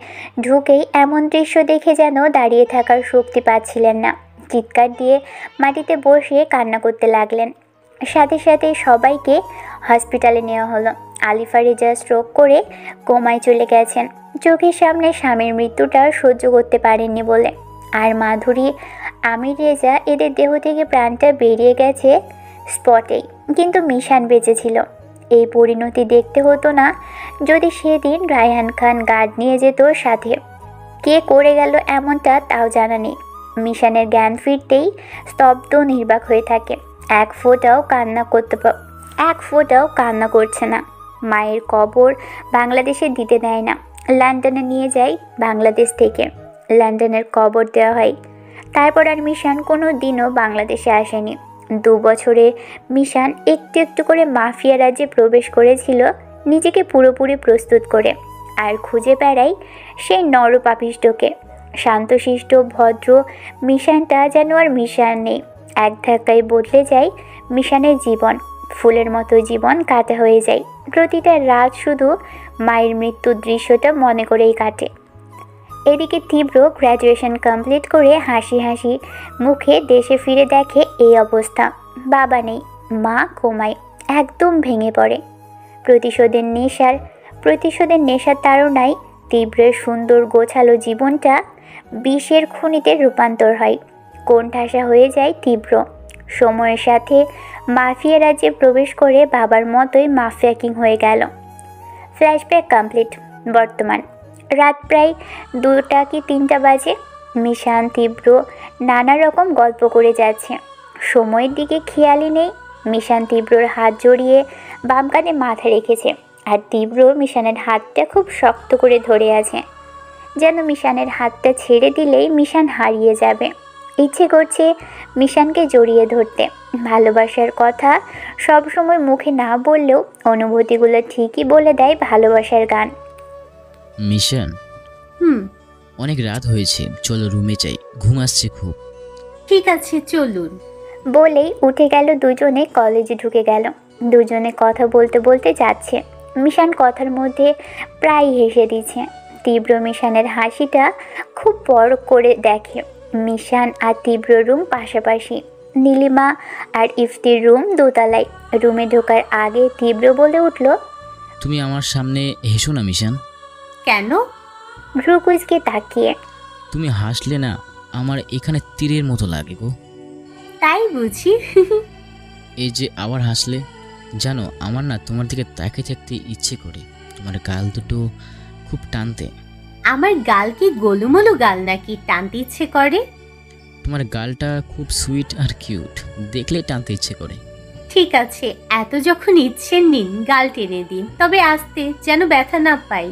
ঢুকেই এমন দৃশ্য দেখে যেন দাঁড়িয়ে থাকার শক্তি পাচ্ছিলেন না, চিৎকার দিয়ে মাটিতে বসে কান্না করতে লাগলেন। সাথে সাথে সবাইকে হসপিটালে নেওয়া হলো। আলিফা রেজা স্ট্রোক করে কোমায় চলে গেছেন, চোখের সামনে স্বামীর মৃত্যুটা সহ্য করতে পারেননি বলে। আর মাধুরী আমির রেজা এদের দেহ থেকে প্রাণটা বেরিয়ে গেছে স্পটেই, কিন্তু মিশান বেঁচে ছিল। এই পরিণতি দেখতে হতো না যদি সেদিন রায়হান খান গার্ড নিয়ে যেত সাথে। কে করে গেল এমনটা তাও জানা নেই। মিশানের জ্ঞান ফিরতেই স্তব্ধ নির্বাক হয়ে থাকে, এক ফোঁটাও কান্না করছে না। মায়ের কবর বাংলাদেশে দিতে দেয় না, লন্ডনে নিয়ে যায় বাংলাদেশ থেকে। লন্ডনের কবর দেওয়া হয়। তারপর আর মিশান কোনো দিনও বাংলাদেশে আসেনি। 2 বছরে মিশান একটু একটু করে মাফিয়া রাজ্যে প্রবেশ করেছিল, নিজেকে পুরোপুরি প্রস্তুত করে। আর খুঁজে বেড়াই সেই নরপাপিষ্টকে। শান্তশিষ্ট ভদ্র মিশানটা যেন আর মিশান নেই। এক ধাক্কায় বদলে যায় মিশানের জীবন। ফুলের মতো জীবন কাটা হয়ে যায়। প্রতিটা রাত শুধু মায়ের মৃত্যুর দৃশ্যটা মনে করেই কাটে। এদিকে তীব্র গ্র্যাজুয়েশন কমপ্লিট করে হাসি হাসি মুখে দেশে ফিরে দেখে এই অবস্থা। বাবা নেই, মা কোমায়, একদম ভেঙে পড়ে। প্রতিশোধের নেশার তাড়নায় তীব্রের সুন্দর গোছালো জীবনটা বিষের খনিতে রূপান্তর হয়। কোণঠাসা হয়ে যায় তীব্র। সময়ের সাথে মাফিয়া রাজ্যে প্রবেশ করে বাবার মতোই মাফিয়া কিং হয়ে গেল। Flashback complete. বর্তমান রাত প্রায় 2টা কি 3টা বাজে। মিশান তীব্র নানা রকম গল্প করে যাচ্ছে, সময়ের দিকে খেয়ালই নেই। মিশান তীব্রর হাত জড়িয়ে বাম কানে মাথা রেখেছে, আর তীব্র মিশানের হাতটা খুব শক্ত করে ধরে আছে, যেন মিশানের হাতটা ছেড়ে দিলেই মিশান হারিয়ে যাবে। ইচ্ছে করছে মিশানকে জড়িয়ে ধরতে। ভালোবাসার কথা সবসময় মুখে না বললেও অনুভূতিগুলো ঠিকই বলে দেয় ভালোবাসার গান। মিশন, অনেক রাত হয়েছে, চলো রুমে যাই, ঘুম আসছে খুব। ঠিক আছে চলুন। বলেই উঠে গেল দুজনে, কলেজে ঢুকে গেল। দুজনে কথা বলতে বলতে যাচ্ছে। মিশান কথার মধ্যে প্রায় হেসে দিচ্ছে। তীব্র মিশানের হাসিটা খুব বড় করে দেখে। মিশান আর তীব্র রুম পাশাপাশি। নীলিমা আর ইফতির রুম দোতলায়। রুমে ঢোকার আগে তীব্র বলে উঠল, তুমি আমার সামনে হেসো না মিশান। কেন? ভ্রু কুঁচকে তাকিয়ে। তুমি হাসলে না আমার এখানে তীরের মতো লাগে গো। তাই বুঝি? এই যে আবার হাসলে, জানো আমার না তোমার দিকে তাকিয়ে থাকতে ইচ্ছে করে, তোমার গাল দুটো খুব টানতে। আমার গাল কি গোলুমলু গাল নাকি টানতে ইচ্ছে করে? তোমার গালটা খুব সুইট আর কিউট, দেখলে টানতে ইচ্ছে করে। ঠিক আছে, এত যখন ইচ্ছে নিন গাল টেনে দিন, তবে আস্তে, যেন ব্যথা না পাই।